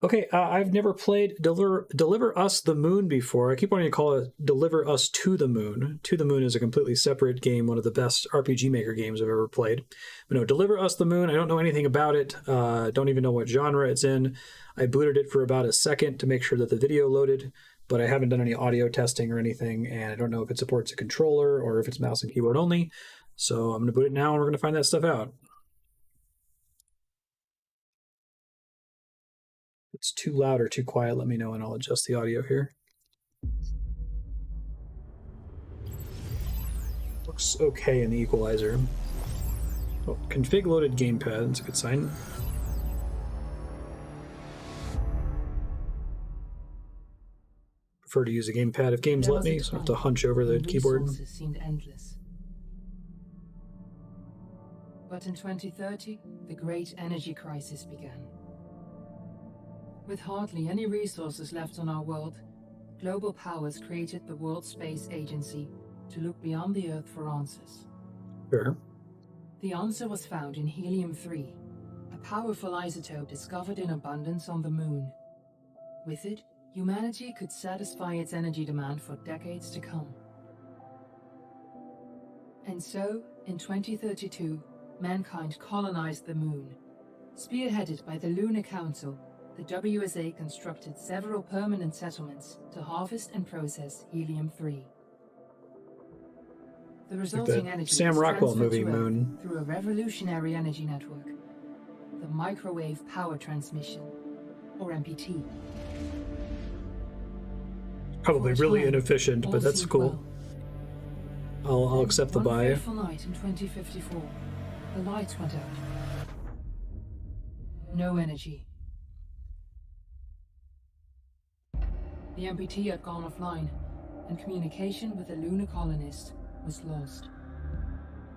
Okay, I've never played Deliver Us the Moon before. I keep wanting to call it Deliver Us to the Moon. To the Moon is a completely separate game, one of the best RPG Maker games I've ever played. But no, Deliver Us the Moon, I don't know anything about it. Don't even know what genre it's in. I booted it for about a second to make sure that the video loaded, but I haven't done any audio testing or anything, and I don't know if it supports a controller or if it's mouse and keyboard only. So I'm going to boot it now, and we're going to find that stuff out. If it's too loud or too quiet, let me know, and I'll adjust the audio here. Looks okay in the equalizer. Oh, config loaded gamepad, that's a good sign. Prefer to use a gamepad if games let me, so I have to hunch over the keyboard. Seemed endless. But in 2030, the great energy crisis began. With hardly any resources left on our world, global powers created the World Space Agency to look beyond the Earth for answers. Sure. The answer was found in helium-3, a powerful isotope discovered in abundance on the Moon. With it, humanity could satisfy its energy demand for decades to come. And so, in 2032, mankind colonized the Moon. Spearheaded by the Lunar Council, the WSA constructed several permanent settlements to harvest and process helium-3. The resulting energy Sam was Rockwell transferred movie, to Earth Moon. through a revolutionary energy network, the Microwave Power Transmission, or MPT. Probably really inefficient, but that's cool. I'll accept the buy. One fateful night in 2054, the lights went out. No energy. The MPT had gone offline, and communication with the lunar colonist was lost.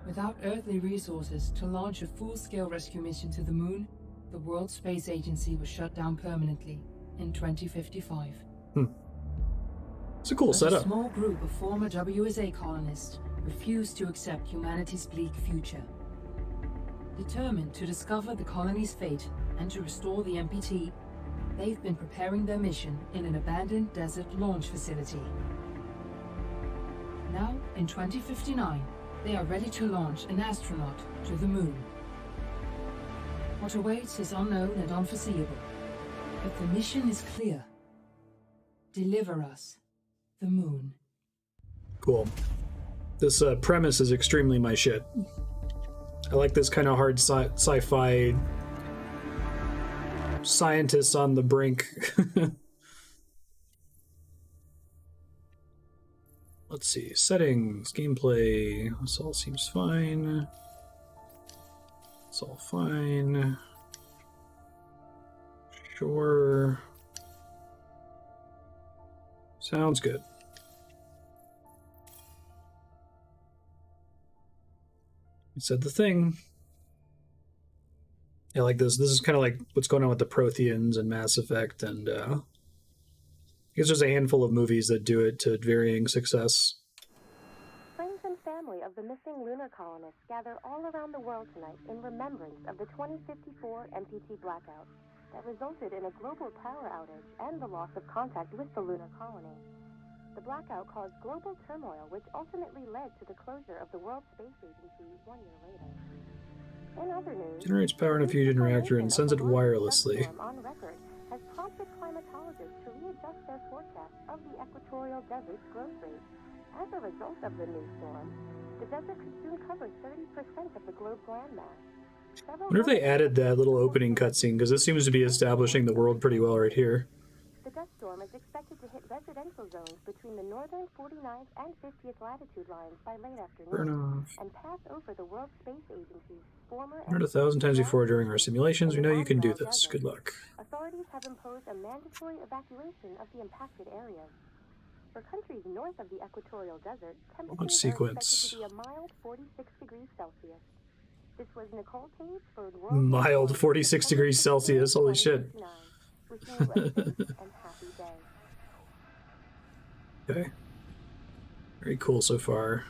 Without earthly resources to launch a full-scale rescue mission to the Moon, the World Space Agency was shut down permanently in 2055. It's a cool setup. A small group of former WSA colonists refused to accept humanity's bleak future. Determined to discover the colony's fate and to restore the MPT, they've been preparing their mission in an abandoned desert launch facility. Now, in 2059, they are ready to launch an astronaut to the Moon. What awaits is unknown and unforeseeable, but the mission is clear. Deliver us the Moon. Cool. This premise is extremely my shit. I like this kind of hard sci-fi scientists on the brink. Let's see. Settings, gameplay. This all seems fine. It's all fine. Sure. Sounds good. You said the thing. Yeah, like this. This is kind of like what's going on with the Protheans and Mass Effect, and I guess there's a handful of movies that do it to varying success. Friends and family of the missing lunar colonists gather all around the world tonight in remembrance of the 2054 MPT blackout that resulted in a global power outage and the loss of contact with the lunar colony. The blackout caused global turmoil, which ultimately led to the closure of the World Space Agency 1 year later. In other news, generates power in a fusion reactor and sends it wirelessly. On record has prompted climatologists to readjust their forecast of the equatorial desert's growth rate. As a result of the new storm, the desert could soon cover 30% of the globe's landmass. I wonder if they added that little opening cutscene, because this seems to be establishing the world pretty well right here. The dust storm is expected to hit residential zones between the northern 49th and 50th latitude lines by late afternoon and pass over the World Space Agency's former... 100,000 times before during our simulations. We know you can do this. Good luck. Authorities have imposed a mandatory evacuation of the impacted areas. For countries north of the equatorial desert, temperatures are expected to be a mild 46 degrees Celsius. This was Nicole Page for World mild 46 degrees Celsius. Holy shit. Wishing you a safe and happy day. Okay. Very cool so far.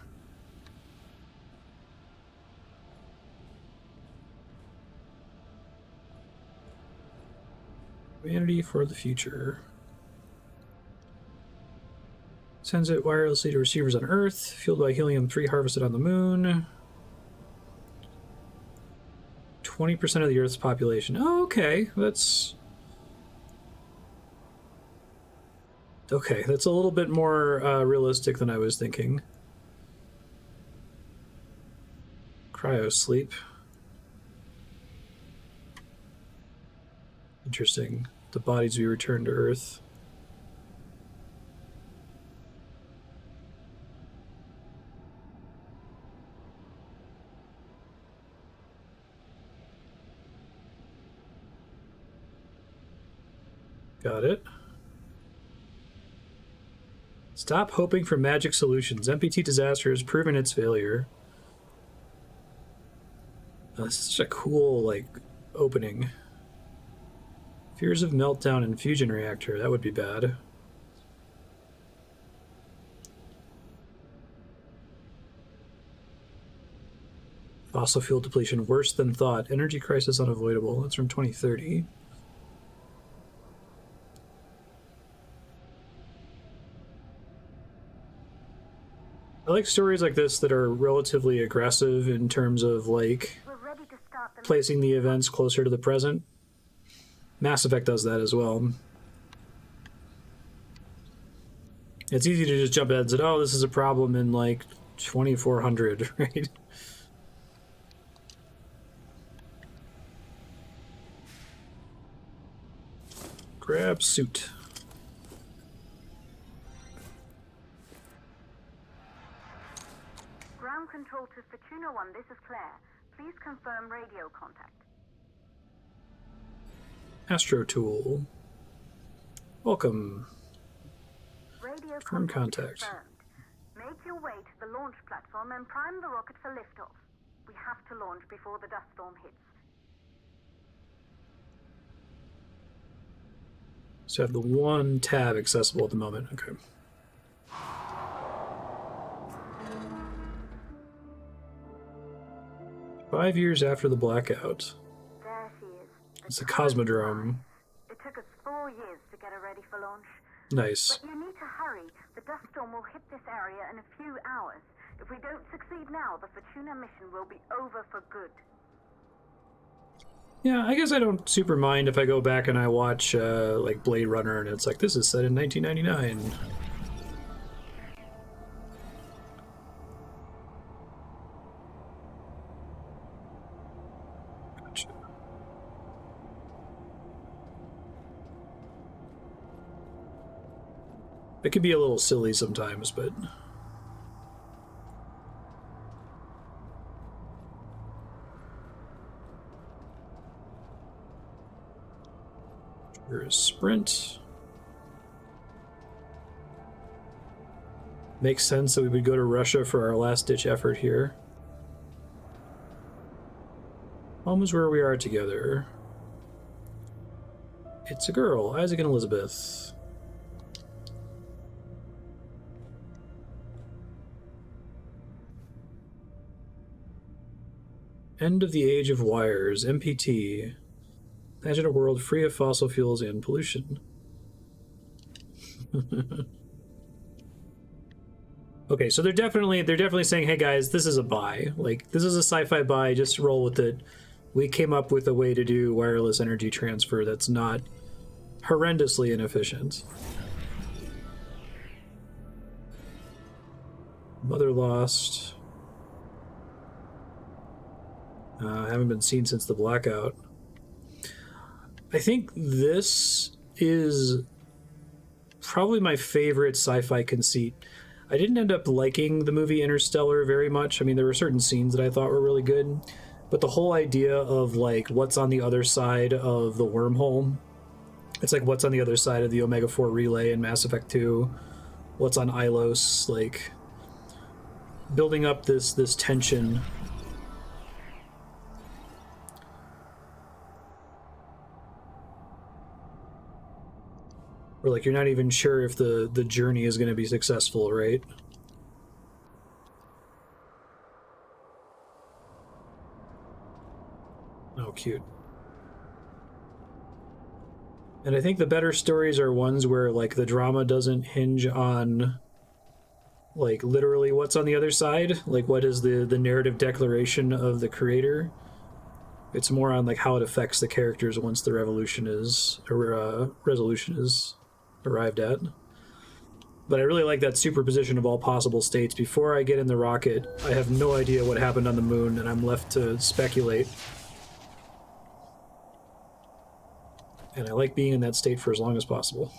Humanity for the future. Sends it wirelessly to receivers on Earth, fueled by helium-3 harvested on the moon. 20% of the Earth's population. Oh, okay. That's... Okay, that's a little bit more realistic than I was thinking. Cryosleep. Interesting. The bodies we return to Earth. Got it. Stop hoping for magic solutions. MPT disaster has proven its failure. This is such a cool, like, opening. Fears of meltdown in fusion reactor. That would be bad. Fossil fuel depletion worse than thought. Energy crisis unavoidable. That's from 2030. I like stories like this that are relatively aggressive in terms of, like, placing the events closer to the present. Mass Effect does that as well. It's easy to just jump ahead and say, oh, this is a problem in, like, 2400, right? Grab suit. Ground control to Fortuna 1, this is Claire. Please confirm radio contact. Astro Tool. Welcome. Radio Confirm contact. confirmed. Make your way to the launch platform and prime the rocket for liftoff. We have to launch before the dust storm hits. So I have the one tab accessible at the moment. Okay. Five years after the blackout. There she is. It's the Cosmodrome. It took us 4 years to get her ready for launch. Nice. But you need to hurry. The dust storm will hit this area in a few hours. If we don't succeed now, the Fortuna mission will be over for good. Yeah, I guess I don't super mind if I go back and I watch, like, Blade Runner, and it's like, this is set in 1999. Gotcha. It can be a little silly sometimes, but... Here is sprint. Makes sense that we would go to Russia for our last-ditch effort here. Home is where we are together. It's a girl, Isaac and Elizabeth. End of the Age of Wires, MPT. Imagine a world free of fossil fuels and pollution. Okay, so they're definitely saying, hey guys, this is a buy. Like, this is a sci-fi buy, just roll with it. We came up with a way to do wireless energy transfer that's not horrendously inefficient. Mother lost. Haven't been seen since the blackout. I think this is probably my favorite sci-fi conceit. I didn't end up liking the movie Interstellar very much. I mean, there were certain scenes that I thought were really good, but the whole idea of, like, what's on the other side of the wormhole, it's like what's on the other side of the Omega-4 relay in Mass Effect 2, what's on Ilos, like, building up this tension. Or, like, you're not even sure if the journey is going to be successful, right? Oh, cute. And I think the better stories are ones where like the drama doesn't hinge on like literally what's on the other side, like what is the narrative declaration of the creator. It's more on like how it affects the characters once the revolution is or resolution is arrived at. But I really like that superposition of all possible states. Before I get in the rocket, I have no idea what happened on the moon, and I'm left to speculate. And I like being in that state for as long as possible.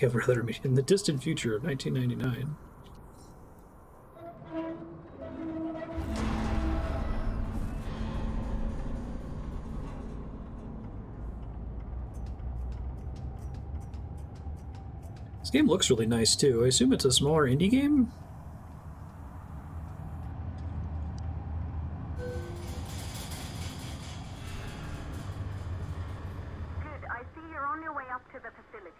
Yeah, brother, in the distant future of 1999. This game looks really nice too. I assume it's a smaller indie game? Good, I see you're on your way up to the facility.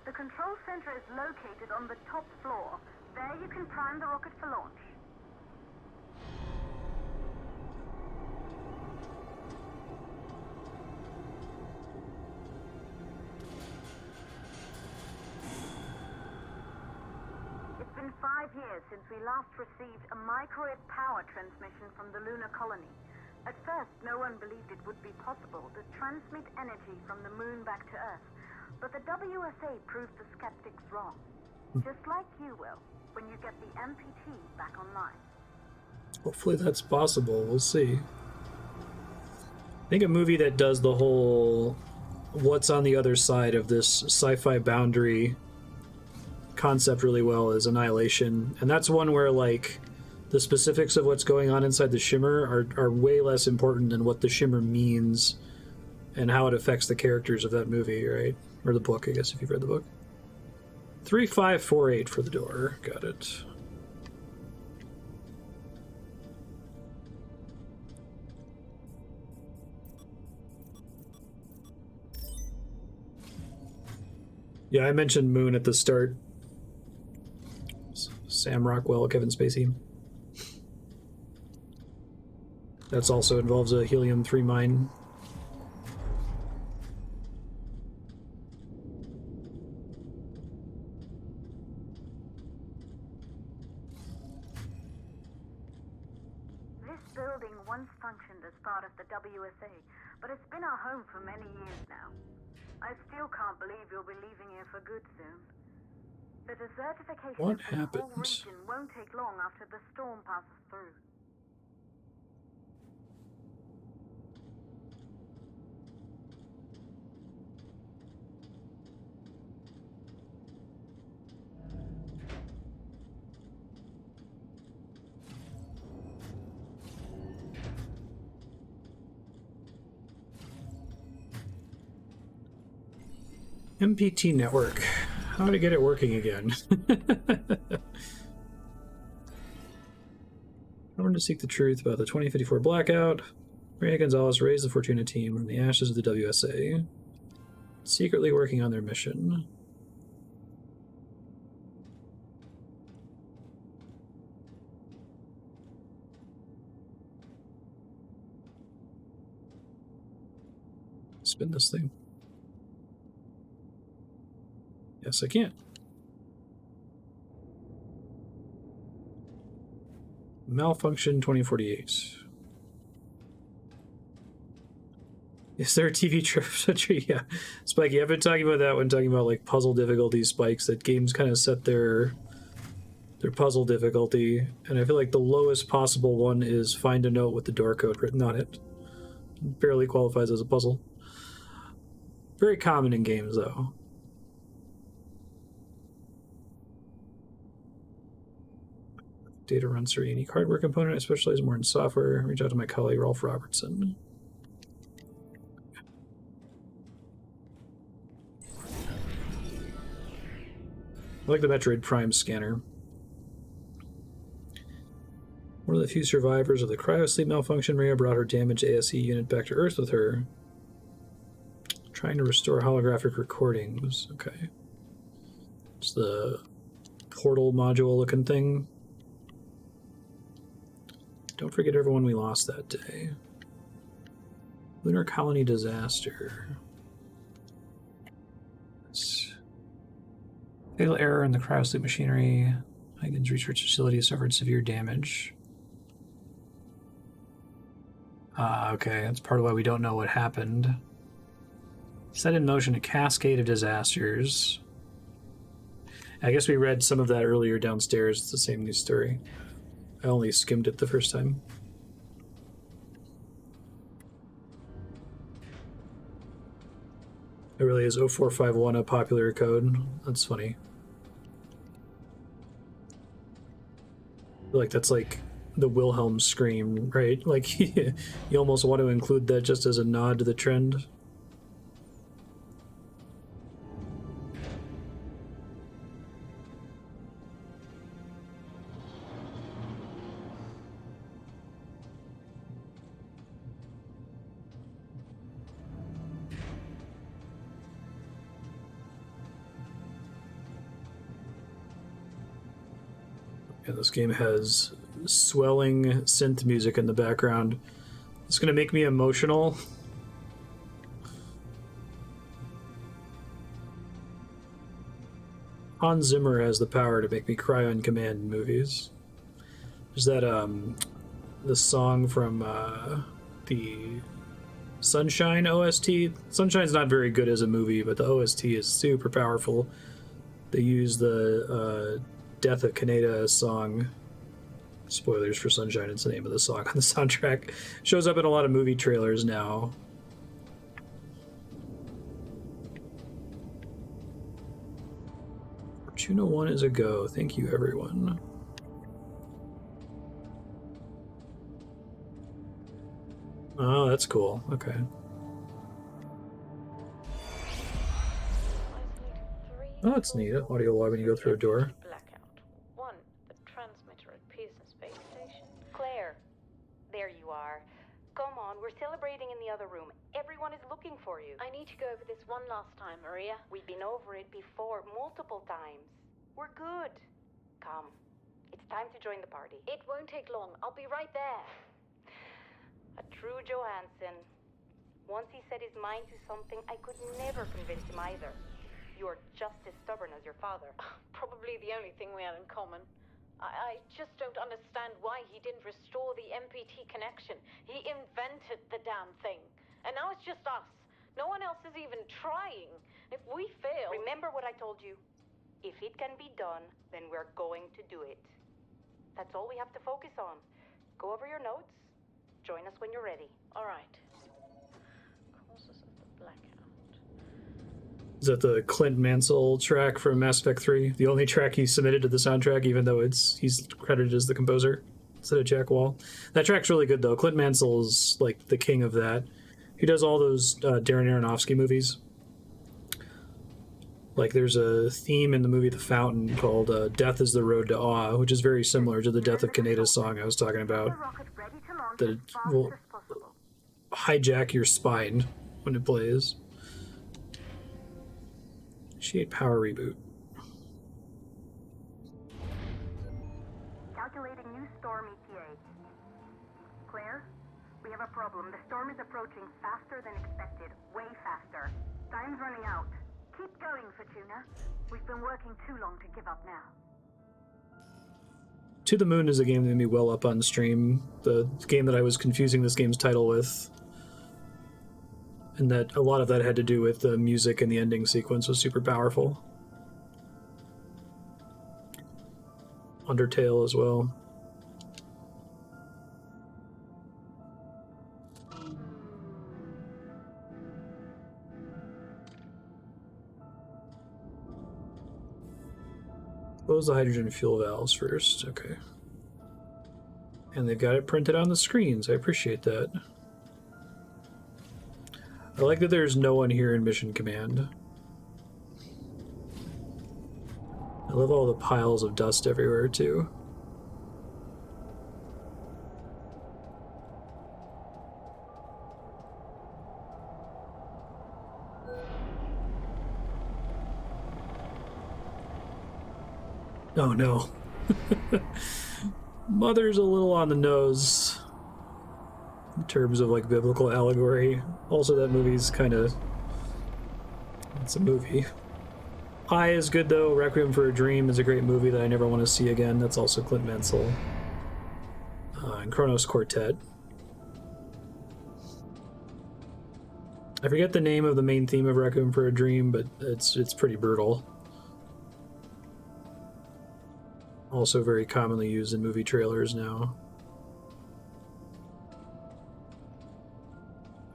The control center is located on the top floor. There you can prime the rocket for launch. It's been 5 years since we last received a microwave power transmission from the lunar colony. At first, no one believed it would be possible to transmit energy from the moon back to Earth. But the WSA proved the skeptics wrong. Just like you will, when you get the MPT back online. Hopefully that's possible. We'll see. I think a movie that does the whole what's on the other side of this sci-fi boundary concept really well is Annihilation. And that's one where, like, the specifics of what's going on inside the shimmer are way less important than what the shimmer means and how it affects the characters of that movie, right? Or the book, I guess, if you've read the book. 3548 for the door. Got it. Yeah, I mentioned Moon at the start. Sam Rockwell, Kevin Spacey. That's also involves a helium-3 mine. This building once functioned as part of the WSA, but it's been our home for many years now. I still can't believe you'll be leaving here for good soon. The desertification What of the happened? whole region won't take long after the storm passes through. MPT network. How to get it working again? I want to seek the truth about the 2054 blackout. Maria Gonzalez raised the Fortuna team from the ashes of the WSA, secretly working on their mission. Spin this thing. Yes, I can. Malfunction 2048. Is there a TV trip? Yeah. Spiky, I've been talking about that when talking about like puzzle difficulty spikes, that games kind of set their puzzle difficulty, and I feel like the lowest possible one is find a note with the door code written on it. Barely qualifies as a puzzle. Very common in games though. Data runs through a unique hardware component. I specialize more in software. Reach out to my colleague Rolf Robertson. I like the Metroid Prime scanner. One of the few survivors of the cryosleep malfunction, Maria brought her damaged ASE unit back to Earth with her. Trying to restore holographic recordings. Okay. It's the portal module looking thing. Don't forget everyone we lost that day. Lunar colony disaster. Fatal error in the cryosleep machinery. Huygens research facility suffered severe damage. Okay, that's part of why we don't know what happened. Set in motion a cascade of disasters. I guess we read some of that earlier downstairs. It's the same news story. I only skimmed it the first time. It really is 0451 a popular code. That's funny. I feel like that's like the Wilhelm scream, right? Like you almost want to include that just as a nod to the trend. Yeah, this game has swelling synth music in the background. It's gonna make me emotional. Hans Zimmer has the power to make me cry on command in movies. There's that the song from the Sunshine OST. Sunshine's not very good as a movie, but the OST is super powerful. They use the Death of Kaneda song. Spoilers for Sunshine, it's the name of the song on the soundtrack. Shows up in a lot of movie trailers now. Fortuna 1 is a go. Thank you, everyone. Oh, that's cool. Okay. Oh, that's neat. Audio log when you go through a door. There you are. Come on, we're celebrating in the other room. Everyone is looking for you. I need to go over this one last time, Maria. We've been over it before, multiple times. We're good. Come. It's time to join the party. It won't take long. I'll be right there. A true Johansson. Once he set his mind to something, I could never convince him either. You're just as stubborn as your father. Probably the only thing we have in common. I just don't understand why he didn't restore the MPT connection. He invented the damn thing. And now it's just us. No one else is even trying. If we fail... Remember what I told you. If it can be done, then we're going to do it. That's all we have to focus on. Go over your notes. Join us when you're ready. All right. Causes of the blackout. Is that the Clint Mansell track from Mass Effect 3? The only track he submitted to the soundtrack, even though he's credited as the composer instead of Jack Wall. That track's really good, though. Clint Mansell's like the king of that. He does all those Darren Aronofsky movies. Like there's a theme in the movie The Fountain called Death is the Road to Awe, which is very similar to the Death of Kaneda song I was talking about. That it will hijack your spine when it plays. Initiate power reboot. Calculating new storm ETA. Claire, we have a problem. The storm is approaching faster than expected. Way faster. Time's running out. Keep going, Fortuna. We've been working too long to give up now. To the Moon is a game that made me well up on stream. The game that I was confusing this game's title with. And that a lot of that had to do with the music, and the ending sequence was super powerful. Undertale as well. Close the hydrogen fuel valves first. Okay. And they've got it printed on the screens. I appreciate that. I like that there's no one here in Mission Command. I love all the piles of dust everywhere, too. Oh no. Mother's a little on the nose. terms of like biblical allegory. Also, that movie's kind of, it's a movie. I is good though. Requiem for a Dream is a great movie that I never want to see again. That's also Clint Mansell. And Kronos Quartet. I forget the name of the main theme of Requiem for a Dream, but it's pretty brutal. Also very commonly used in movie trailers now.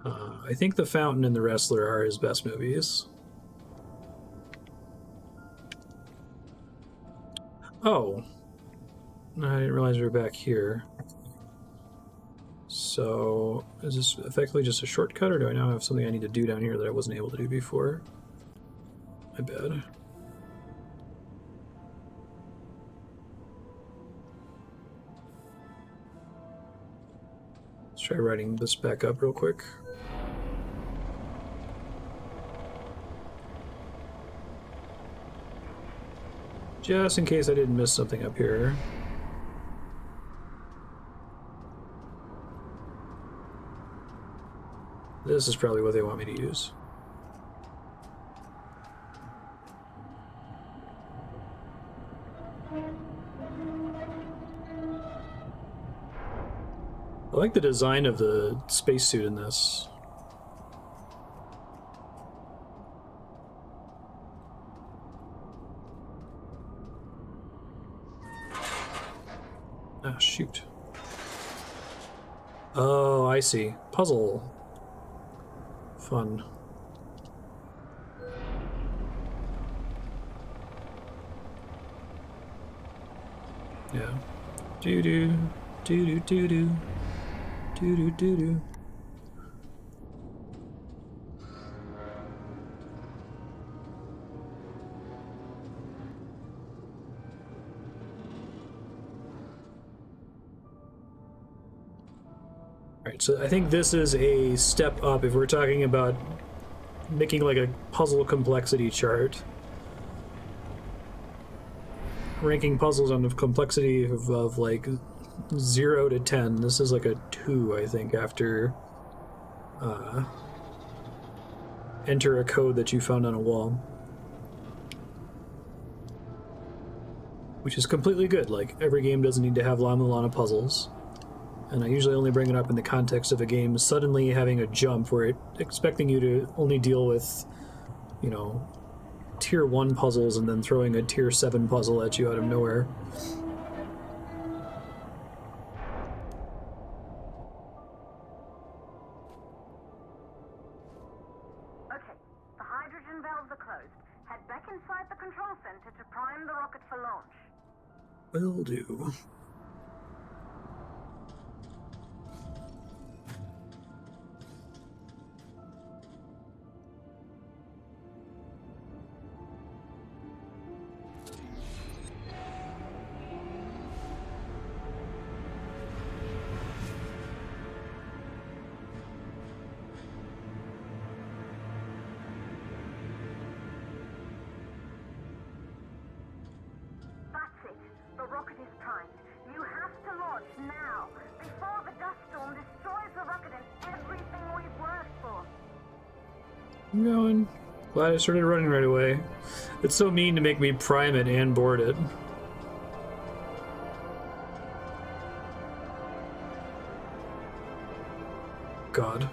I think The Fountain and The Wrestler are his best movies. Oh. I didn't realize we were back here. So, is this effectively just a shortcut, or do I now have something I need to do down here that I wasn't able to do before? My bad. Let's try writing this back up real quick. Just in case I didn't miss something up here. This is probably what they want me to use. I like the design of the spacesuit in this. Ah, shoot. Oh, I see. Puzzle. Fun. Yeah. Doo-doo. Doo-doo-doo-doo. Doo-doo-doo-doo. Alright, so I think this is a step up if we're talking about making like a puzzle complexity chart. Ranking puzzles on the complexity of like 0 to 10. This is like a 2, I think, after enter a code that you found on a wall. Which is completely good. Like, every game doesn't need to have La Mulana puzzles. And I usually only bring it up in the context of a game suddenly having a jump where it expecting you to only deal with, you know, tier 1 puzzles and then throwing a tier 7 puzzle at you out of nowhere. Okay, the hydrogen valves are closed. Head back inside the control center to prime the rocket for launch. Will do. I'm going. Glad I started running right away. It's so mean to make me prime it and board it. God.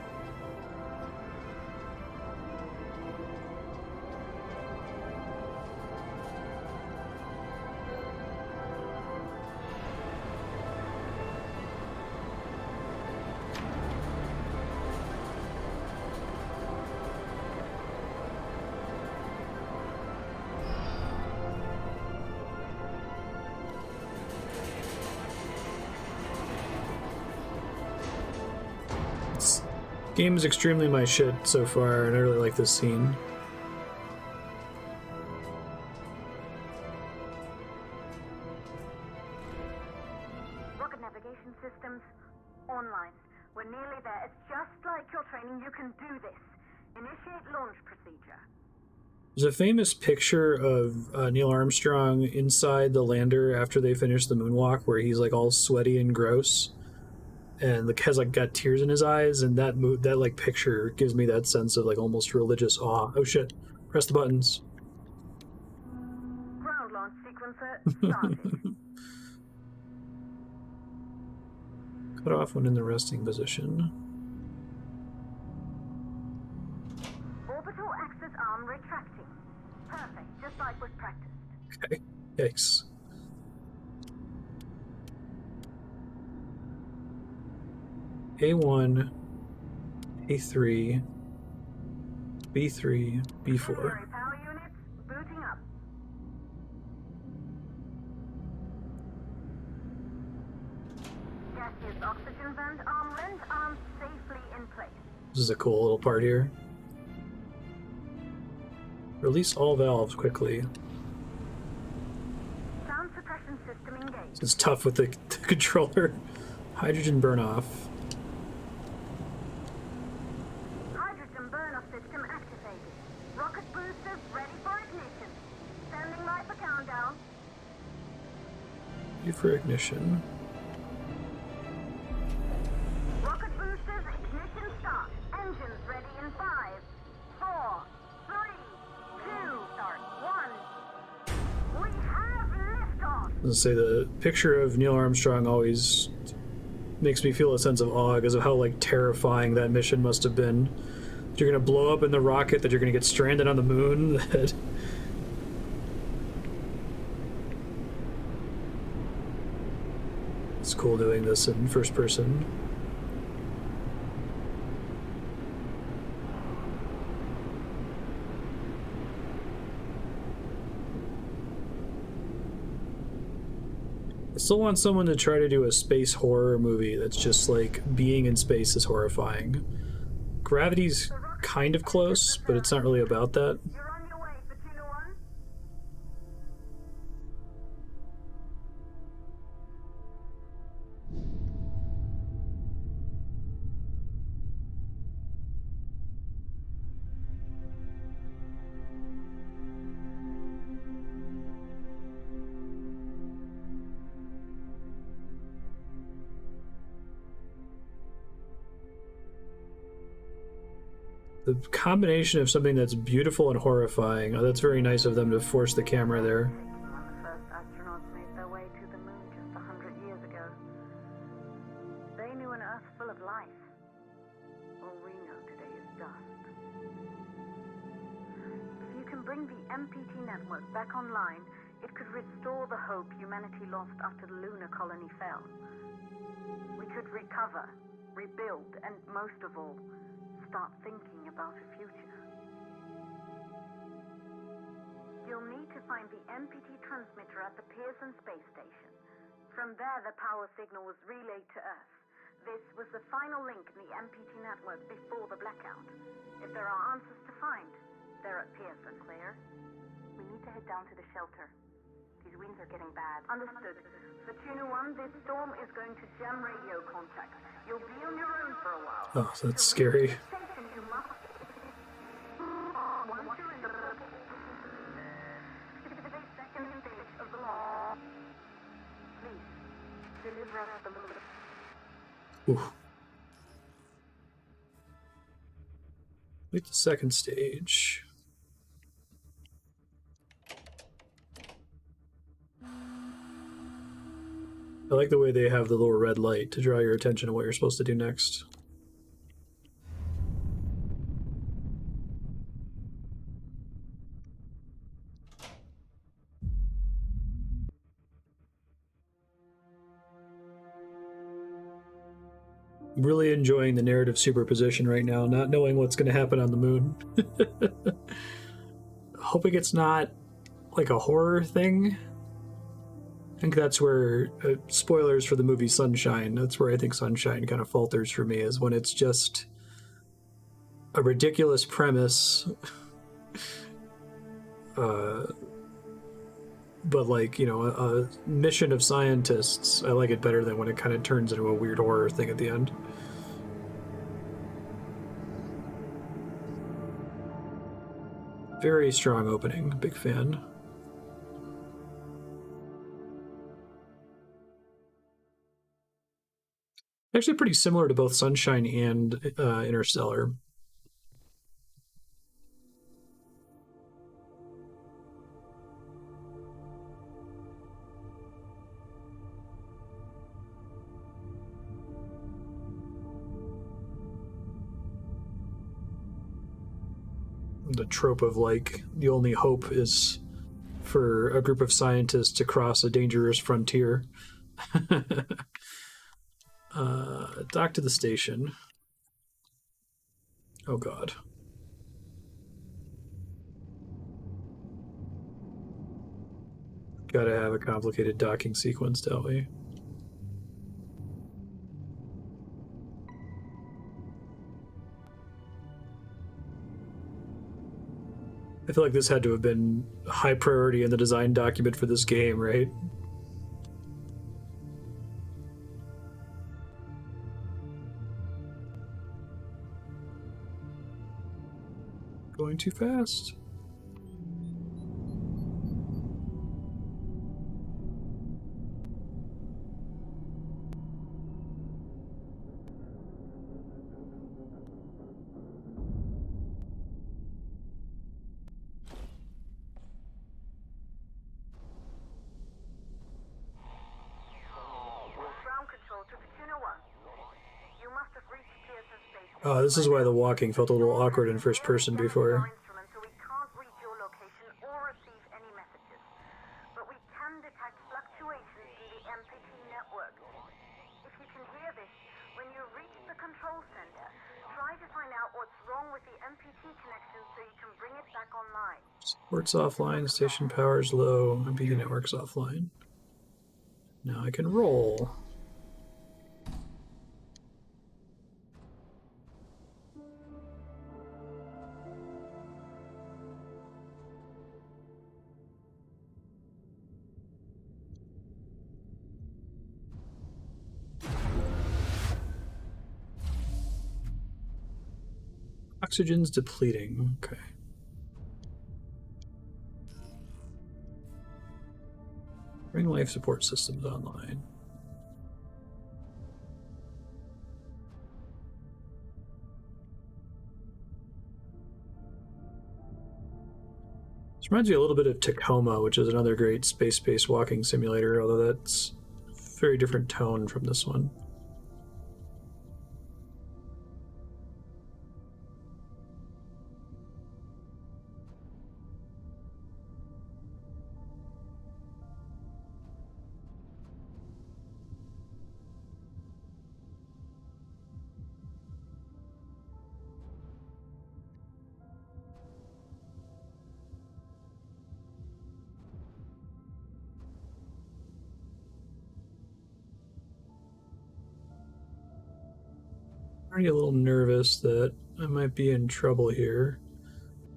Game is extremely my shit so far, and I really like this scene. Rocket navigation systems online. We're nearly there. It's just like your training. You can do this. Initiate launch procedure. There's a famous picture of Neil Armstrong inside the lander after they finish the moonwalk, where he's like all sweaty and gross. and like has like got tears in his eyes, and that like picture gives me that sense of like almost religious awe. Oh shit! Press the buttons. Ground launch sequencer started. Cut off when in the resting position. Orbital axis arm retracting. Perfect, just like was practiced. Okay. Yikes. A1, A3, B3, B4. Primary power units booting up. Gaseous oxygen vent arms safely in place. This is a cool little part here. Release all valves quickly. Sound suppression system engaged. It's tough with the controller. Hydrogen burn off. Hydrogen burn-off system activated. Rocket boosters ready for ignition. Standing by for countdown. Ready for ignition. Rocket boosters ignition start. Engines ready in 5, 4, 3, 2, start 1. We have liftoff. Let's say the picture of Neil Armstrong always makes me feel a sense of awe because of how like terrifying that mission must have been. That you're gonna blow up in the rocket, that you're gonna get stranded on the moon. That it's cool doing this in first person. I still want someone to try to do a space horror movie that's just like being in space is horrifying. Gravity's kind of close, but it's not really about that. You're on your way, Fortuna 1. The combination of something that's beautiful and horrifying. Oh, that's very nice of them to force the camera there. When the first astronauts made their way to the moon just 100 years ago, they knew an Earth full of life. All we know today is dust. If you can bring the MPT network back online, it could restore the hope humanity lost after the lunar colony fell. We could recover, rebuild, and most of all, start thinking about a future. You'll need to find the MPT transmitter at the Pearson space station. From there, the power signal was relayed to Earth. This was the final link in the MPT network before the blackout. If there are answers to find, they're at Pearson. Clear? We need to head down to the shelter. These winds are getting bad. Understood. Fortuna 1, this storm is going to jam radio contacts. You'll be on your own for a while. Oh, that's scary. You must... Once you're in the second stage of the law, please deliver us the moon. Ooh. Wait the second stage. I like the way they have the little red light to draw your attention to what you're supposed to do next. I'm really enjoying the narrative superposition right now, not knowing what's going to happen on the moon. Hoping it's not like a horror thing. I think that's where, spoilers for the movie Sunshine, that's where I think Sunshine kind of falters for me, is when it's just a ridiculous premise, but like, you know, a mission of scientists. I like it better than when it kind of turns into a weird horror thing at the end. Very strong opening, big fan. Actually pretty similar to both Sunshine and Interstellar. The trope of like the only hope is for a group of scientists to cross a dangerous frontier. Dock to the station. Oh god. Gotta have a complicated docking sequence, don't we? I feel like this had to have been high priority in the design document for this game, right? Going too fast. Oh, this is why the walking felt a little awkward in first person before. So we can't read your location or receive any messages. But we can detect fluctuations in the MPT network. If you can hear this, when you reach the control center, try to find out what's wrong with the MPT connection so you can bring it back online. Support's offline, station power's low, MPT network's offline. Now I can roll. Oxygen's depleting. Okay. Bring life support systems online. This reminds me a little bit of Tacoma, which is another great space-based walking simulator, although that's a very different tone from this one. I'm already a little nervous that I might be in trouble here.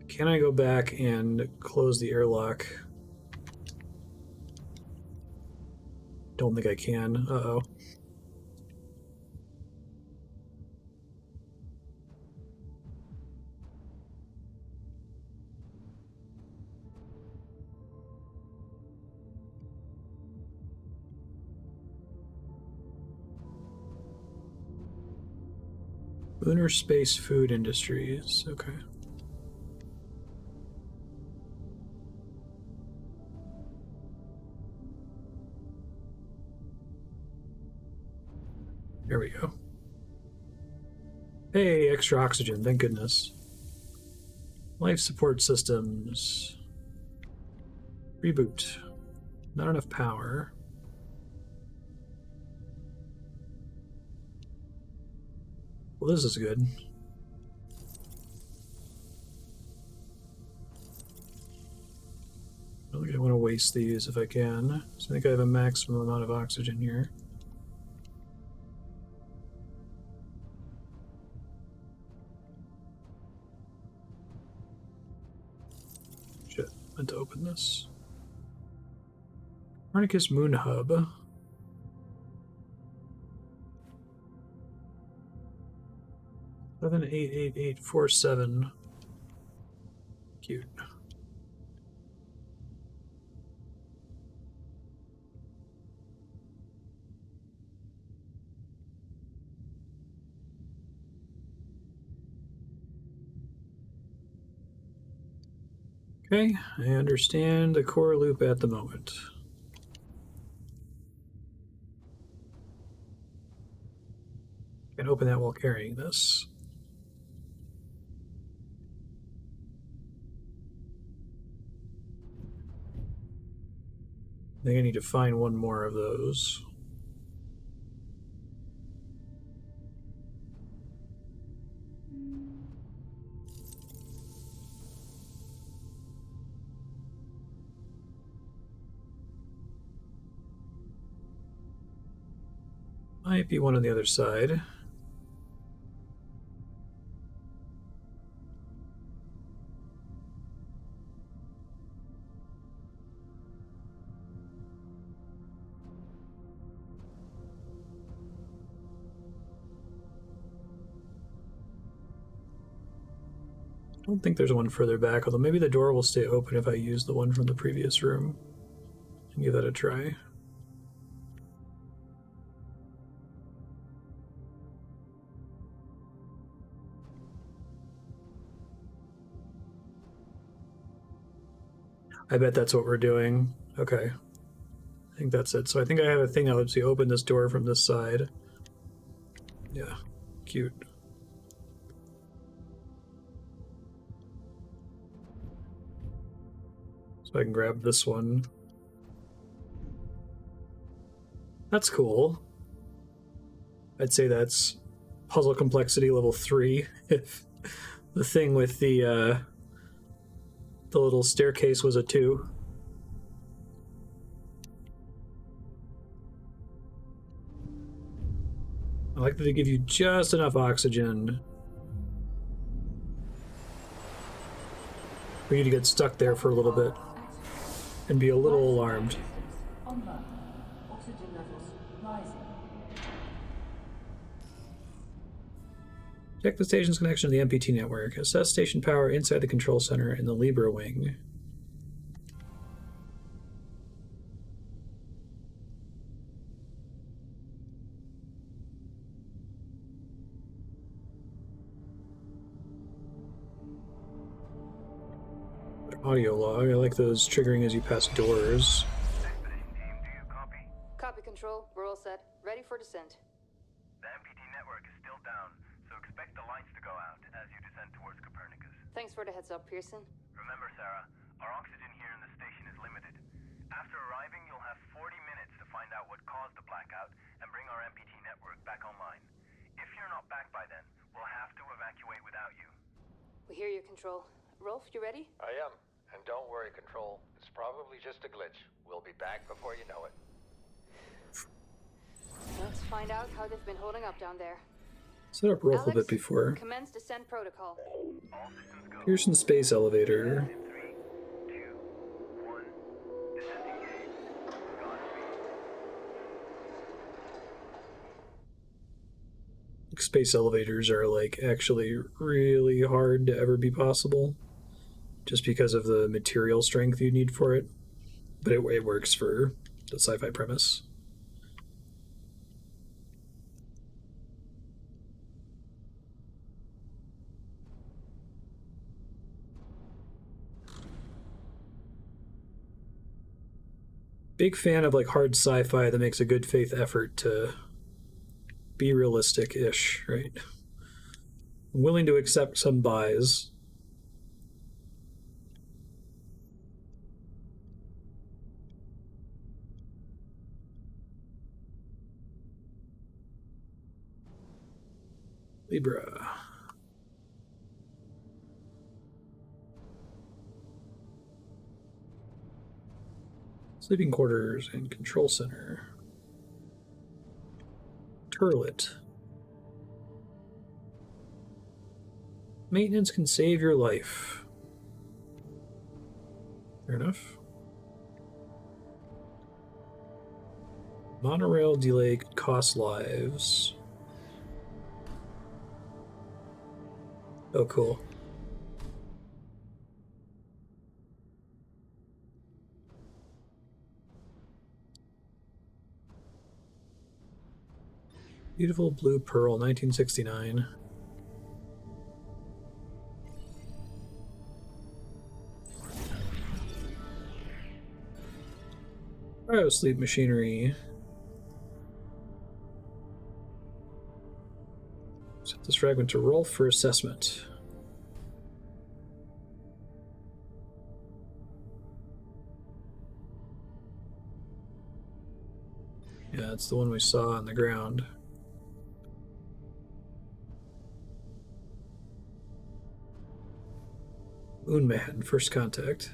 Can I go back and close the airlock? Don't think I can. Uh-oh. Lunar Space Food Industries. Okay. There we go. Hey, extra oxygen, thank goodness. Life support systems. Reboot. Not enough power. Well, this is good. I don't think I want to waste these if I can. So I think I have a maximum amount of oxygen here. Shit, I meant to open this. Copernicus Moon Hub. 788847. Cute. Okay, I understand the core loop at the moment. Can open that while carrying this. I think I need to find one more of those. Might be one on the other side. I don't think there's one further back, although maybe the door will stay open if I use the one from the previous room. Give that a try. I bet that's what we're doing. Okay. I think that's it. So I think I have a thing that lets you open this door from this side. Yeah. Cute. So I can grab this one. That's cool. I'd say that's puzzle complexity level 3. If the thing with the little staircase was a 2. I like that they give you just enough oxygen for you to get stuck there for a little bit and be a little alarmed. Oxygen levels rising. Check the station's connection to the MPT network. Assess station power inside the control center in the Libra wing. Audio log. I like those triggering as you pass doors. Expedition team, do you copy? Copy, Control. We're all set. Ready for descent. The MPT network is still down, so expect the lights to go out as you descend towards Copernicus. Thanks for the heads up, Pearson. Remember, Sarah, our oxygen here in the station is limited. After arriving, you'll have 40 minutes to find out what caused the blackout and bring our MPT network back online. If you're not back by then, we'll have to evacuate without you. We hear you, Control. Rolf, you ready? I am. And don't worry, Control. It's probably just a glitch. We'll be back before you know it. Let's find out how they've been holding up down there. Set up Rolf a Alex, bit before. commence descent protocol. All systems go. Pearson Space Elevator. In 3, 2, 1. Descending gauge. Godspeed. Space elevators are like actually really hard to ever be possible, just because of the material strength you need for it. But it works for the sci-fi premise. Big fan of like hard sci-fi that makes a good faith effort to be realistic-ish, right? I'm willing to accept some buys. Libra. Sleeping quarters and control center. Turlet. Maintenance can save your life. Fair enough. Monorail delay could cost lives. Oh, cool. Beautiful Blue Pearl, 1969. Cryosleep machinery. Set this fragment to roll for assessment. Yeah, it's the one we saw on the ground. Moonman, first contact.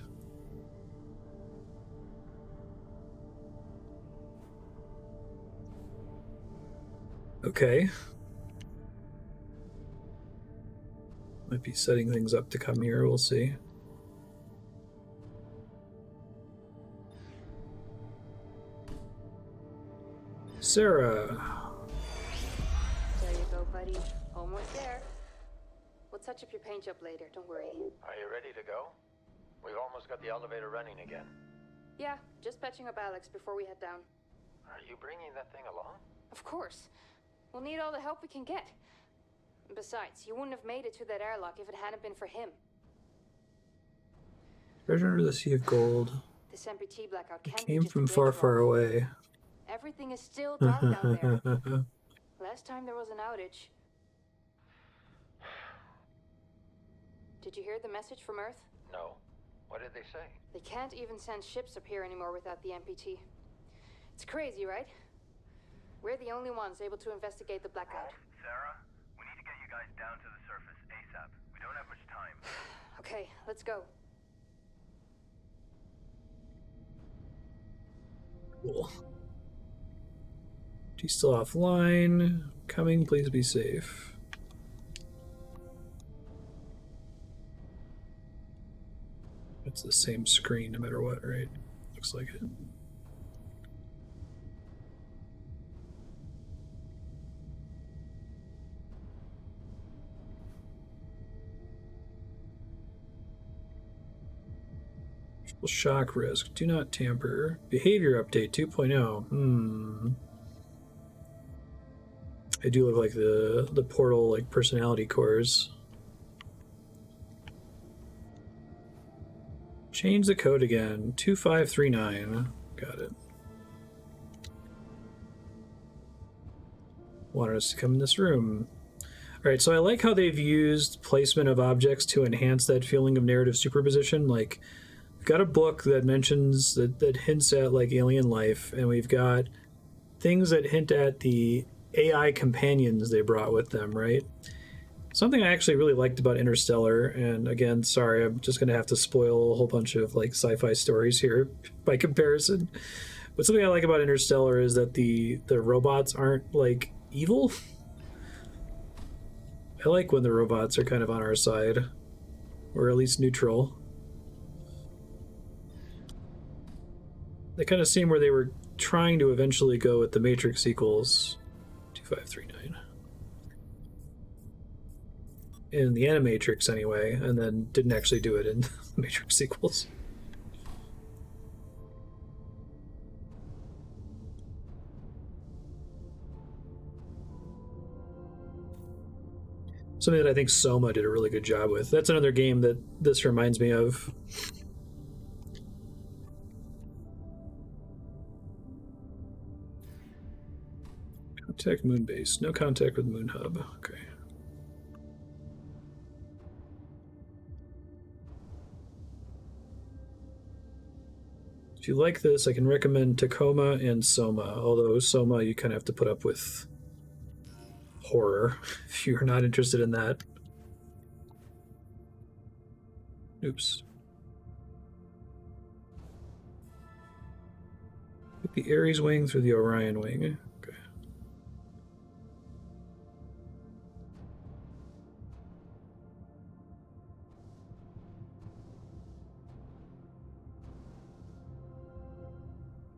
Okay. Might be setting things up to come here, we'll see. Sarah. There you go, buddy. Almost there. We'll touch up your paint job later, don't worry. Are you ready to go? We've almost got the elevator running again. Yeah, just patching up Alex before we head down. Are you bringing that thing along? Of course. We'll need all the help we can get. Besides, you wouldn't have made it to that airlock if it hadn't been for him. Treasure under the Sea of Gold. This MPT blackout It can't came be just a from blink far, of far off. away. Everything is still dark down there. Last time there was an outage. Did you hear the message from Earth? No. What did they say? They can't even send ships up here anymore without the MPT. It's crazy, right? We're the only ones able to investigate the blackout. Sarah, we need to get you guys down to the surface ASAP. We don't have much time. Okay, let's go. Cool. She's still offline. Coming, please be safe. It's the same screen no matter what, right? Looks like it. Shock risk. Do not tamper. Behavior update 2.0. They do look like the portal like personality cores. Change the code again. 2539. Got it. Wanted us to come in this room. Alright, so I like how they've used placement of objects to enhance that feeling of narrative superposition. Like, we've got a book that mentions, that hints at, like, alien life, and we've got things that hint at the AI companions they brought with them, right? Something I actually really liked about Interstellar, and again, sorry, I'm just going to have to spoil a whole bunch of, like, sci-fi stories here by comparison. But something I like about Interstellar is that the robots aren't, like, evil. I like when the robots are kind of on our side, or at least neutral. They kind of seem where they were trying to eventually go with the Matrix sequels. 2539. In the Animatrix, anyway, and then didn't actually do it in the Matrix sequels. Something that I think Soma did a really good job with. That's another game that this reminds me of. Contact Moonbase. No contact with Moon Hub. Okay. If you like this, I can recommend Tacoma and Soma. Although Soma, you kind of have to put up with horror if you're not interested in that. Oops. Take the Ares wing through the Orion wing. Okay.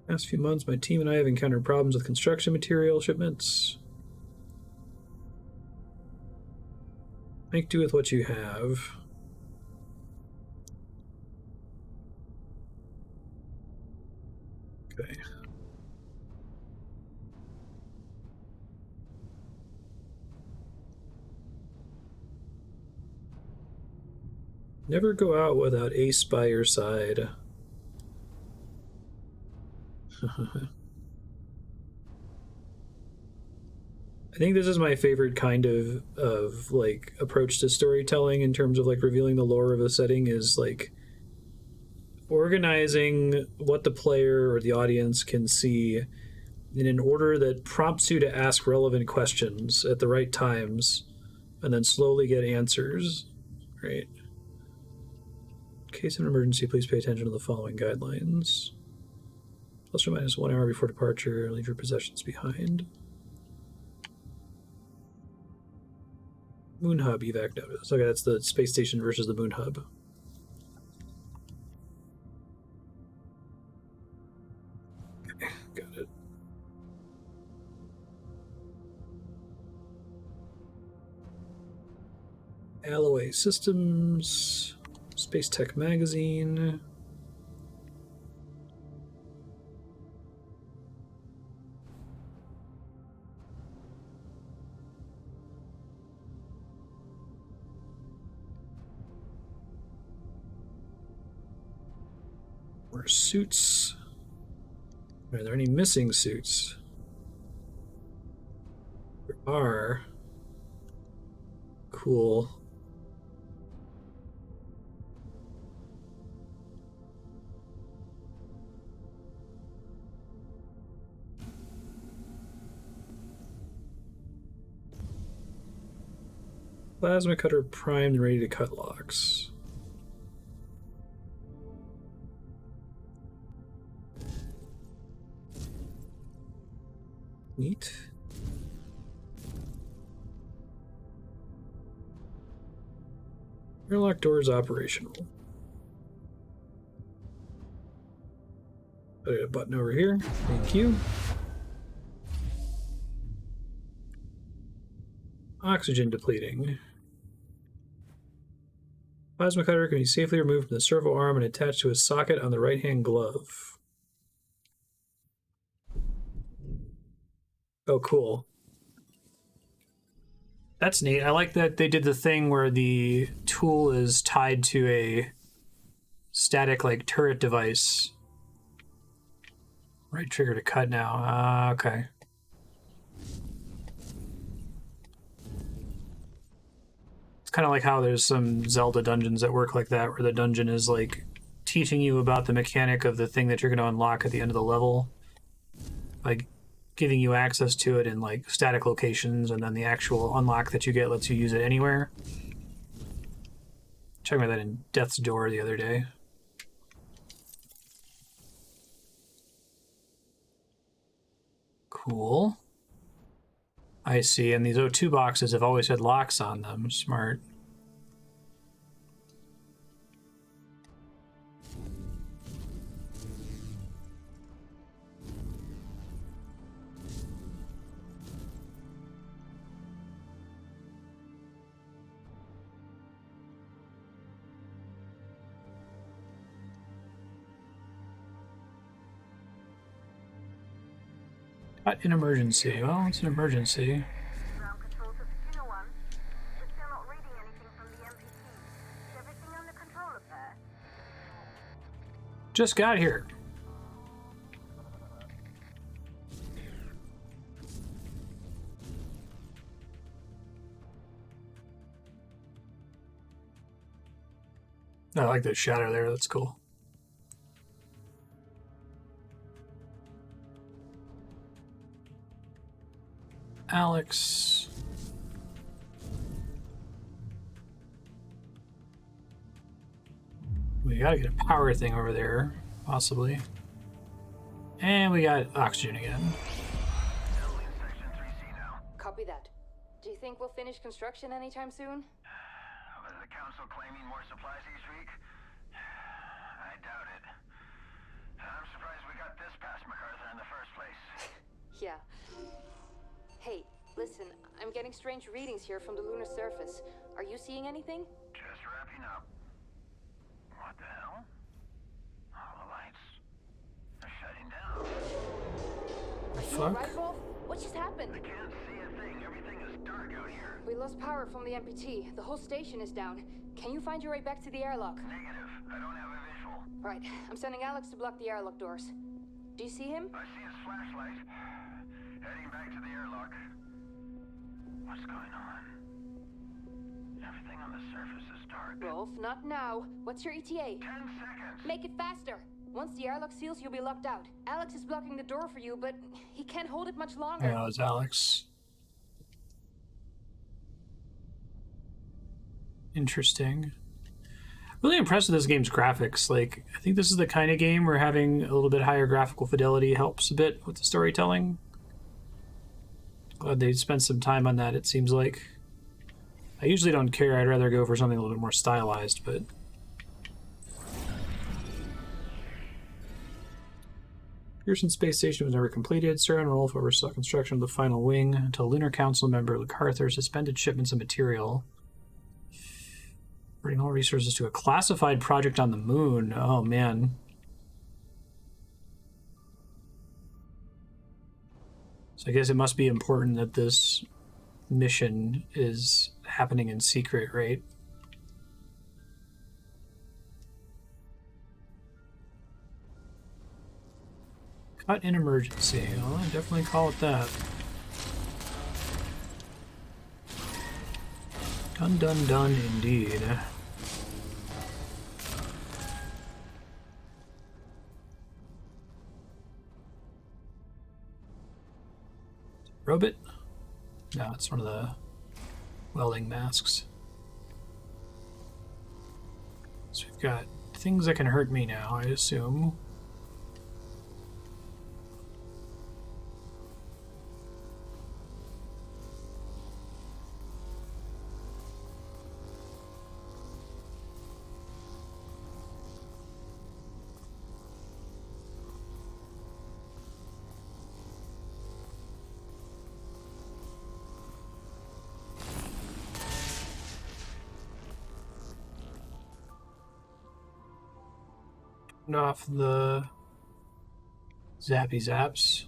Last few months, my team and I have encountered problems with construction material shipments. Make do with what you have. Okay. Never go out without Ace by your side. I think this is my favorite kind of like approach to storytelling in terms of like revealing the lore of a setting, is like organizing what the player or the audience can see in an order that prompts you to ask relevant questions at the right times and then slowly get answers, right? In case of an emergency, please pay attention to the following guidelines. Plus or minus 1 hour before departure, leave your possessions behind. Moon Hub evac notice. Okay, that's the space station versus the Moon Hub. Okay, got it. Alloy Systems, Space Tech Magazine. More suits. Are there any missing suits? There are. Cool. Plasma cutter primed and ready to cut locks. Neat. Airlock doors operational. Put a button over here. Thank you. Oxygen depleting. Plasma cutter can be safely removed from the servo arm and attached to a socket on the right-hand glove. Oh, cool. That's neat. I like that they did the thing where the tool is tied to a static, like, turret device. Right trigger to cut now. Okay. It's kind of like how there's some Zelda dungeons that work like that, where the dungeon is, like, teaching you about the mechanic of the thing that you're going to unlock at the end of the level. Like, giving you access to it in like static locations, and then the actual unlock that you get lets you use it anywhere. Checking about that in Death's Door the other day. Cool. I see, and these O2 boxes have always had locks on them. Smart. An emergency. Well, it's an emergency. Ground control to Skinner 1. We're still not reading anything from the MPT. Is everything under control up there? Just got here. I like the shadow there. That's cool. Alex. We gotta get a power thing over there, possibly. And we got oxygen again. Section 3C now. Copy that. Do you think we'll finish construction anytime soon? Was the council claiming more supplies each week? I doubt it. I'm surprised we got this past MacArthur in the first place. Yeah. Hey, listen, I'm getting strange readings here from the lunar surface. Are you seeing anything? Just wrapping up. What the hell? All the lights are shutting down. Are you Fuck. alright, Wolf? What just happened? I can't see a thing. Everything is dark out here. We lost power from the MPT. The whole station is down. Can you find your way back to the airlock? Negative. I don't have a visual. Right, I'm sending Alex to block the airlock doors. Do you see him? I see his flashlight. Heading back to the airlock. What's going on? Everything on the surface is dark. Rolf, not now. What's your ETA? 10 seconds. Make it faster. Once the airlock seals, you'll be locked out. Alex is blocking the door for you, but he can't hold it much longer. Yeah, it's Alex. Interesting. Really impressed with this game's graphics. Like, I think this is the kind of game where having a little bit higher graphical fidelity helps a bit with the storytelling. Glad they spent some time on that, it seems like. I usually don't care. I'd rather go for something a little bit more stylized, but... Pearson Space Station was never completed. Sarah and Rolf oversaw construction of the final wing until Lunar Council member MacArthur suspended shipments of material. Bringing all resources to a classified project on the moon. Oh, man. So I guess it must be important that this mission is happening in secret, right? Cut in emergency. Well, I'd definitely call it that. Dun dun dun indeed. Robot? No, it's one of the welding masks. So we've got things that can hurt me now, I assume. Off the zappy zaps.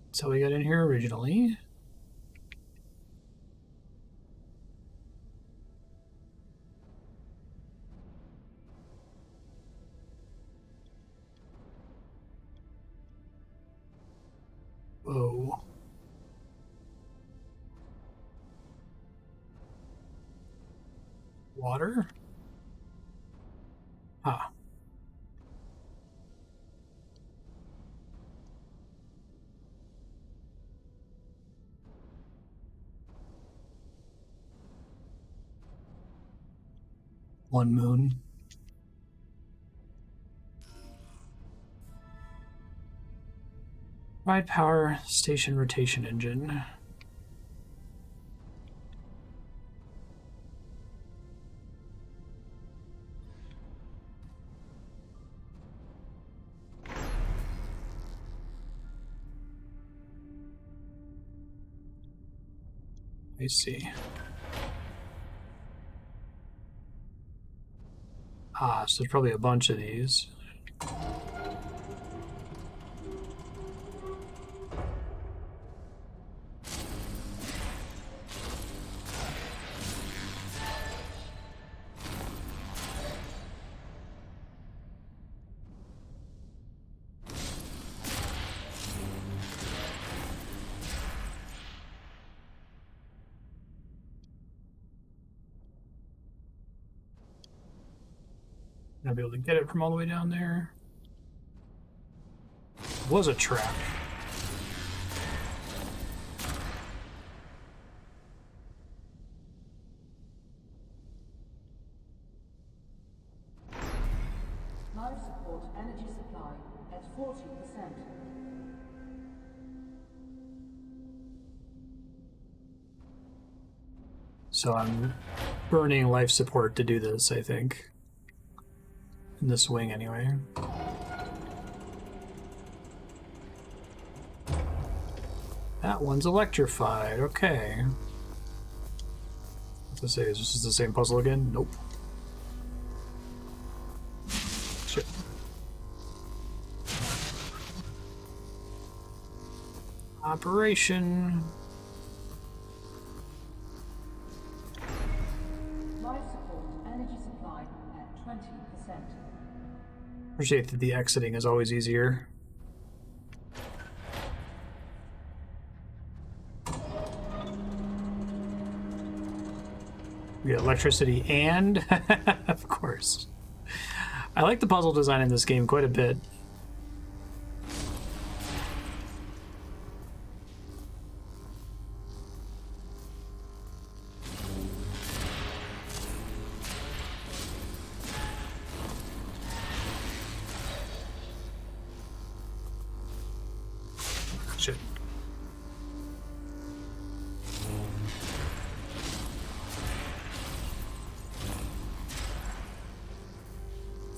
That's how we got in here originally. Whoa. Water? Ah. One moon. Ride power station rotation engine. I see. Ah, so there's probably a bunch of these. I'll be able to get it from all the way down there. It was a trap. Life support energy supply at 40%. So I'm burning life support to do this, I think. In this wing, anyway. That one's electrified. Okay. What to say? Is this the same puzzle again? Nope. Shit. Operation. Appreciate that the exiting is always easier. We get electricity and, of course. I like the puzzle design in this game quite a bit. Shit.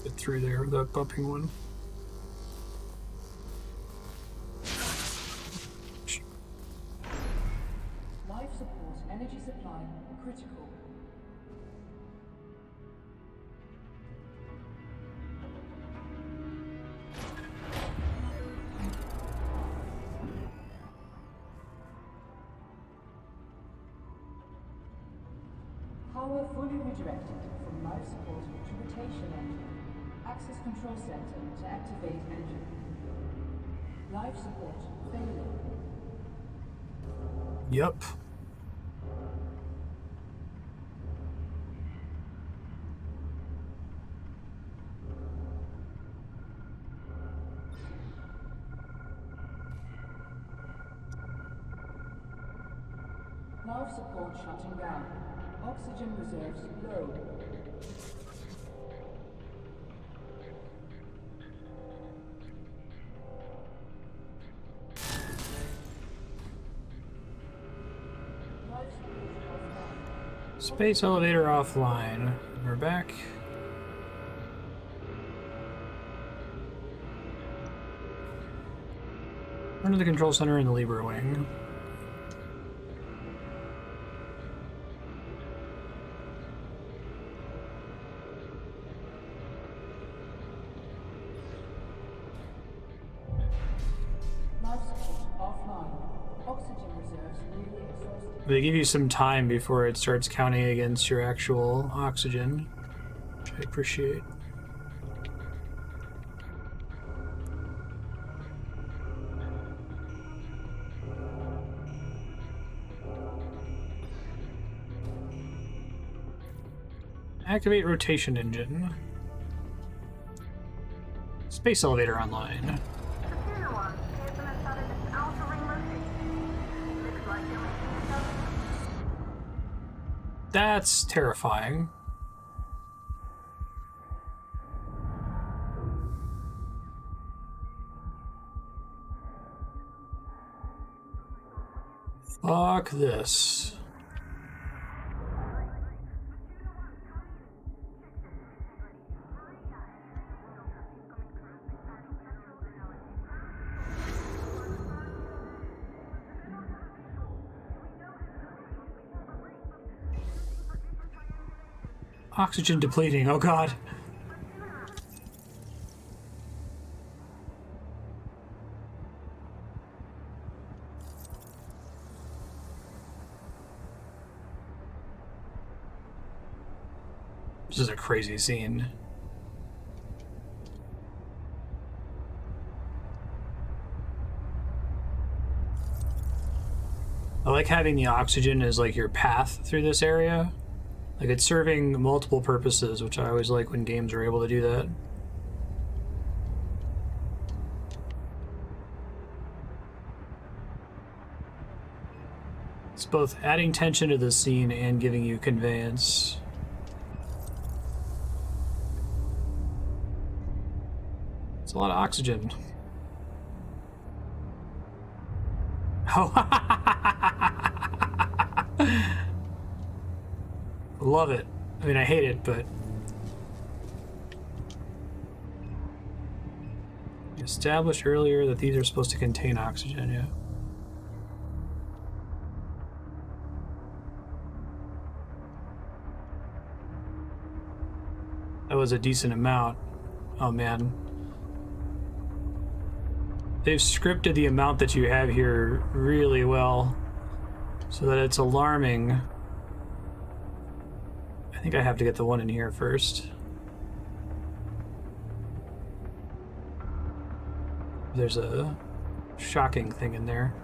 Get through there without bumping one. Life support, energy supply, critical. Power fully redirected from life support to rotation engine. Access control center to activate engine. Life support failing. Yep. Life support shutting down. Oxygen reserves low. Life support offline. Space elevator offline. We're back. Run to the control center in the Libra wing. Life support offline. Oxygen reserves nearly exhausted. They give you some time before it starts counting against your actual oxygen, which I appreciate. Activate rotation engine. Space elevator online. Superior One, here's an inside of this outer ring rotation. Looks like you're making yourself. That's terrifying. Fuck this. Oxygen depleting, oh god. This is a crazy scene. I like having the oxygen as like your path through this area. Like it's serving multiple purposes, which I always like when games are able to do that. It's both adding tension to the scene and giving you conveyance. It's a lot of oxygen. Oh, love it. I mean, I hate it, but established earlier that these are supposed to contain oxygen, yeah. That was a decent amount. Oh man. They've scripted the amount that you have here really well so that it's alarming. I think I have to get the one in here first. There's a shocking thing in there.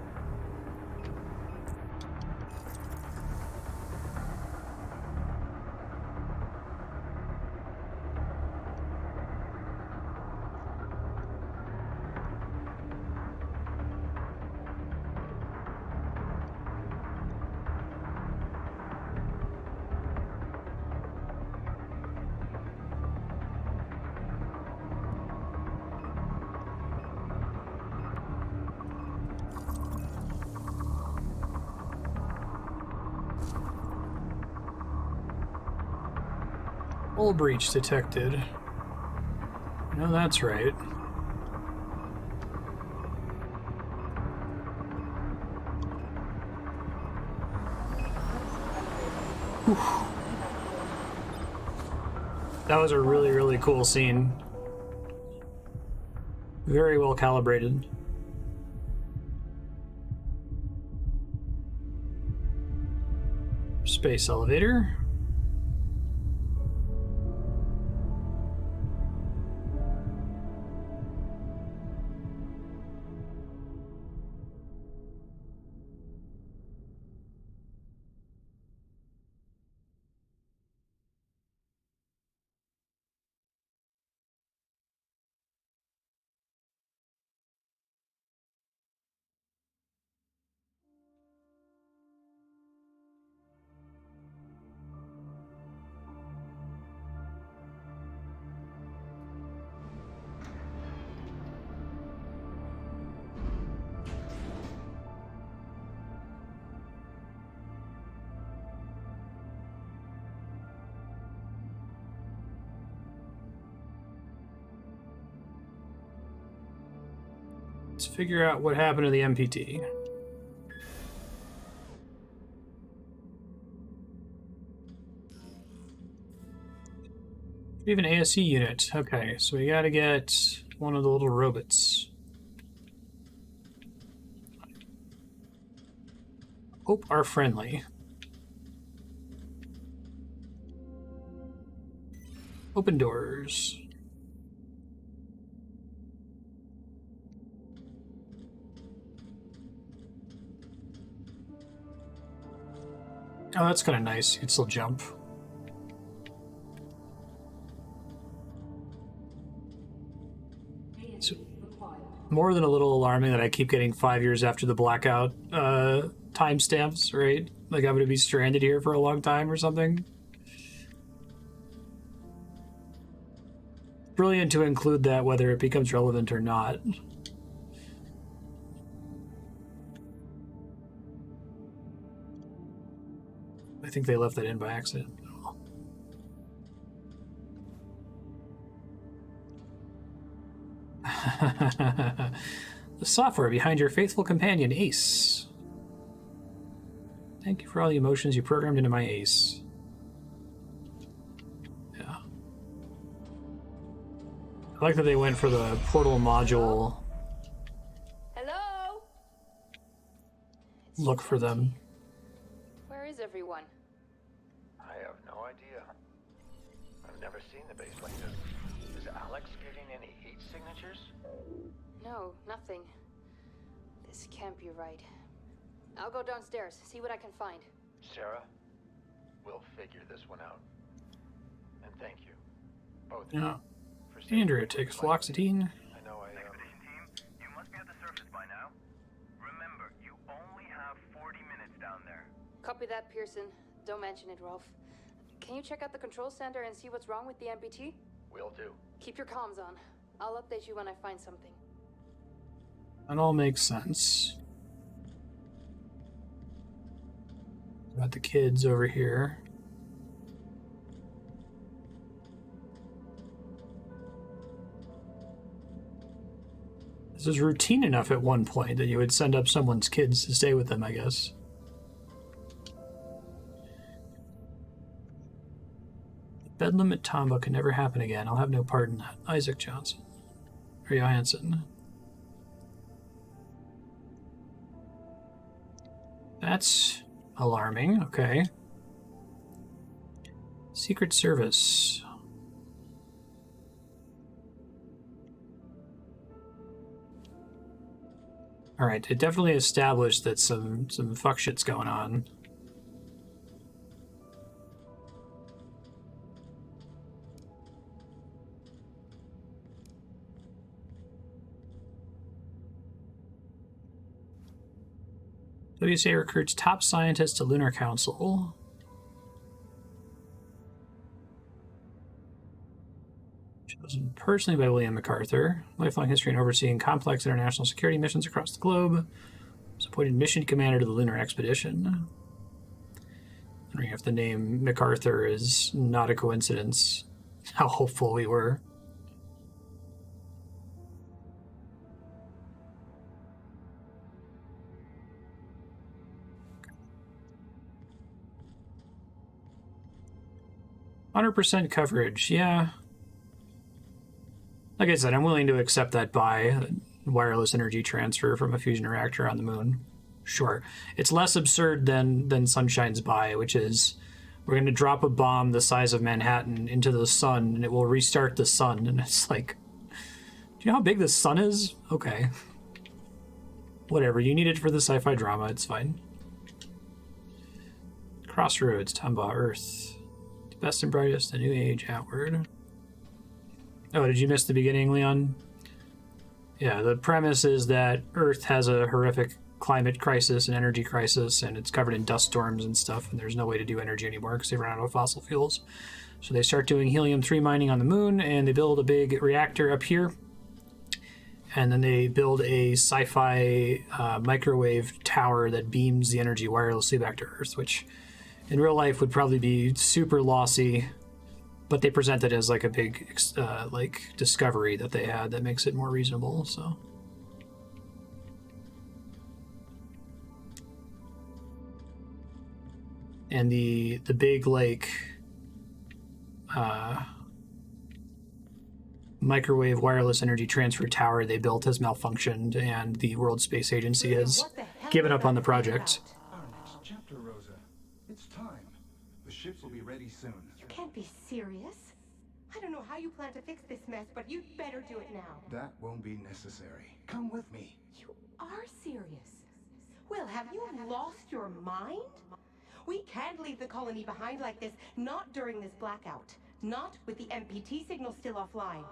Hull breach detected. No, that's right. Whew. That was a really, really cool scene. Very well calibrated. Space elevator. Let's figure out what happened to the MPT. Even ASE unit. Okay, so we gotta get one of the little robots. Hope are friendly. Open doors. Oh, that's kind of nice. You can still jump. It's more than a little alarming that I keep getting 5 years after the blackout timestamps, right? Like I'm going to be stranded here for a long time or something. Brilliant to include that whether it becomes relevant or not. I think they left that in by accident. The software behind your faithful companion, Ace. Thank you for all the emotions you programmed into my Ace. Yeah. I like that they went for the portal module. Hello? Look for them. Where is everyone? I have no idea. I've never seen the base like this. Is Alex getting any heat signatures? No, nothing. This can't be right. I'll go downstairs, see what I can find. Sarah, we'll figure this one out. And thank you, both of Yeah. you, for saving Andrea me takes from life. fluoxetine. I know Expedition team, you must be at the surface by now. Remember, you only have 40 minutes down there. Copy that, Pearson. Don't mention it, Rolf. Can you check out the control center and see what's wrong with the MPT? will do. Keep your comms on. I'll update you when I find something. That all makes sense. Got the kids over here. This is routine enough at one point that you would send up someone's kids to stay with them, I guess. Bedlam at Tomba can never happen again. I'll have no part in that. Isaac Johnson. Or Johansson. That's alarming. Okay. Secret Service. All right, it definitely established that some fuck shit's going on. WSA recruits top scientists to Lunar Council. Chosen personally by William MacArthur. Lifelong history in overseeing complex international security missions across the globe. Was appointed mission commander to the lunar expedition. Wondering if the name MacArthur is not a coincidence. How hopeful we were. "100% coverage, yeah. Like I said, I'm willing to accept that buy. Wireless energy transfer from a fusion reactor on the moon. Sure. It's less absurd than Sunshine's buy, which is we're going to drop a bomb the size of Manhattan into the sun and it will restart the sun. And it's like, do you know how big the sun is? Okay. Whatever. You need it for the sci-fi drama. It's fine. Crossroads, Tumba, Earth. The best and brightest, the new age, outward. Oh, did you miss the beginning, Leon? Yeah, the premise is that Earth has a horrific climate crisis and energy crisis, and it's covered in dust storms and stuff, and there's no way to do energy anymore because they run out of fossil fuels. So they start doing helium-3 mining on the moon, and they build a big reactor up here, and then they build a sci-fi microwave tower that beams the energy wirelessly back to Earth, which in real life would probably be super lossy, but they present it as like a big like discovery that they had that makes it more reasonable. So and the big like microwave wireless energy transfer tower they built has malfunctioned, and the World Space Agency has given up on the project. Our next chapter, Rosa. It's time. The ships will be ready soon. You can't be serious. I don't know how you plan to fix this mess, but you'd better do it now. That won't be necessary. Come with me. You are serious. Will, have you lost your mind? We can't leave the colony behind like this, not during this blackout. Not with the MPT signal still offline.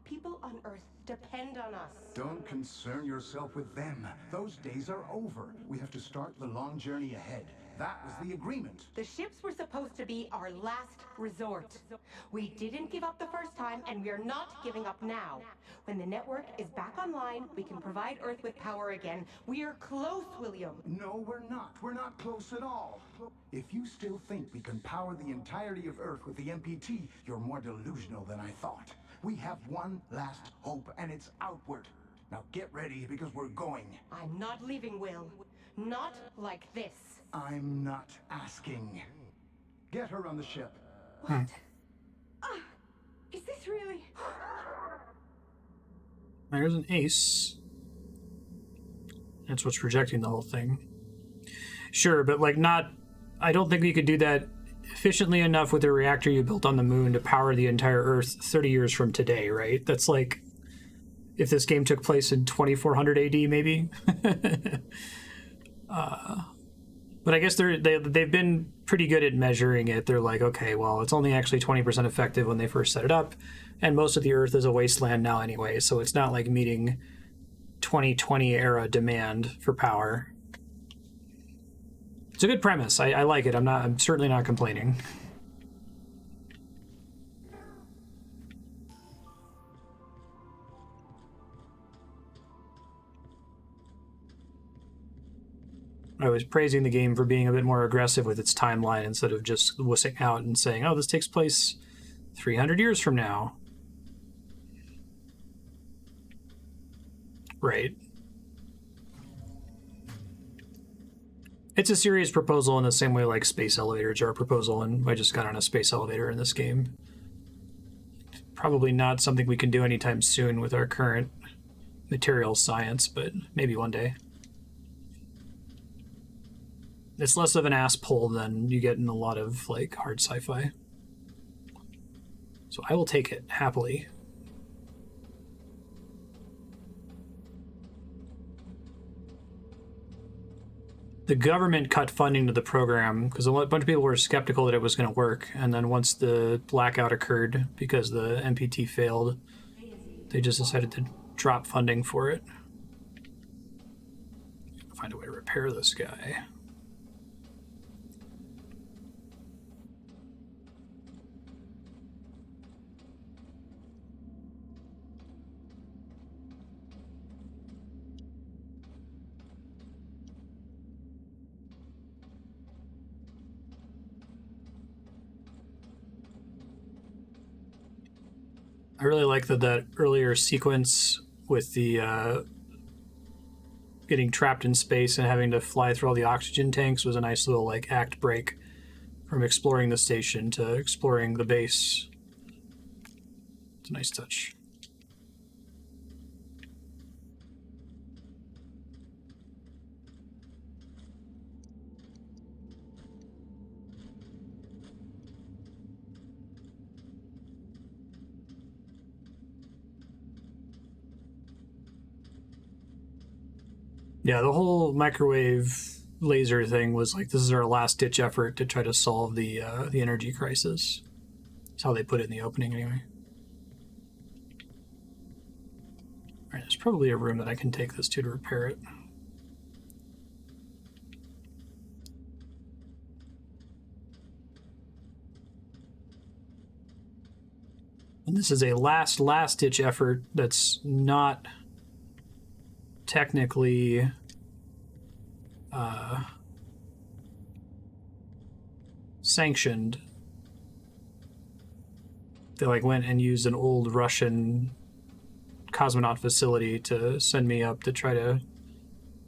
People on Earth depend on us. Don't concern yourself with them. Those days are over. We have to start the long journey ahead. That was the agreement. The ships were supposed to be our last resort. We didn't give up the first time, and we're not giving up now. When the network is back online, we can provide Earth with power again. We're close, William. No, we're not. We're not close at all. If you still think we can power the entirety of Earth with the MPT, you're more delusional than I thought. We have one last hope, and it's outward. Now get ready, because we're going. I'm not leaving, Will. Not like this. I'm not asking. Get her on the ship. What? Is this really... There's an ace. That's what's rejecting the whole thing. Sure, but like not... I don't think we could do that efficiently enough with a reactor you built on the moon to power the entire Earth 30 years from today, right? That's like... if this game took place in 2400 AD, maybe? But I guess they've been pretty good at measuring it. They're like, okay, well, it's only actually 20% effective when they first set it up, and most of the Earth is a wasteland now anyway, so it's not like meeting 2020 era demand for power. It's a good premise. I like it. I'm certainly not complaining. I was praising the game for being a bit more aggressive with its timeline instead of just wussing out and saying, oh, this takes place 300 years from now. Right. It's a serious proposal in the same way like space elevators are a proposal, and I just got on a space elevator in this game. Probably not something we can do anytime soon with our current materials science, but maybe one day. It's less of an ass pull than you get in a lot of like hard sci-fi. So I will take it happily. the government cut funding to the program because a bunch of people were skeptical that it was going to work. And then once the blackout occurred because the MPT failed, they just decided to drop funding for it. Find a way to repair this guy. I really like that earlier sequence with the getting trapped in space and having to fly through all the oxygen tanks was a nice little like act break from exploring the station to exploring the base. It's a nice touch. Yeah, the whole microwave laser thing was like, this is our last-ditch effort to try to solve the energy crisis. That's how they put it in the opening, anyway. All right, there's probably a room that I can take this to repair it. And this is a last-ditch effort that's not technically sanctioned. They like went and used an old Russian cosmonaut facility to send me up to try to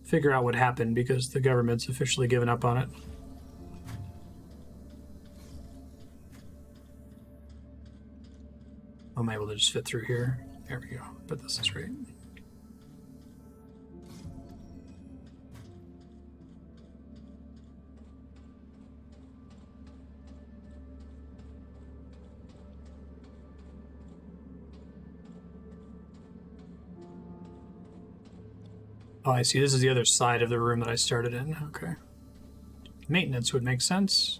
figure out what happened because the government's officially given up on it. I'm able to just fit through here. There we go. But this is right. Oh, I see. This is the other side of the room that I started in. Okay. Maintenance would make sense.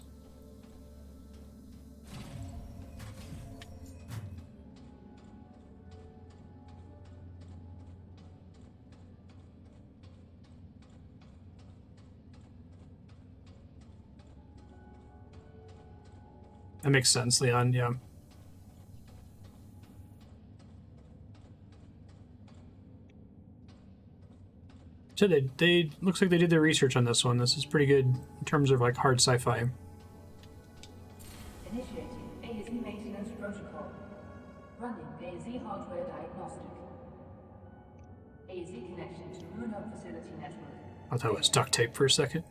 That makes sense, Leon. Yeah. So they looks like they did their research on this one. This is pretty good in terms of like hard sci-fi. Initiating AZ maintenance protocol. Running AZ hardware diagnostic. AZ connection to Lunar facility network. I thought it was duct tape for a second.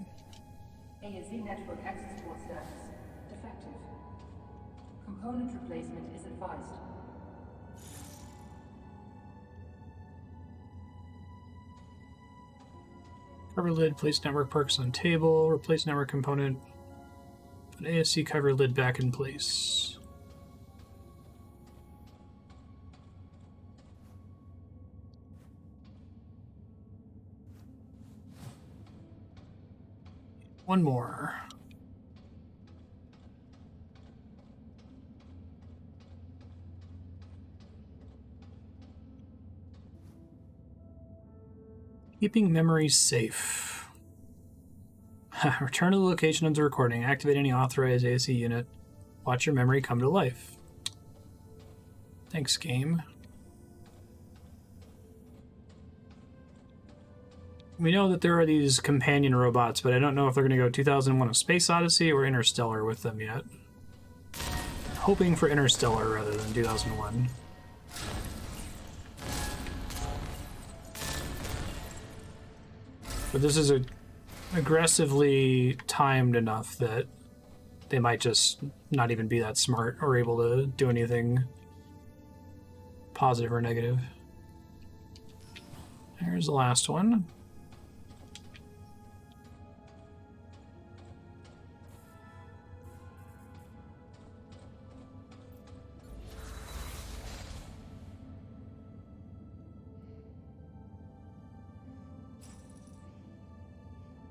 AZ network access port status defective. Component replacement is advised. Cover lid, place network parts on table, replace network component, put ASC cover lid back in place. One more. Keeping memories safe. Return to the location of the recording. Activate any authorized ASC unit. Watch your memory come to life. Thanks, game. We know that there are these companion robots, but I don't know if they're going to go 2001: A Space Odyssey or Interstellar with them yet. Hoping for Interstellar rather than 2001. But this is aggressively timed enough that they might just not even be that smart or able to do anything positive or negative. Here's the last one.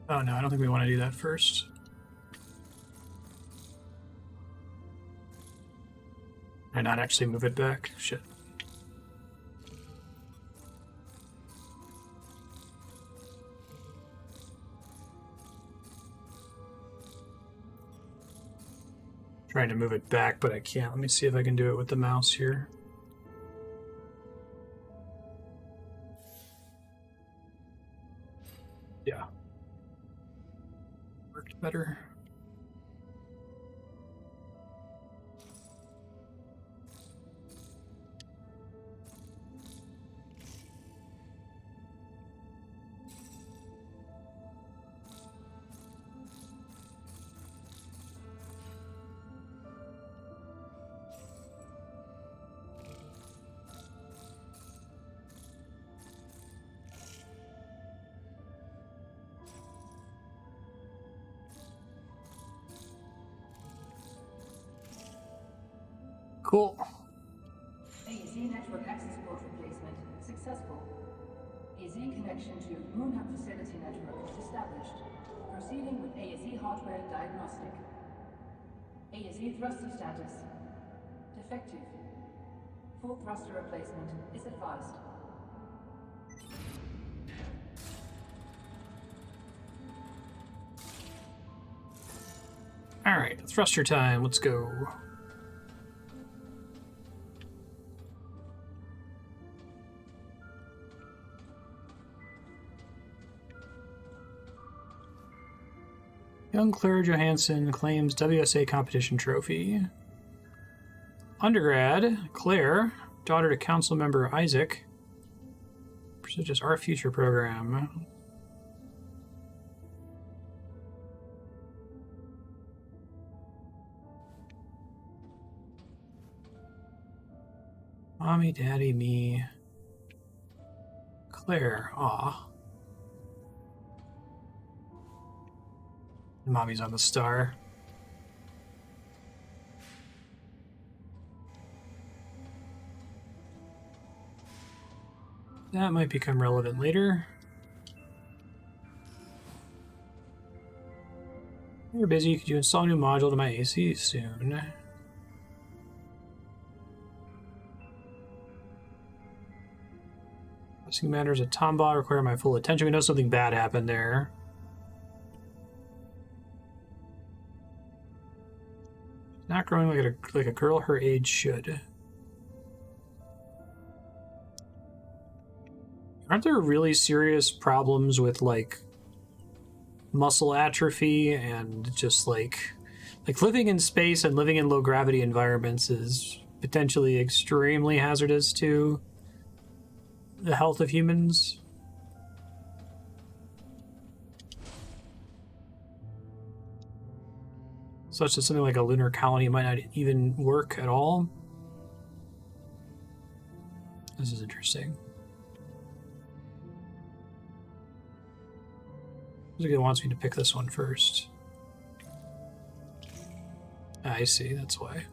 Oh no, I don't think we want to do that first. Did I not actually move it back? Shit. Trying to move it back, but I can't. Let me see if I can do it with the mouse here. Yeah. Worked better. Cool. AZ network access port replacement successful. AZ connection to Moon Hub facility network established. Proceeding with AZ hardware diagnostic. AZ thruster status defective. Full thruster replacement is advised. All right, thruster time. Let's go. Young Claire Johansson claims WSA competition trophy. Undergrad, Claire, daughter to council member Isaac, prestigious Our Future program. Mommy, Daddy, me. Claire, aw. Mommy's on the star. That might become relevant later. You're busy. Could you install a new module to my AC soon? Pressing matters at Tombaugh require my full attention. We know something bad happened there. Not growing like a girl her age should. Aren't there really serious problems with like muscle atrophy and just like living in space and living in low gravity environments is potentially extremely hazardous to the health of humans? Such that something like a lunar colony might not even work at all. This is interesting. It wants me to pick this one first. I see, that's why.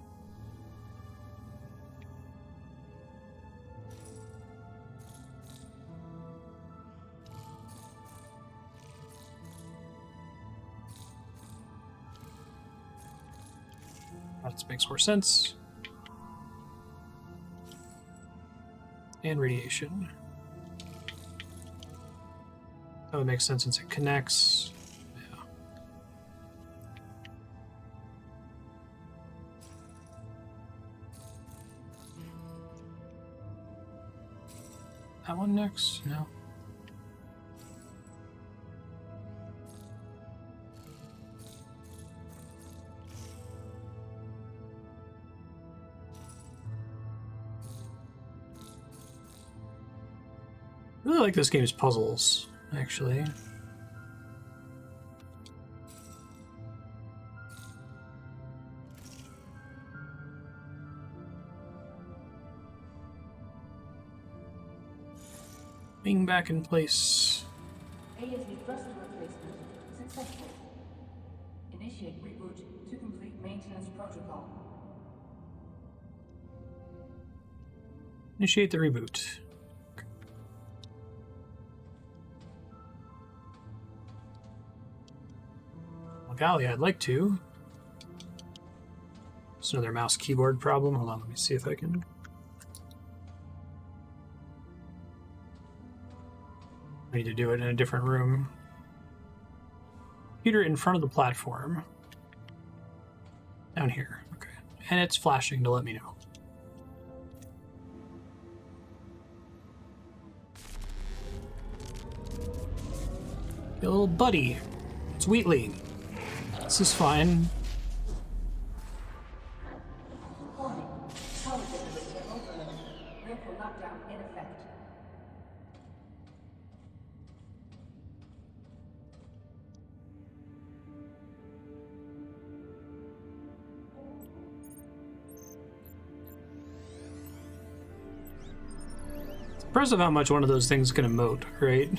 That makes more sense. And radiation. That would make sense since it connects. Yeah. That one next? No. I really like this game's puzzles, actually. Being back in place. AZ thruster replacement successful. Initiate reboot to complete maintenance protocol. Initiate the reboot. Valley, I'd like to. It's another mouse keyboard problem. Hold on, let me see if I can. I need to do it in a different room. Computer in front of the platform. Down here. Okay. And it's flashing to let me know. Your little buddy. It's Wheatley. This is fine. It's impressive how much one of those things can emote, right?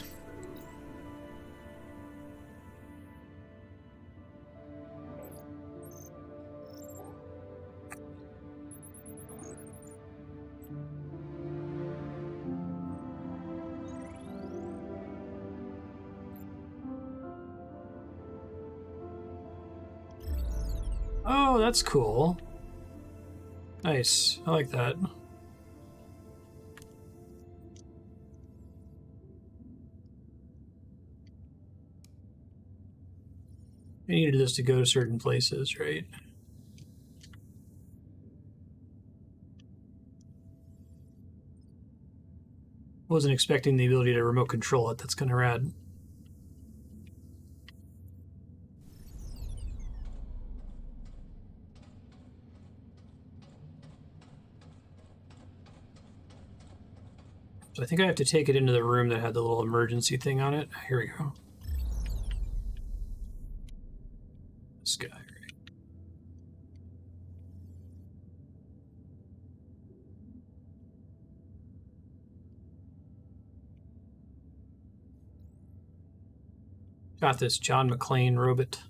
Oh, that's cool. Nice. I like that. I needed this to go to certain places, right? Wasn't expecting the ability to remote control it. That's kind of rad. So I think I have to take it into the room that had the little emergency thing on it. Here we go. This guy, right? Got this John McClane robot.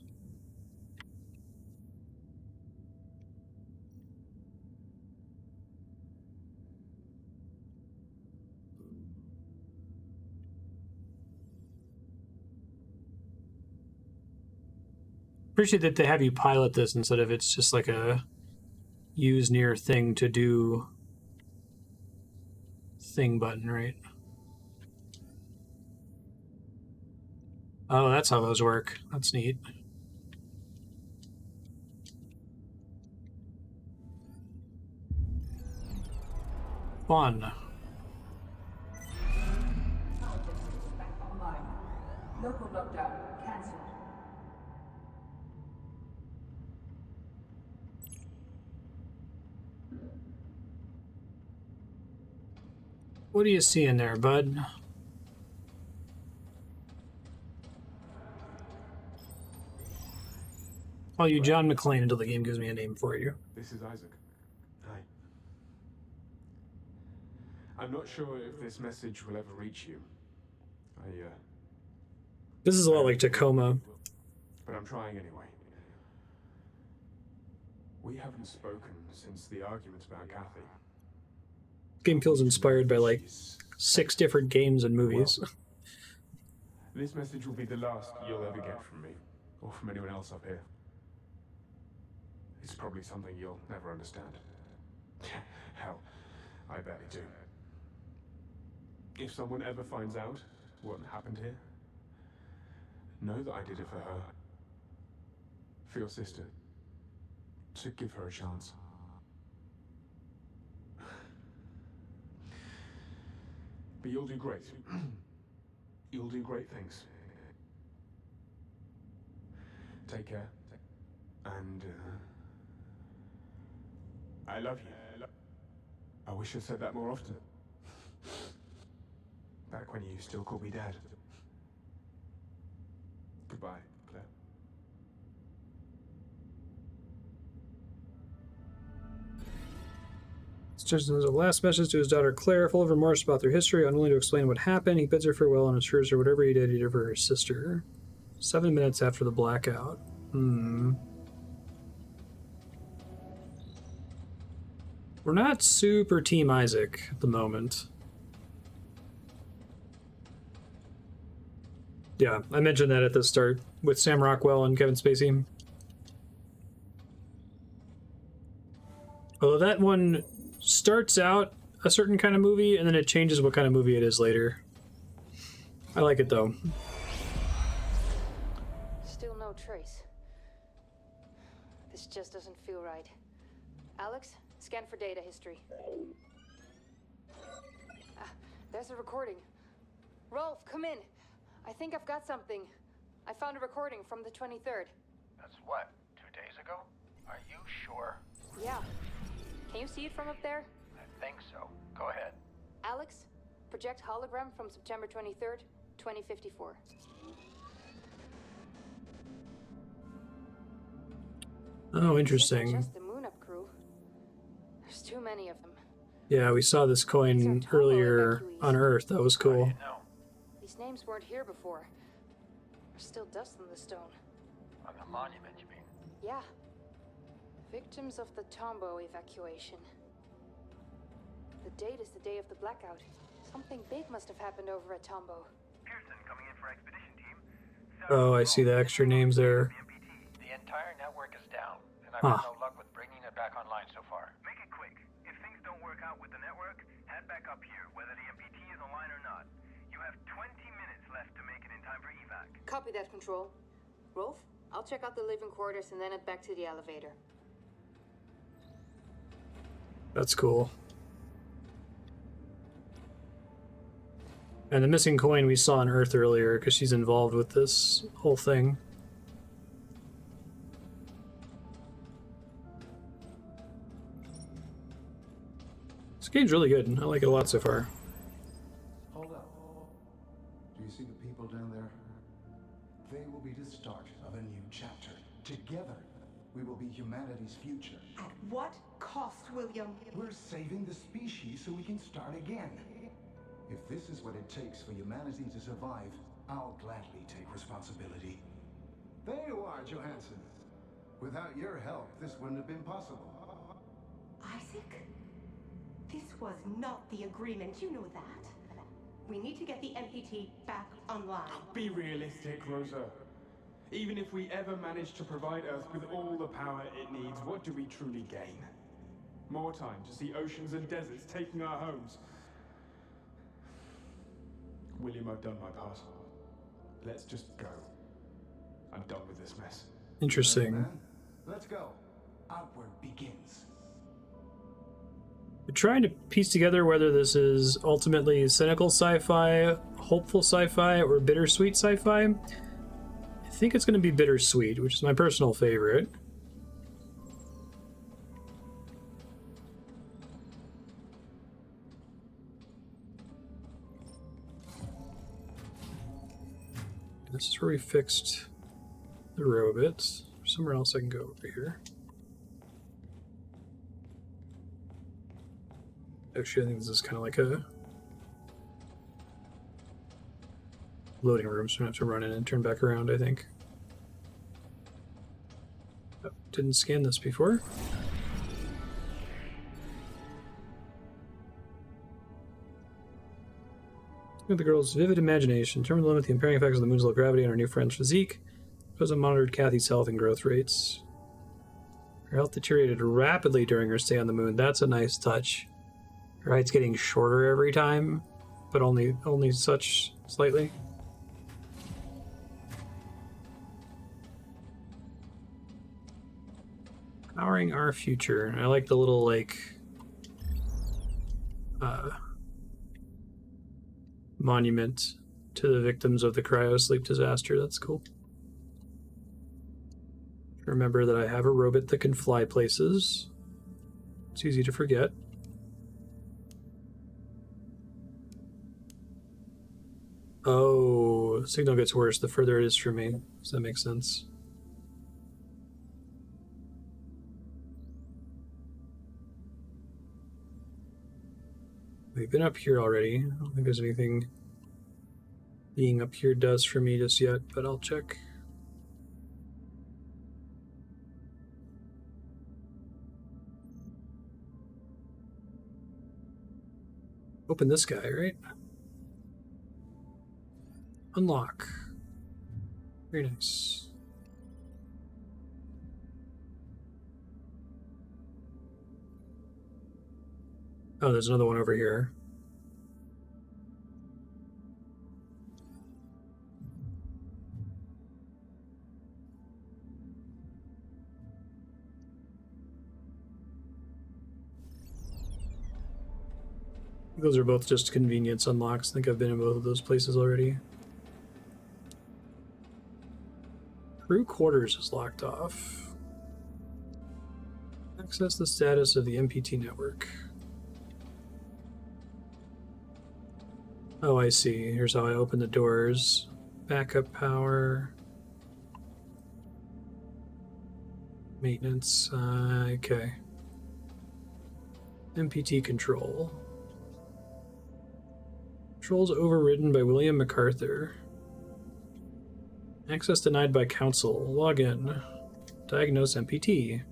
Appreciate that they have you pilot this instead of it's just like a use near thing to do thing button, right? Oh, that's how those work. That's neat. Fun. Back online. Local lockdown cancelled. What do you see in there, bud? Call you John McClane until the game gives me a name for you. This is Isaac. Hi. I'm not sure if this message will ever reach you. This is a lot like Tacoma. But I'm trying anyway. We haven't spoken since the arguments about Kathy. Game feels inspired by like 6 different games and movies. Well, this message will be the last you'll ever get from me, or from anyone else up here. It's probably something you'll never understand. Hell, I barely do. If someone ever finds out what happened here, know that I did it for her. For your sister. To give her a chance. But you'll do great. You'll do great things. Take care. And, I love you. I wish I said that more often. Back when you still called me Dad. Goodbye, Claire. Just as a last message to his daughter Claire, full of remorse about their history, unwilling to explain what happened, he bids her farewell and assures her whatever he did for her sister. 7 minutes after the blackout. We're not super Team Isaac at the moment. Yeah, I mentioned that at the start with Sam Rockwell and Kevin Spacey. Although that one starts out a certain kind of movie, and then it changes what kind of movie it is later. I like it, though. Still no trace. This just doesn't feel right. Alex, scan for data history. Ah, there's a recording. Rolf, come in. I think I've got something. I found a recording from the 23rd. That's what, 2 days ago? Are you sure? Yeah. Can you see it from up there? I think so. Go ahead. Alex, project hologram from September 23rd, 2054. Oh, interesting. This isn't just the Moon Up crew. There's too many of them. Yeah, we saw this coin earlier on Earth. That was cool. No. These names weren't here before. There's still dust on the stone. On the monument, you mean? Yeah. Victims of the Tombo evacuation. The date is the day of the blackout. Something big must have happened over at Tombo. Pearson coming in for expedition team. Oh, I see the extra names there. The entire network is down, and I've had no luck with bringing it back online so far. Make it quick. If things don't work out with the network, head back up here, whether the MPT is online or not. You have 20 minutes left to make it in time for evac. Copy that, Control. Rolf, I'll check out the living quarters and then head back to the elevator. That's cool. And the missing coin we saw on Earth earlier, because she's involved with this whole thing. This game's really good. I like it a lot so far. Hold up. Do you see the people down there? They will be the start of a new chapter. Together, we will be humanity's future. At what cost, William? We're saving the species so we can start again. If this is what it takes for humanity to survive, I'll gladly take responsibility. There you are, Johansson. Without your help, this wouldn't have been possible. Isaac? This was not the agreement, you know that. We need to get the MPT back online. Be realistic, Rosa. Even if we ever manage to provide Earth with all the power it needs, what do we truly gain? More time to see oceans and deserts taking our homes. William, I've done my part. Let's just go. I'm done with this mess. Interesting. Man, let's go. Outward begins. We're trying to piece together whether this is ultimately cynical sci-fi, hopeful sci-fi, or bittersweet sci-fi. I think it's going to be bittersweet, which is my personal favorite. This is where we fixed the robots. Somewhere else I can go over here. Actually, I think this is kind of like a loading room, so I have to run in and turn back around, I think. Oh, didn't scan this before. Look at the girl's vivid imagination. Determined to limit the impairing effects of the moon's low gravity on her new friend's physique. President monitored Kathy's health and growth rates. Her health deteriorated rapidly during her stay on the moon. That's a nice touch. Her height's getting shorter every time, but only such slightly. Powering our future. I like the little, like, monument to the victims of the cryosleep disaster. That's cool. Remember that I have a robot that can fly places. It's easy to forget. Oh, signal gets worse the further it is from me. Does that make sense? We've been up here already. I don't think there's anything being up here does for me just yet, but I'll check. Open this guy, right? Unlock. Very nice. Oh, there's another one over here. Those are both just convenience unlocks. I think I've been in both of those places already. Crew quarters is locked off. Access the status of the MPT network. Oh, I see. Here's how I open the doors. Backup power. Maintenance. Okay. MPT control. Controls overridden by William MacArthur. Access denied by council. Login. Diagnose MPT.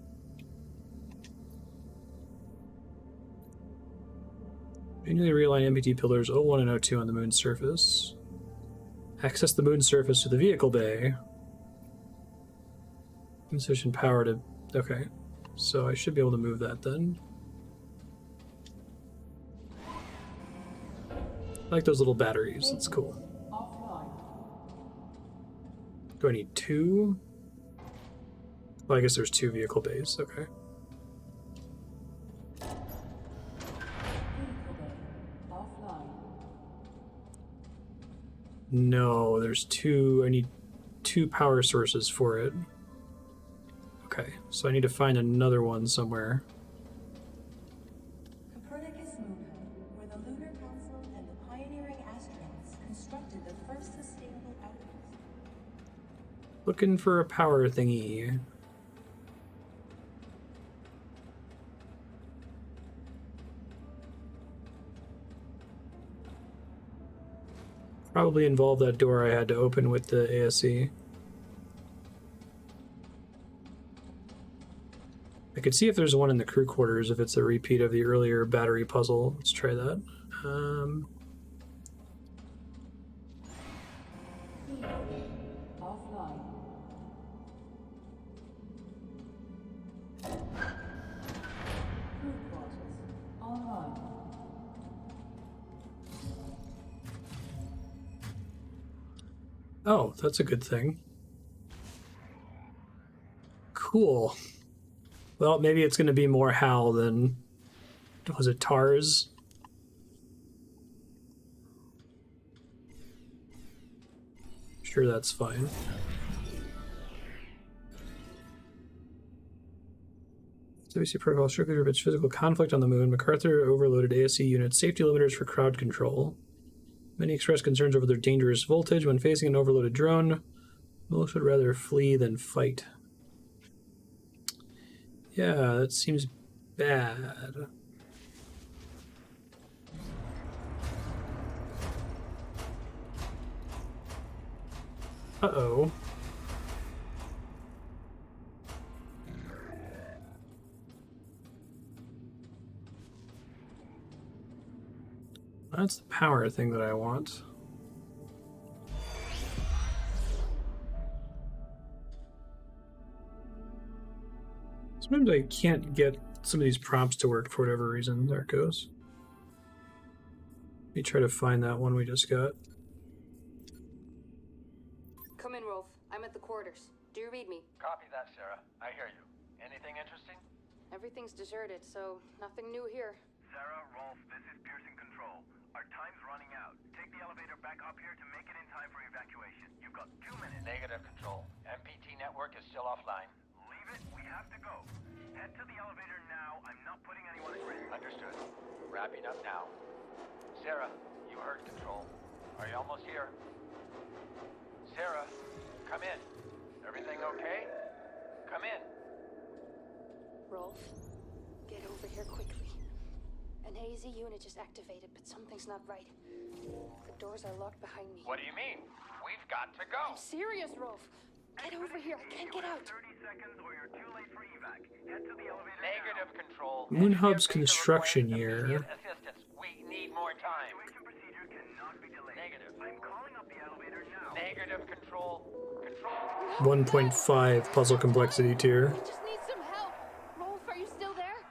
Manually realign MPT pillars 01 and 02 on the moon's surface. Access the moon's surface to the vehicle bay. Insufficient power to... Okay. So I should be able to move that then. I like those little batteries. That's cool. Do I need two? Well, I guess there's two vehicle bays. Okay. No, there's two. I need two power sources for it. Okay, so I need to find another one somewhere. Copernicus Moon, where the Lunar Council and the pioneering astronauts constructed the first sustainable outpost. Looking for a power thingy. Probably involved that door I had to open with the ASE. I could see if there's one in the crew quarters, if it's a repeat of the earlier battery puzzle. Let's try that. Offline. Crew quarters. Online. Oh, that's a good thing. Cool. Well, maybe it's going to be more Hal than... Was it Tars? Sure, that's fine. WC protocol strictly forbids physical conflict on the moon. MacArthur overloaded ASE units. Safety limiters for crowd control. Many express concerns over their dangerous voltage when facing an overloaded drone. Most would rather flee than fight. Yeah, that seems bad. Uh-oh. That's the power thing that I want. Sometimes I can't get some of these prompts to work for whatever reason. There it goes. Let me try to find that one we just got. Come in, Rolf. I'm at the quarters. Do you read me? Copy that, Sarah. I hear you. Anything interesting? Everything's deserted, so nothing new here. Sarah, Rolf, this is Pearson Control. Our time's running out. Take the elevator back up here to make it in time for evacuation. You've got 2 minutes. Negative, Control. MPT network is still offline. Leave it. We have to go. Head to the elevator now. I'm not putting anyone at risk. Understood. Wrapping up now. Sarah, you heard Control. Are you almost here? Sarah, come in. Everything okay? Come in. Rolf, get over here quickly. An AZ unit just activated, but something's not right. The doors are locked behind me. What do you mean? We've got to go. I'm serious, Rolf. Get over here. I can't get out. 30 seconds or you're too late for evac. Head to the elevator Negative, now. Control. Moon Hub's construction year. Assistance. We need more time. Evacuation procedure cannot be delayed. Negative. I'm calling up the elevator now. Negative, Control. control. 1.5 puzzle complexity tier. I just need some help. Rolf, are you still there?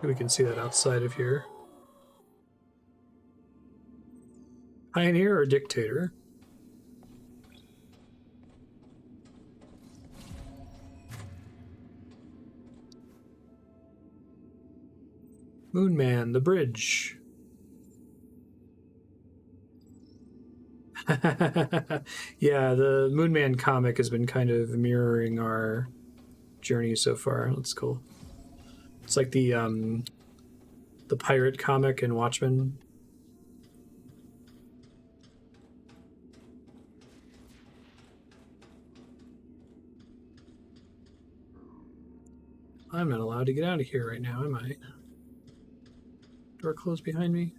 We can see that outside of here. Pioneer or dictator? Moonman, the bridge. Yeah, the Moonman comic has been kind of mirroring our journey so far. That's cool. It's like the pirate comic in Watchmen. I'm not allowed to get out of here right now, am I? Door closed behind me?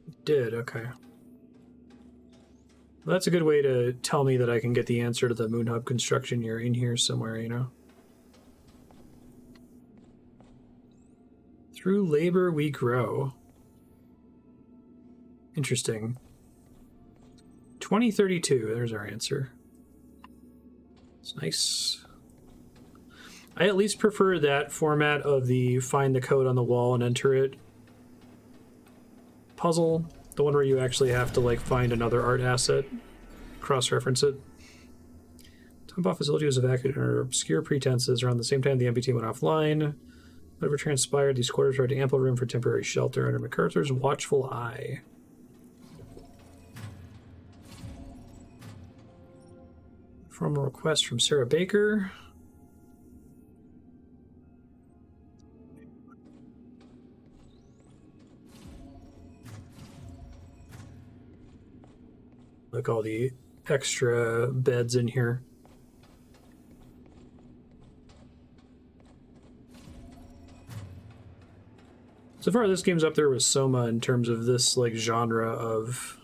It did, okay. Well, that's a good way to tell me that I can get the answer to the Moon Hub construction here in here somewhere, you know? Through labor we grow. Interesting. 2032, there's our answer. It's nice. I at least prefer that format of the find the code on the wall and enter it puzzle. The one where you actually have to like find another art asset, cross-reference it. Tombaugh facility was evacuated under obscure pretenses around the same time the MPT went offline. Whatever transpired, these quarters provided ample room for temporary shelter under MacArthur's watchful eye. Formal request from Sarah Baker. Look, all the extra beds in here. So far, this game's up there with Soma in terms of this like genre of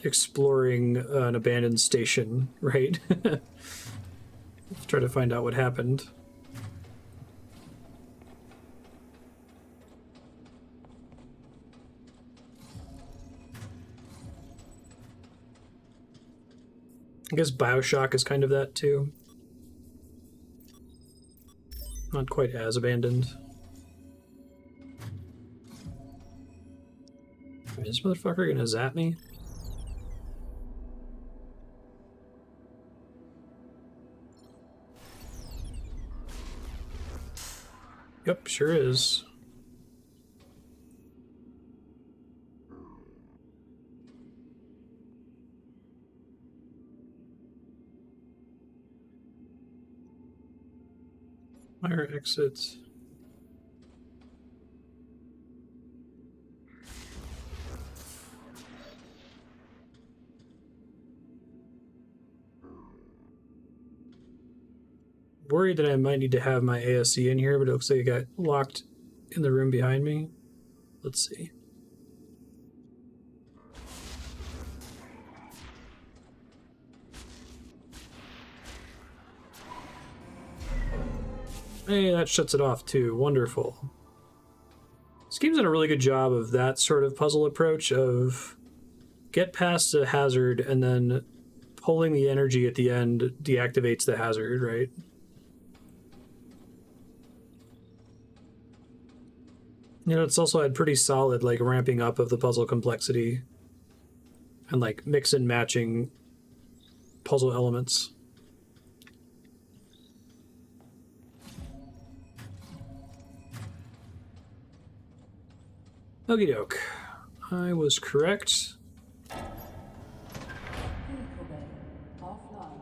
exploring an abandoned station, right? Let's try to find out what happened. I guess BioShock is kind of that too. Not quite as abandoned. Is this motherfucker gonna zap me? Yep, sure is. Fire exits. Worried that I might need to have my ASC in here, but it looks like it got locked in the room behind me. Let's see. Hey, that shuts it off too. Wonderful. This game's done a really good job of that sort of puzzle approach of get past a hazard and then pulling the energy at the end deactivates the hazard, right? You know, it's also had pretty solid like ramping up of the puzzle complexity and like mix and matching puzzle elements. Okie doke. I was correct. Vehicle bay offline.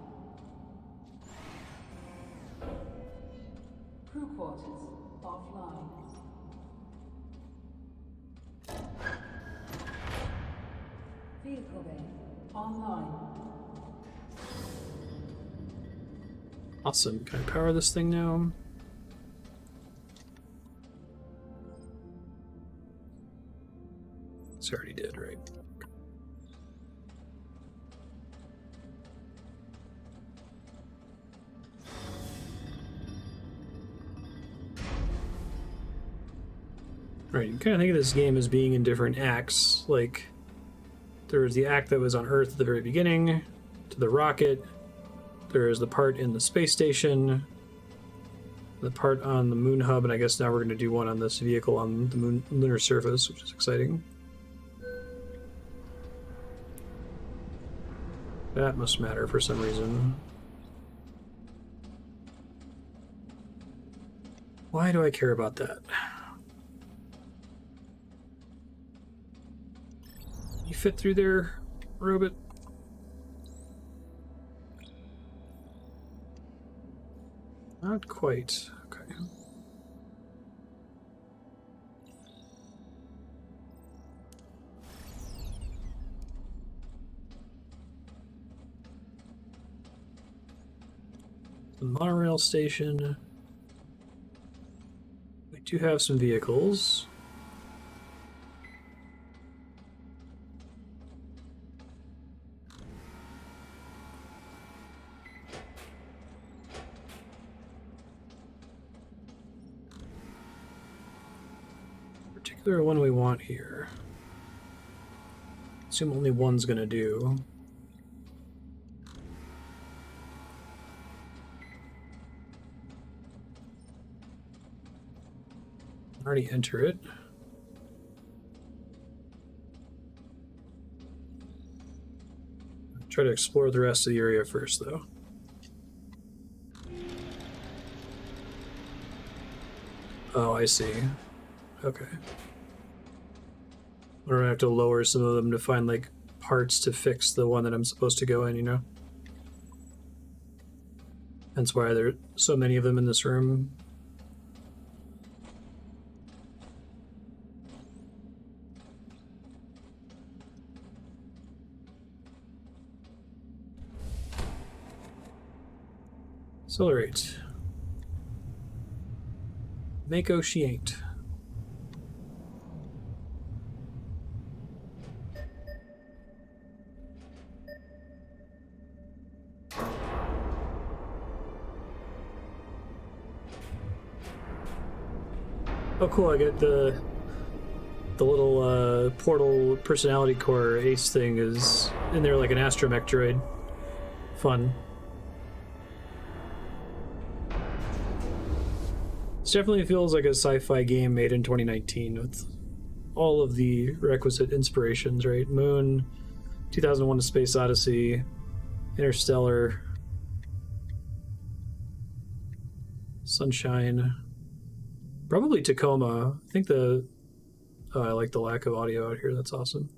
Crew quarters offline. Vehicle bay online. Awesome. Can I power this thing now? It's already did, right? Right, you kind of think of this game as being in different acts. Like, There was the act that was on Earth at the very beginning, to the rocket. There is the part in the space station, the part on the moon hub, and I guess now we're going to do one on this vehicle on the lunar surface, which is exciting. That must matter for some reason. Why do I care about that? You fit through there, robot? Not quite. Okay. The monorail station. We do have some vehicles. Particular one we want here. Assume only one's gonna do. Already enter it. Try to explore the rest of the area first, though. Oh, I see. Okay. We're gonna have to lower some of them to find, like, parts to fix the one that I'm supposed to go in, you know? That's why there are so many of them in this room. Accelerate. Mako she ain't. Oh cool, I get the little portal personality core ace thing is in there like an astromech droid. Fun. This definitely feels like a sci-fi game made in 2019 with all of the requisite inspirations, right? Moon, 2001: A Space Odyssey, Interstellar, Sunshine, probably Tacoma. I think I like the lack of audio out here. That's awesome.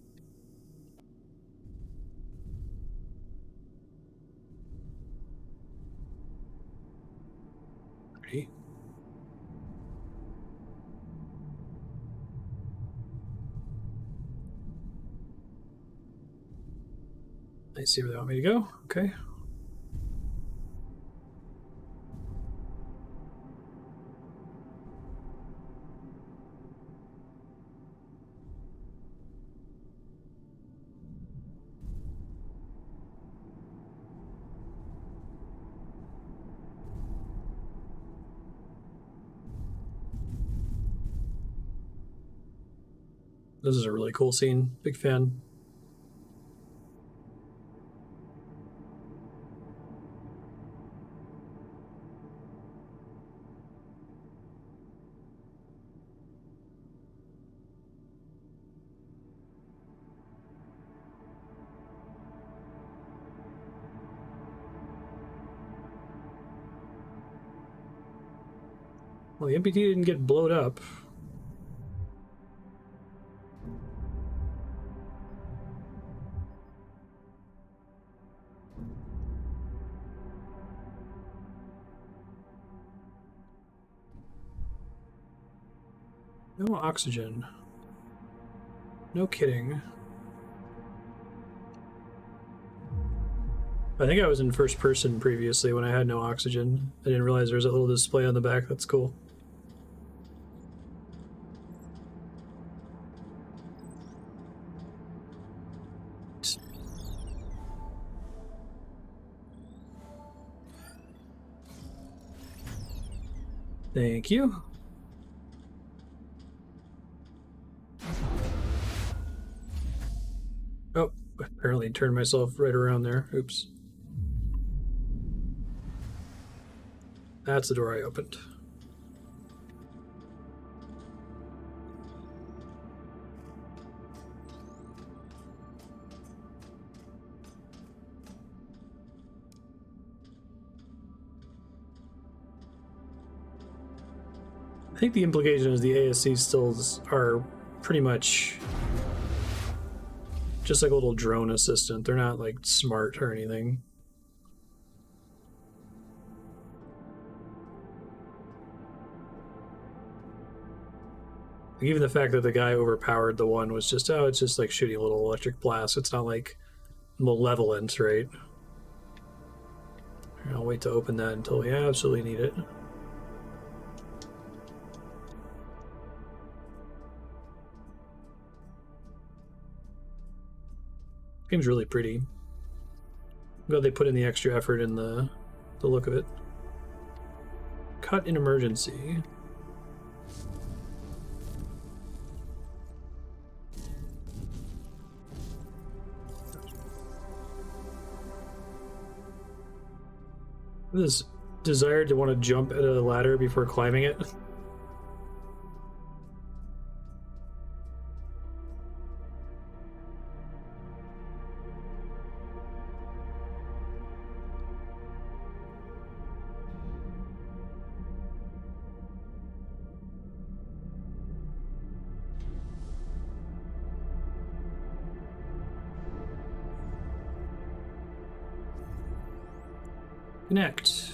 Ready? I see where they want me to go. Okay. This is a really cool scene. Big fan. Well, the MPT didn't get blowed up. No oxygen. No kidding. I think I was in first person previously when I had no oxygen. I didn't realize there was a little display on the back. That's cool. Thank you. Oh, Apparently turned myself right around there. Oops. That's the door I opened. I think the implication is the ASC stills are pretty much just like a little drone assistant. They're not like smart or anything. Even the fact that the guy overpowered the one was just, oh, it's just like shooting a little electric blast. It's not like malevolent, right? I'll wait to open that until we absolutely need it. Game's really pretty. I'm glad they put in the extra effort in the look of it. Cut in emergency. This desire to want to jump at a ladder before climbing it. Connect.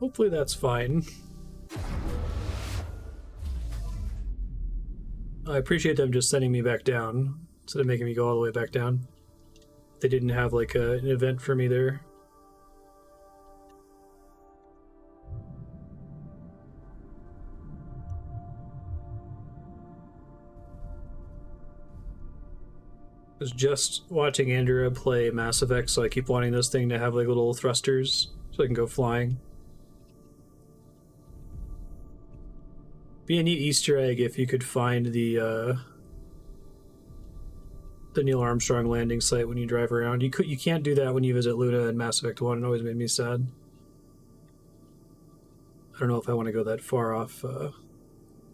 Hopefully that's fine. I appreciate them just sending me back down instead of making me go all the way back down. They didn't have like an event for me there. I was just watching Andrea play Mass Effect, so I keep wanting this thing to have like little thrusters so I can go flying. Be a neat Easter egg if you could find the Neil Armstrong landing site when you drive around. You can't do that when you visit Luna and Mass Effect 1. It always made me sad. I don't know if I want to go that far off the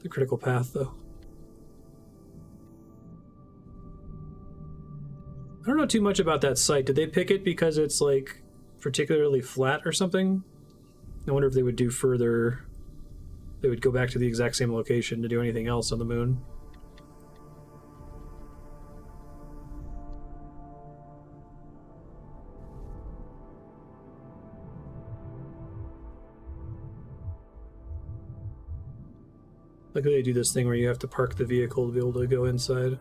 critical path, though. I don't know too much about that site. Did they pick it because it's like particularly flat or something? I wonder if they would do further. They would go back to the exact same location to do anything else on the moon. Like they do this thing where you have to park the vehicle to be able to go inside.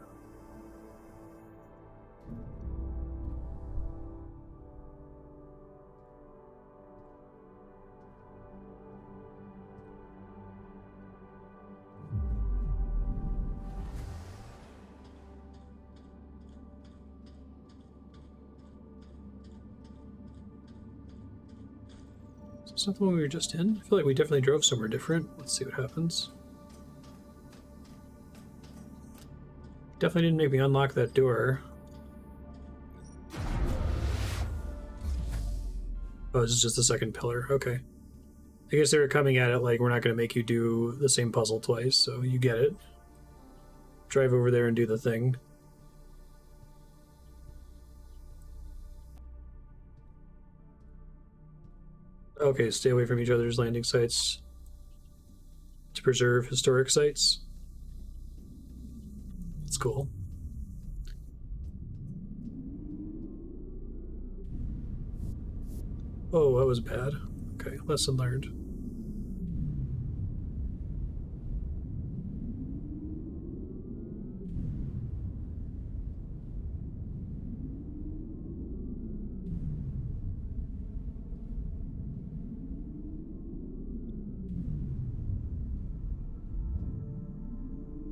Is that the one we were just in? I feel like we definitely drove somewhere different. Let's see what happens. Definitely didn't make me unlock that door. Oh, this is just the second pillar. Okay. I guess they were coming at it like, we're not going to make you do the same puzzle twice, so you get it. Drive over there and do the thing. Okay, stay away from each other's landing sites to preserve historic sites. That's cool. Oh, that was bad. Okay, lesson learned.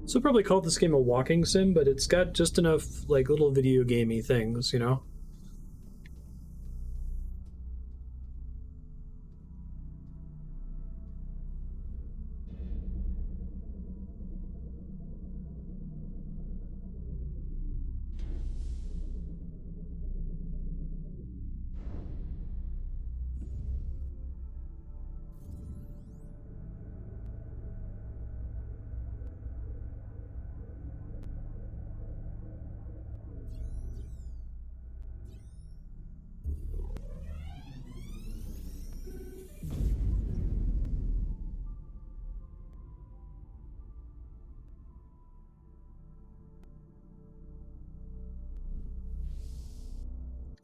So probably call this game a walking sim, but it's got just enough like little video gamey things, you know?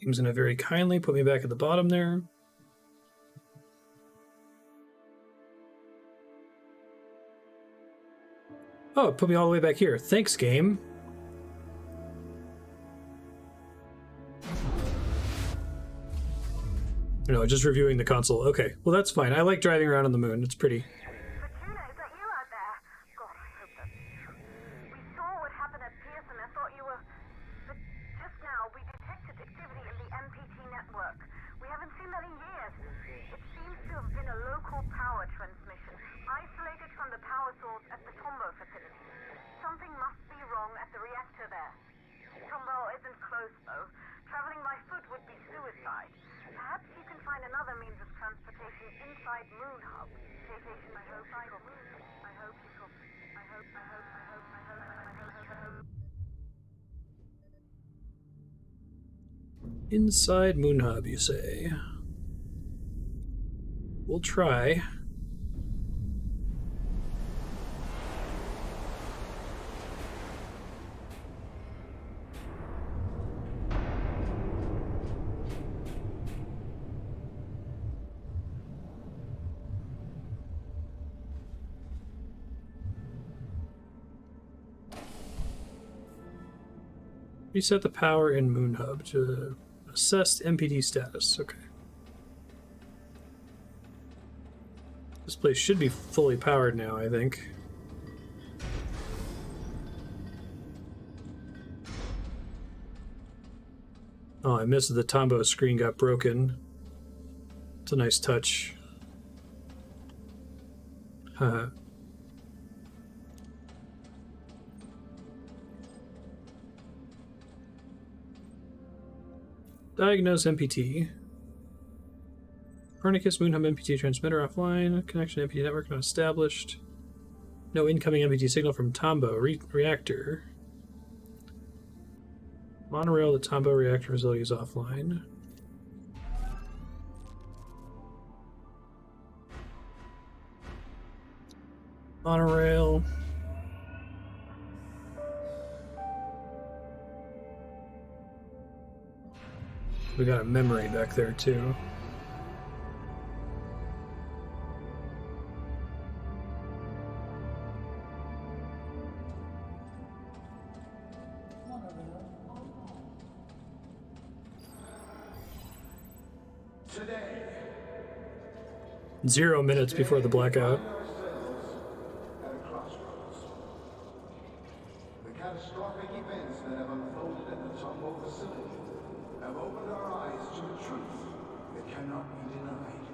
Game's gonna very kindly put me back at the bottom there. Oh, it put me all the way back here. Thanks, game. No, just reviewing the console. Okay, well that's fine. I like driving around on the moon. It's pretty. Fortuna, is that you out there? God, I hope that's you. We saw what happened at Pearson. I thought you were... But just now, we detected activity in the MPT network. We haven't seen that in years. It seems to have been a local power transmission, isolated from the power source at the Tombow facility. Something must be wrong at the reactor there. Tombow isn't close, though. Traveling by foot would be suicide. Perhaps you can find another means of transportation inside Moon Hub. Vacation, I hope, I hope you could. I hope. Inside Moon Hub, you say? We'll try. Reset the power in Moon Hub to assess MPT status. Okay. This place should be fully powered now, I think. Oh, I missed the Tombow screen got broken. It's a nice touch. Haha. Diagnose MPT. Copernicus Moon Hub MPT transmitter offline. Connection to MPT network not established. No incoming MPT signal from Tombow reactor. Monorail to Tombow reactor facility is offline. Monorail. We got a memory back there too. Today, 0 minutes before the blackout. at a crossroads. The catastrophic events that have unfolded at the Tombow facility have opened our eyes to a truth that cannot be denied.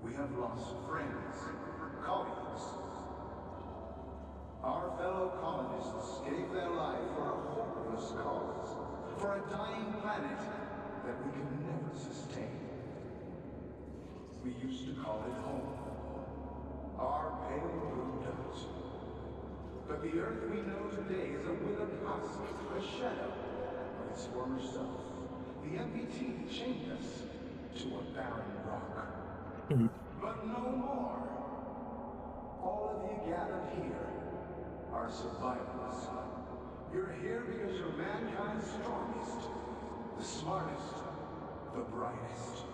We have lost friends, colleagues. Our fellow colonists gave their life for a hopeless cause, for a dying planet that we could never sustain. We used to call it home, our pale blue dot. But the Earth we know today is a withered husk, a shadow of its former self. The MPT chained us to a barren rock. But no more. All of you gathered here are survivors. You're here because you're mankind's strongest, the smartest, the brightest.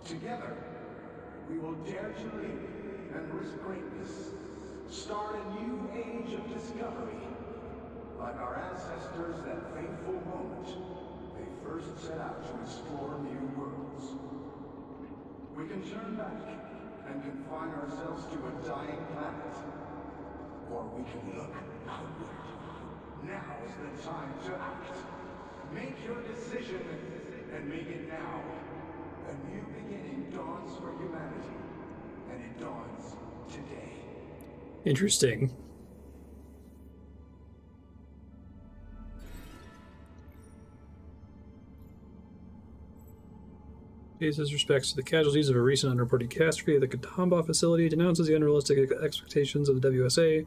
Together, we will dare to leap and risk greatness. Start a new age of discovery. Like our ancestors that fateful moment, they first set out to explore new worlds. We can turn back and confine ourselves to a dying planet. Or we can look outward. Now's the time to act. Make your decision and make it now. A new beginning dawns for humanity, and it dawns today. Interesting. Pays his respects to the casualties of a recent unreported catastrophe at the Katamba facility, denounces the unrealistic expectations of the WSA,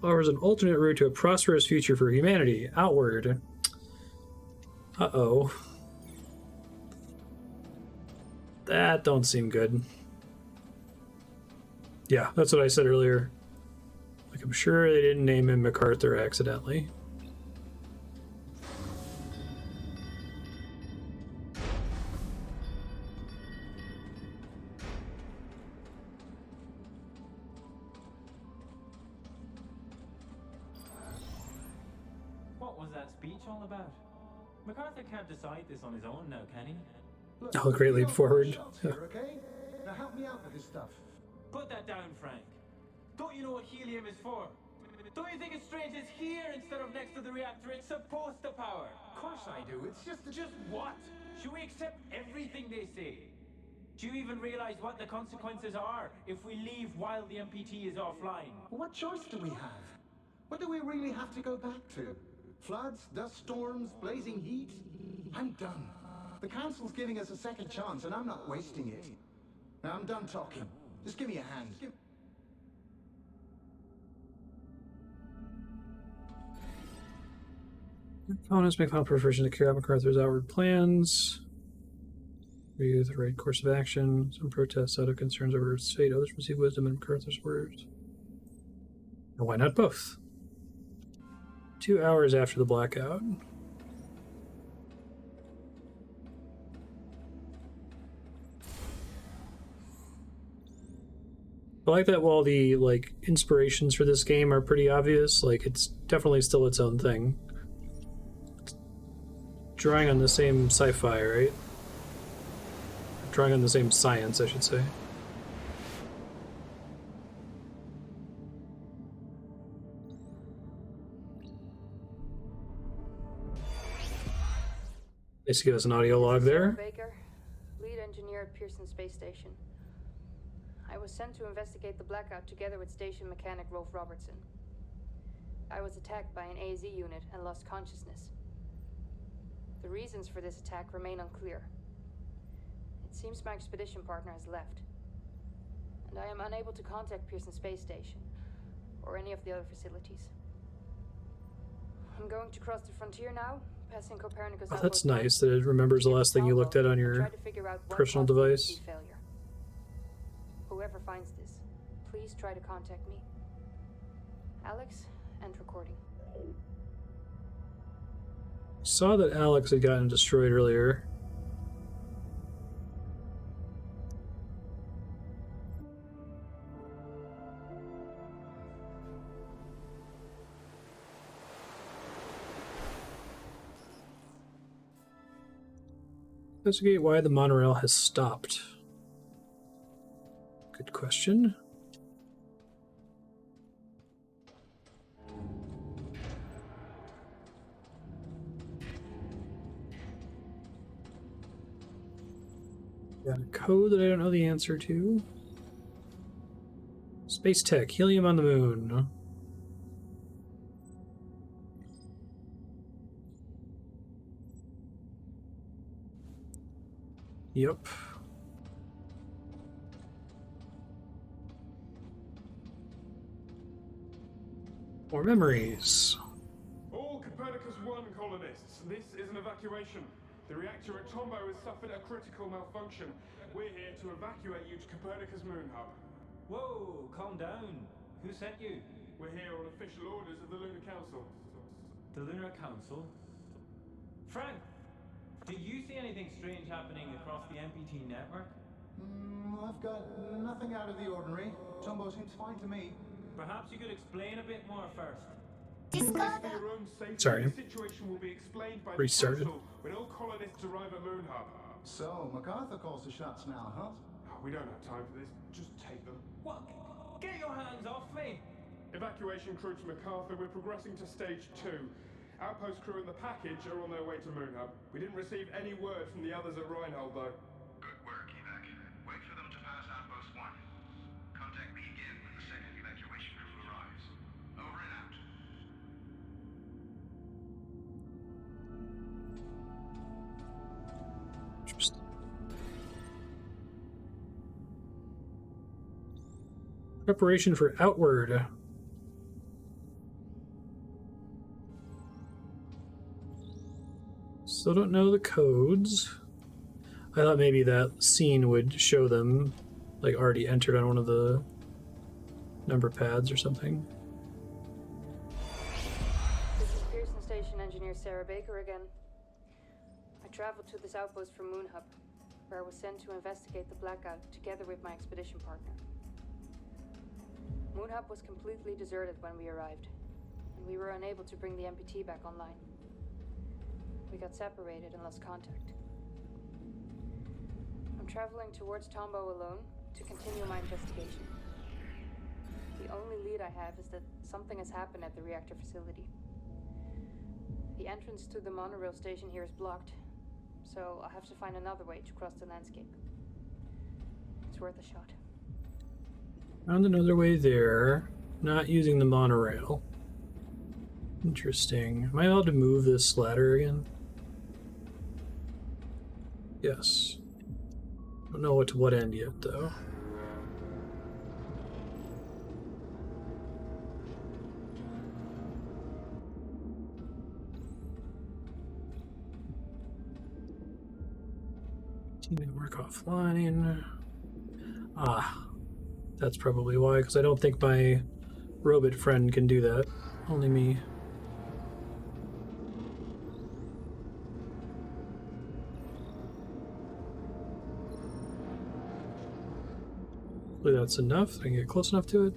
offers an alternate route to a prosperous future for humanity. Outward. Uh-oh. That don't seem good. Yeah, that's what I said earlier. Like, I'm sure they didn't name him MacArthur accidentally. What was that speech all about? MacArthur can't decide this on his own now, can he? Oh, great leap forward. Okay? Now help me out with this stuff. Put that down, Frank. Don't you know what helium is for? Don't you think it's strange it's here instead of next to the reactor it's supposed to power? Of course I do. It's just Just what? Should we accept everything they say? Do you even realize what the consequences are if we leave while the MPT is offline? what choice do we have? What do we really have to go back to? Floods, dust storms, blazing heat? I'm done. The council's giving us a second chance, and I'm not wasting it. Now I'm done talking. Just give me a hand. Colonists make final preparation to carry out MacArthur's outward plans. Review the right course of action. Some protests out of concerns over Earth's fate. Others receive wisdom in MacArthur's words. And why not both? 2 hours after the blackout. I like that while the inspirations for this game are pretty obvious, it's definitely still its own thing. It's drawing on the same sci-fi, right? Drawing on the same science, I should say. Nice to give us an audio log there. Baker, lead engineer at Pearson Space Station. I was sent to investigate the blackout together with station mechanic Rolf Robertson. I was attacked by an AZ unit and lost consciousness. The reasons for this attack remain unclear. It seems my expedition partner has left, and I am unable to contact Pearson Space Station or any of the other facilities. I'm going to cross the frontier now, passing Copernicus. Oh, that's nice that it remembers the last thing you looked at on your personal device. Whoever finds this, please try to contact me. Alex, end recording. Saw that Alex had gotten destroyed earlier. Investigate why the monorail has stopped. Good question. Got a code that I don't know the answer to. Space tech, helium on the moon. Yep. More memories. All Copernicus 1 colonists, this is an evacuation. The reactor at Tombo has suffered a critical malfunction. We're here to evacuate you to Copernicus Moon Hub. Whoa, calm down. Who sent you? We're here on official orders of the Lunar Council. The Lunar Council? Frank! Do you see anything strange happening across the MPT network? I've got nothing out of the ordinary. Tombo seems fine to me. Perhaps you could explain a bit more first. For your own safety, Sorry. the situation will be explained by Restarted. the council when all colonists arrive at Moon Hub. So, MacArthur calls the shots now, huh? We don't have time for this. Just take them. What? Get your hands off me! Evacuation crew to MacArthur. We're progressing to stage 2. Outpost crew and the package are on their way to Moon Hub. We didn't receive any word from the others at Reinhold, though. Good work, Evac. Wait for them to pass Outpost 1. Contact me again when the second evacuation crew arrives. Over and out. Interesting. Preparation for Outward. Still don't know the codes. I thought maybe that scene would show them, like, already entered on one of the number pads or something. This is Pearson Station Engineer Sarah Baker again. I traveled to this outpost from Moon Hub, where I was sent to investigate the blackout together with my expedition partner. Moon Hub was completely deserted when we arrived, and we were unable to bring the MPT back online. We got separated and lost contact. I'm traveling towards Tombo alone to continue my investigation. The only lead I have is that something has happened at the reactor facility. The entrance to the monorail station here is blocked, so I'll have to find another way to cross the landscape. It's worth a shot. Found another way there, not using the monorail. Interesting. Am I allowed to move this ladder again? Yes. Don't know to what end yet, though. Team network offline. Ah, that's probably why, because I don't think my robot friend can do that. Only me. Hopefully that's enough. I can get close enough to it.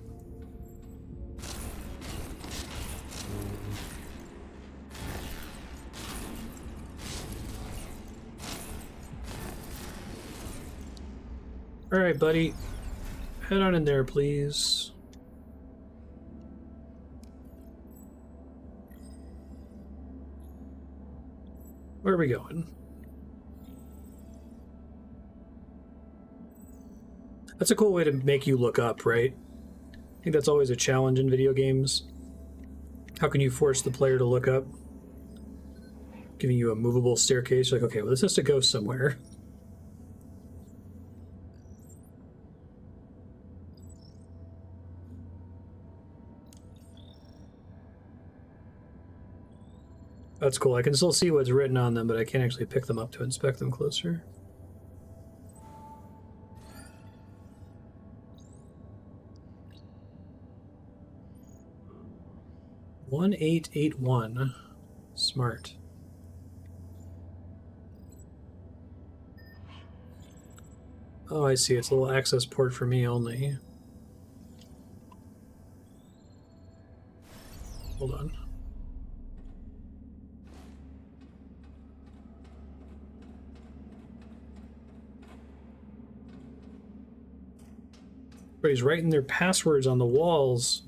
Alright, buddy. Head on in there, please. Where are we going? That's a cool way to make you look up, right? I think that's always a challenge in video games. How can you force the player to look up? Giving you a movable staircase, like, okay, well, this has to go somewhere. That's cool. I can still see what's written on them, but I can't actually pick them up to inspect them closer. (1881). Smart. Oh, I see. It's a little access port for me only. Hold on. Everybody's writing their passwords on the walls.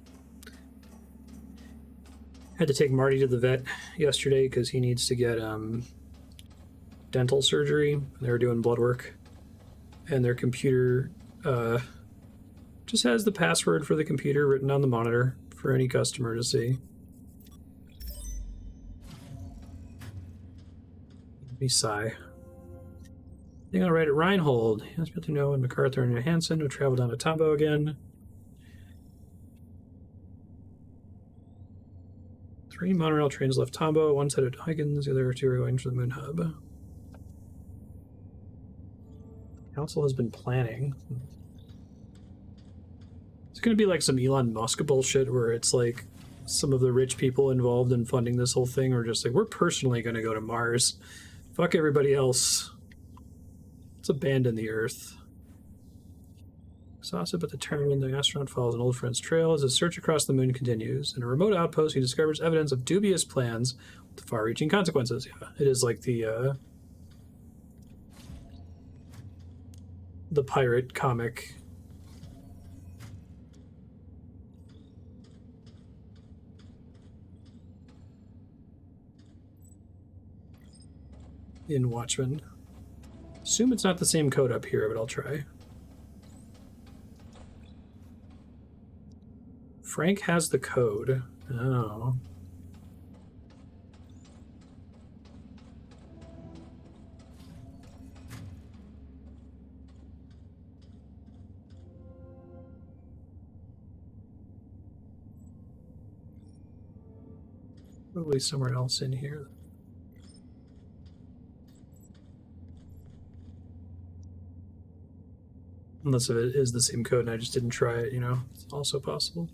Had to take Marty to the vet yesterday because he needs to get dental surgery. They were doing blood work, and their computer just has the password for the computer written on the monitor for any customer to see. Let me sigh. I think I'll write it Reinhold. He has to know when MacArthur and Johansson will travel down to Tombo again. 3 monorail trains left Tombo, one set at Huygens, the other 2 are going to the Moon Hub. Council has been planning. It's going to be like some Elon Musk bullshit where it's like some of the rich people involved in funding this whole thing are just like, we're personally going to go to Mars Fuck everybody else. Let's abandon the Earth. Exhausted but determined, the astronaut follows an old friend's trail as his search across the moon continues. In a remote outpost, he discovers evidence of dubious plans with far-reaching consequences. Yeah, it is like the pirate comic. In Watchmen. Assume it's not the same code up here, but I'll try. Frank has the code. Oh. Probably somewhere else in here. Unless it is the same code and I just didn't try it, you know, it's also possible.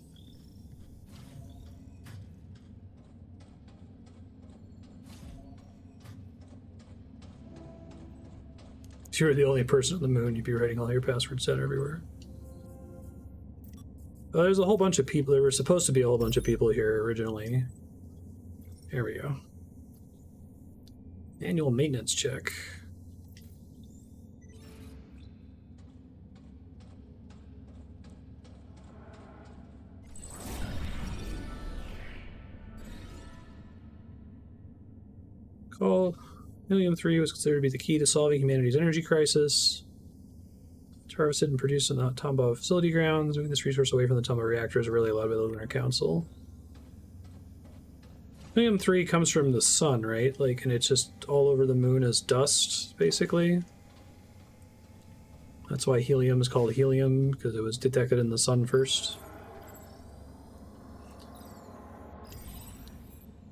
If you were the only person on the moon, you'd be writing all your passwords down everywhere. There's a whole bunch of people. There were supposed to be a whole bunch of people here originally. There we go. Annual maintenance check. Call. Helium-3 was considered to be the key to solving humanity's energy crisis. Harvested and produced in the Tombaugh facility grounds. Moving this resource away from the Tombaugh reactor is really allowed by the Lunar Council. Helium-3 comes from the sun, right? Like, and it's just all over the moon as dust, basically. That's why helium is called helium, because it was detected in the sun first.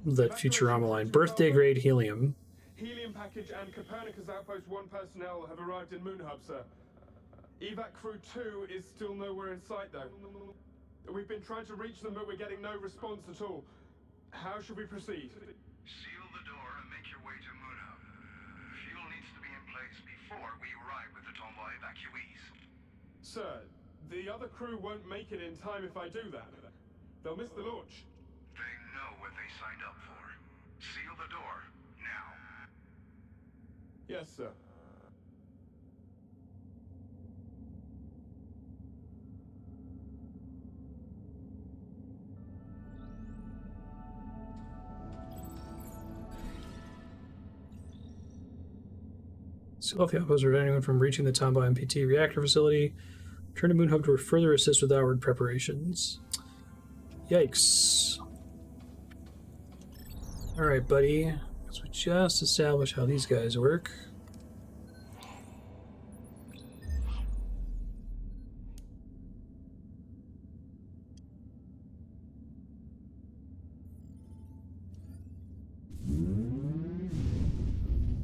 That Futurama line. Birthday grade helium. Helium package and Copernicus Outpost 1 personnel have arrived in Moon Hub, sir. Evac Crew 2 is still nowhere in sight, though. We've been trying to reach them, but we're getting no response at all. How should we proceed? Seal the door and make your way to Moon Hub. Fuel needs to be in place before we arrive with the Tombaugh evacuees. Sir, the other crew won't make it in time if I do that. They'll miss the launch. They know what they signed up for. Seal the door, now. Yes, sir. Seal off the outpost or anyone from reaching the Tombaugh MPT reactor facility. Return to Moon Hub to further assist with outward preparations. Yikes. Alright, buddy. So we just established how these guys work.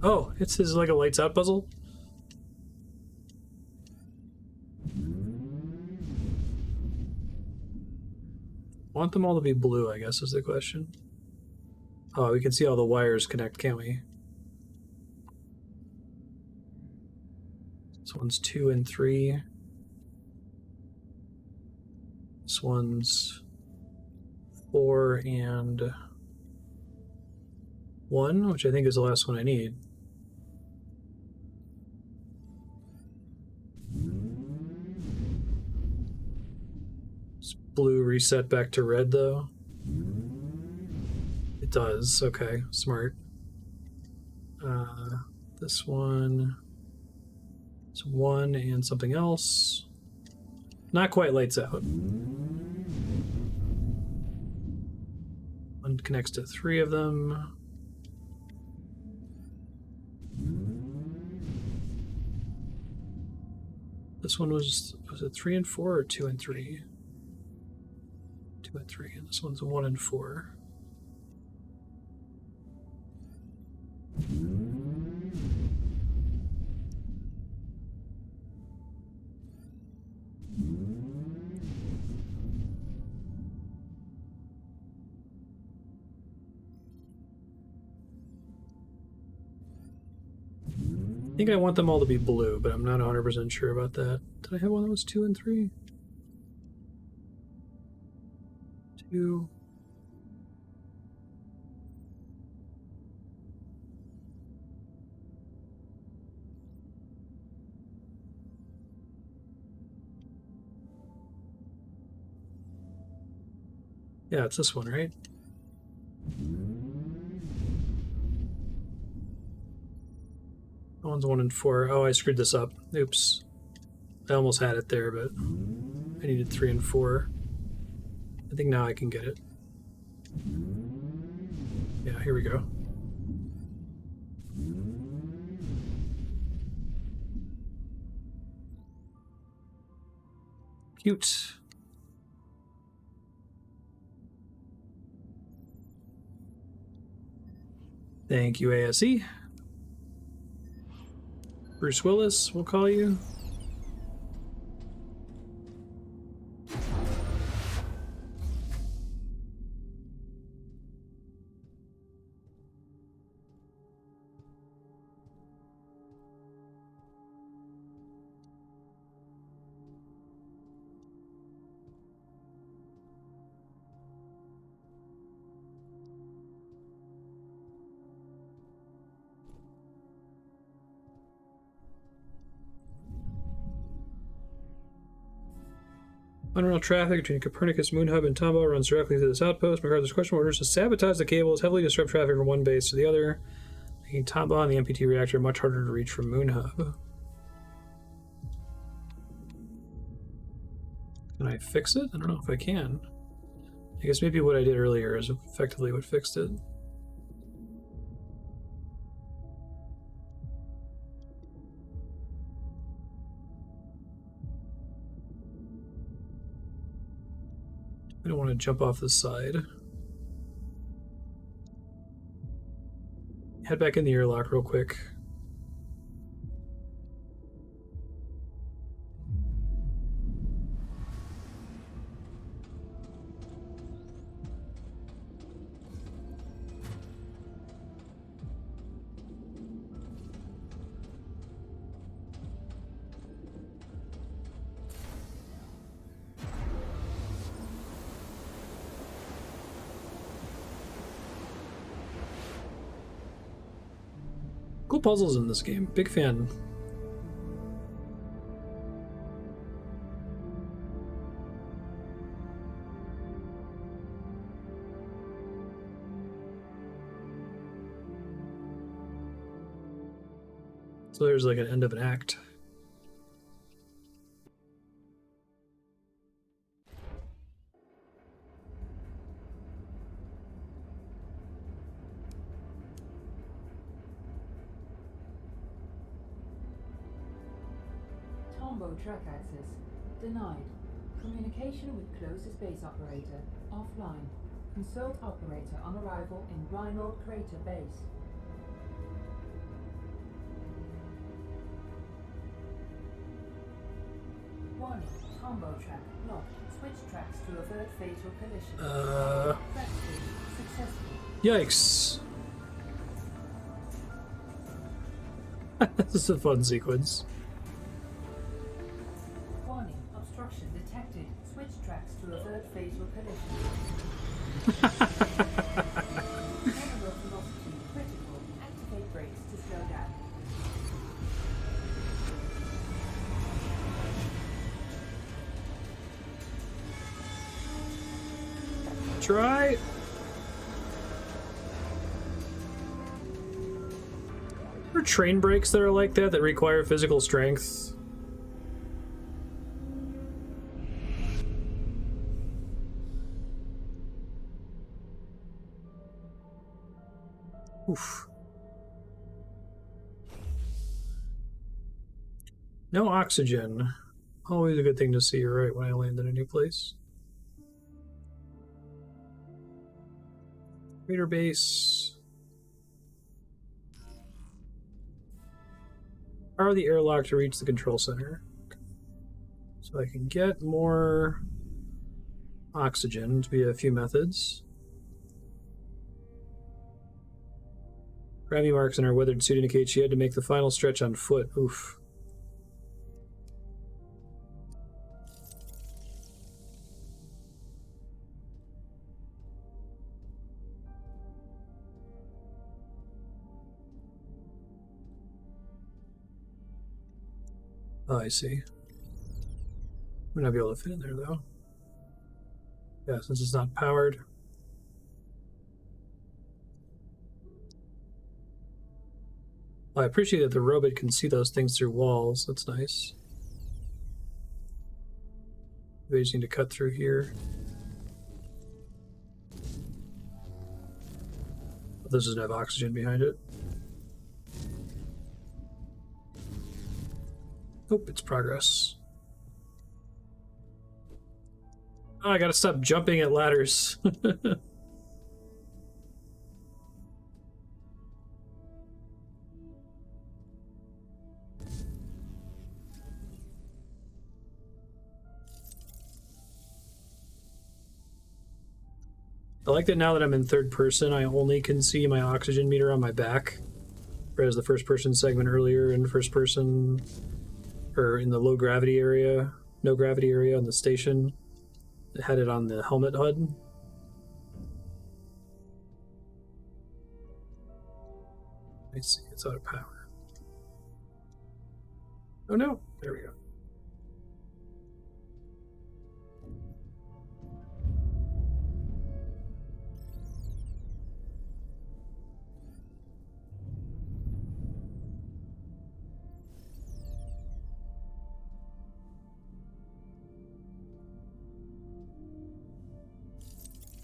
Oh, it's like a lights out puzzle? Want them all to be blue, I guess is the question. Oh, we can see all the wires connect, can't we? This one's 2 and 3. This one's 4 and 1, which I think is the last one I need. Does blue reset back to red, though? It does. Okay, smart. This one is 1 and something else. Not quite lights out. 1 connects to 3 of them. This one was it 3 and 4 or 2 and 3? 2 and 3, and this one's 1 and 4. think I want them all to be blue, but I'm not 100% sure about that. Did I have one that was 2 and 3? 2. Yeah, it's this one, right? That one's 1 and 4. Oh, I screwed this up. Oops. I almost had it there, but I needed 3 and 4. I think now I can get it. Yeah, here we go. Cute. Thank you, ASE. Bruce Willis, we'll call you. Underground traffic between Copernicus Moon Hub and Tombaugh runs directly to this outpost. MacArthur's question orders to sabotage the cables, heavily disrupt traffic from one base to the other, making Tombaugh and the MPT reactor much harder to reach from Moon Hub. Can I fix it? I don't know if I can. I guess maybe what I did earlier is effectively what fixed it. I don't want to jump off the side. Head back in the airlock real quick. Cool puzzles in this game. Big fan. So there's like an end of an act. Tombaugh track access denied. Communication with closest base operator offline. Consult operator on arrival in Rhino Crater Base. Warning, Tombaugh track locked. Switch tracks to avert fatal collision. Track successful. Yikes. This is a fun sequence. Warning, obstruction detected. Switch tracks to avert fatal collision. Terminal velocity critical. Activate brakes to slow down. Try. There are train brakes that are like that require physical strength. Oof. No oxygen. Always a good thing to see, right, when I land in a new place. Crater base. Power the airlock to reach the control center. So I can get more oxygen via a few methods. Grimy marks in her weathered suit indicate she had to make the final stretch on foot. Oof. Oh, I see. We're not be able to fit in there, though. Yeah, since it's not powered. Well, I appreciate that the robot can see those things through walls. That's nice. We just need to cut through here. This doesn't have oxygen behind it. Oh, it's progress. Oh, I gotta stop jumping at ladders. I like that now that I'm in third person, I only can see my oxygen meter on my back. Whereas the first person segment earlier in first person, or in the low gravity area, no gravity area on the station, it had it on the helmet HUD. I see, it's out of power. Oh no, there we go.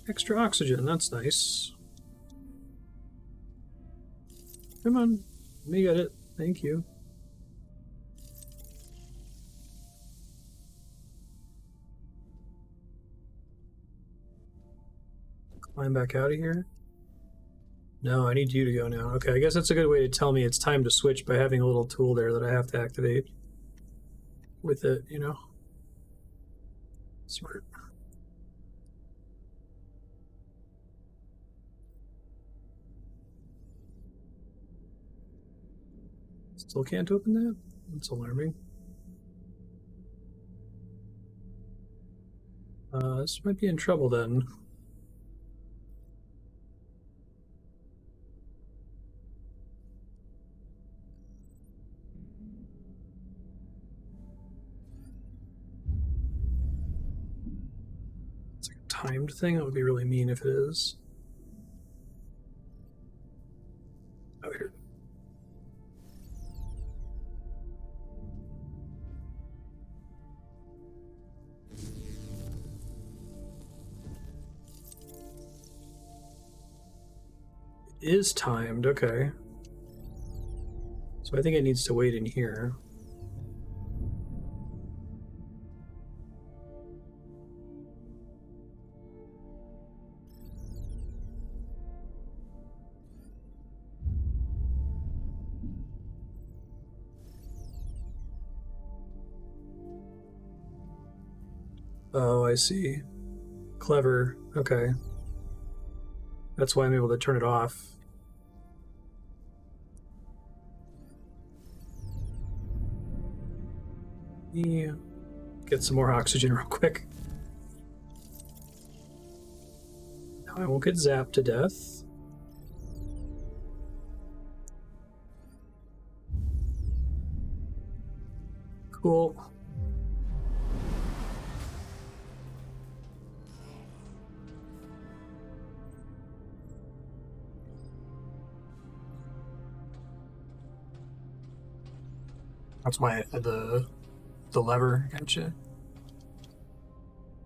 Extra oxygen, that's nice. Come on, let me get it. Thank you. Climb back out of here. No, I need you to go now. Okay, I guess that's a good way to tell me it's time to switch by having a little tool there that I have to activate with it, you know? Smart. Still can't open that? That's alarming. This might be in trouble then. It's like a timed thing. That would be really mean if it is. Oh, here. It is timed, okay. So I think it needs to wait in here. Oh, I see. Clever. Okay. That's why I'm able to turn it off. Yeah. Get some more oxygen real quick. Now I won't get zapped to death. Cool. That's why the lever, gotcha.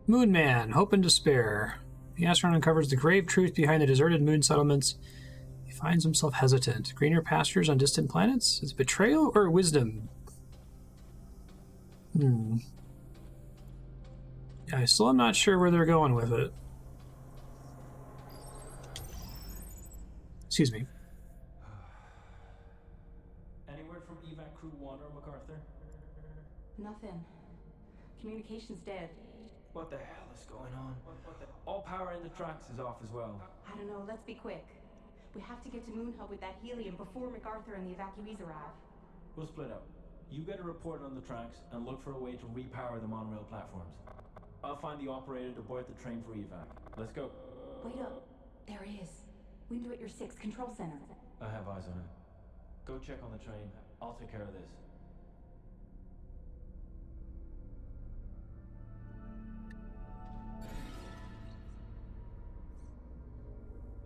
Moon Man, Hope and Despair. The astronaut uncovers the grave truth behind the deserted moon settlements. He finds himself hesitant. Greener pastures on distant planets? Is it betrayal or wisdom? Yeah, I still am not sure where they're going with it. Excuse me. Any word from evac crew 1 or MacArthur? Nothing. Communication's dead. What the hell is going on? All power in the tracks is off as well. I don't know, let's be quick. We have to get to Moon Hub with that helium before MacArthur and the evacuees arrive. We'll split up. You get a report on the tracks and look for a way to repower the monorail platforms. I'll find the operator to board the train for evac. Let's go. Wait up. There he is. Window at your 6 control center. I have eyes on him. Go check on the train. I'll take care of this.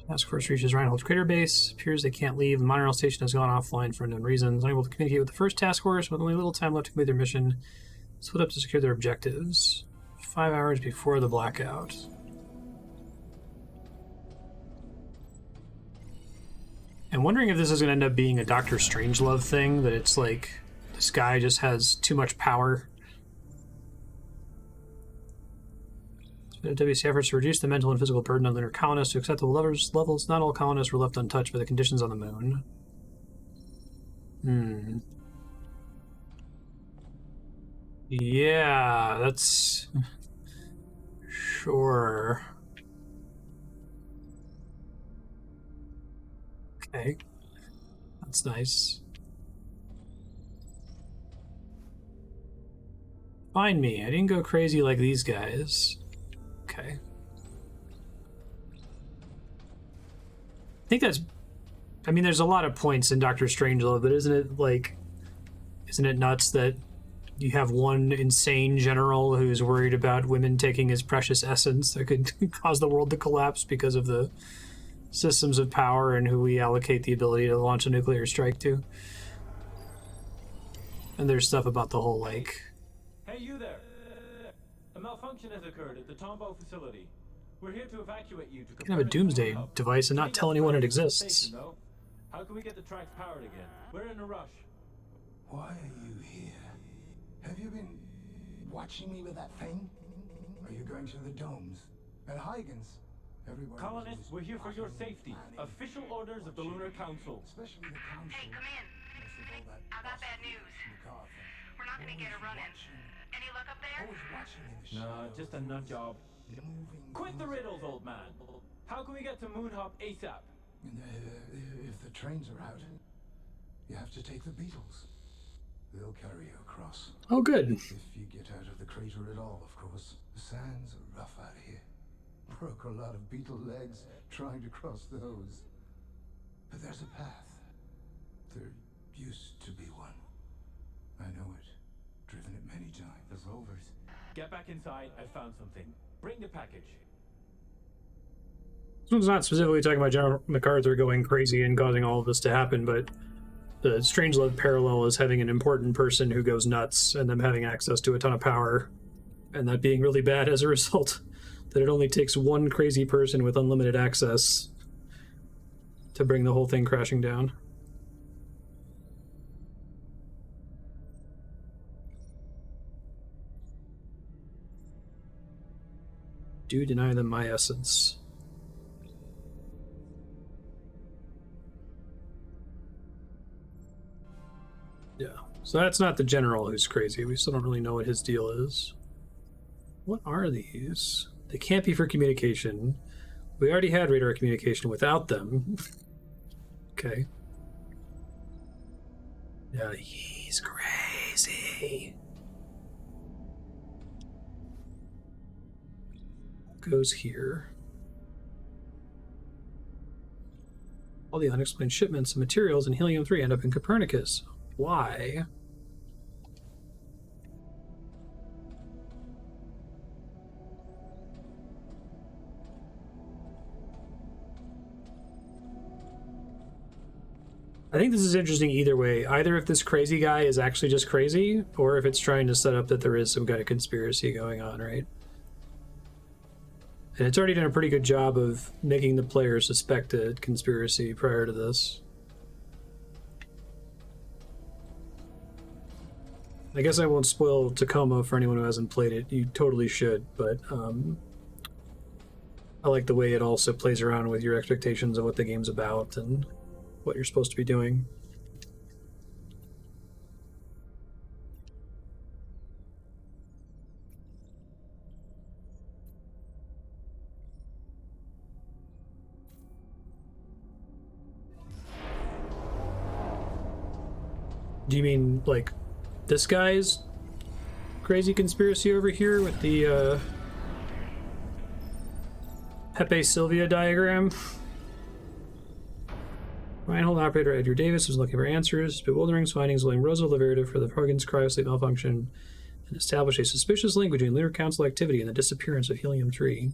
Task Force reaches Reinhold's crater base. Appears they can't leave. The monorail station has gone offline for unknown reasons. Unable to communicate with the first task force, with only little time left to complete their mission. Split up to secure their objectives. 5 hours before the blackout. I'm wondering if this is going to end up being a Doctor Strangelove thing, that it's like this guy just has too much power. WC efforts to reduce the mental and physical burden on lunar colonists to acceptable levels. Not all colonists were left untouched by the conditions on the moon. Yeah, that's... Sure. Okay. That's nice. Find me. I didn't go crazy like these guys. Okay. I think that's... I mean, there's a lot of points in Doctor Strangelove, but isn't it nuts that you have one insane general who's worried about women taking his precious essence that could cause the world to collapse because of the systems of power and who we allocate the ability to launch a nuclear strike to? And there's stuff about the whole, like... Hey, you there! A malfunction has occurred at the Tombow facility. We're here to evacuate you to... You can have a doomsday device and not tell anyone it exists. How can we get the tracks powered again? We're in a rush. Why are you here? Have you been watching me with that thing? Are you going to the domes? And Huygens? Everybody Colonists, we're here for your safety. Official orders of the Lunar Council. Especially the council. Hey, come in. I got bad news. We're not gonna get a run-in. Any luck up there? Always watching in the No, shadows. just a nut job. Quit the riddles, old man. How can we get to Moon Hub ASAP? If the trains are out, you have to take the Beatles. They'll carry you across. Oh, good. If you get out of the crater at all, of course. The sands are rough out here. Broke a lot of beetle legs trying to cross those. But there's a path. There used to be one. I know it. Driven it many times. The rovers. Get back inside. I found something. Bring the package. This one's not specifically talking about General MacArthur going crazy and causing all of this to happen, but the Strangelove parallel is having an important person who goes nuts and them having access to a ton of power, and that being really bad as a result. That it only takes one crazy person with unlimited access to bring the whole thing crashing down. Do deny them my essence. Yeah, so that's not the general who's crazy. We still don't really know what his deal is. What are these? They can't be for communication. We already had radar communication without them. Okay. Yeah, he's crazy. Goes here. All the unexplained shipments of materials and helium-3 end up in Copernicus. Why? I think this is interesting either way. Either if this crazy guy is actually just crazy, or if it's trying to set up that there is some kind of conspiracy going on, right? And it's already done a pretty good job of making the player suspect a conspiracy prior to this. I guess I won't spoil Tacoma for anyone who hasn't played it. You totally should, but I like the way it also plays around with your expectations of what the game's about and what you're supposed to be doing. Do you mean, like, this guy's crazy conspiracy over here with the, Pepe Sylvia diagram? Reinhold operator Edgar Davis was looking for answers. Bewildering findings letting Rosa Laverde for the Huggins cryosleep malfunction and establish a suspicious link between Lunar Council activity and the disappearance of Helium-3.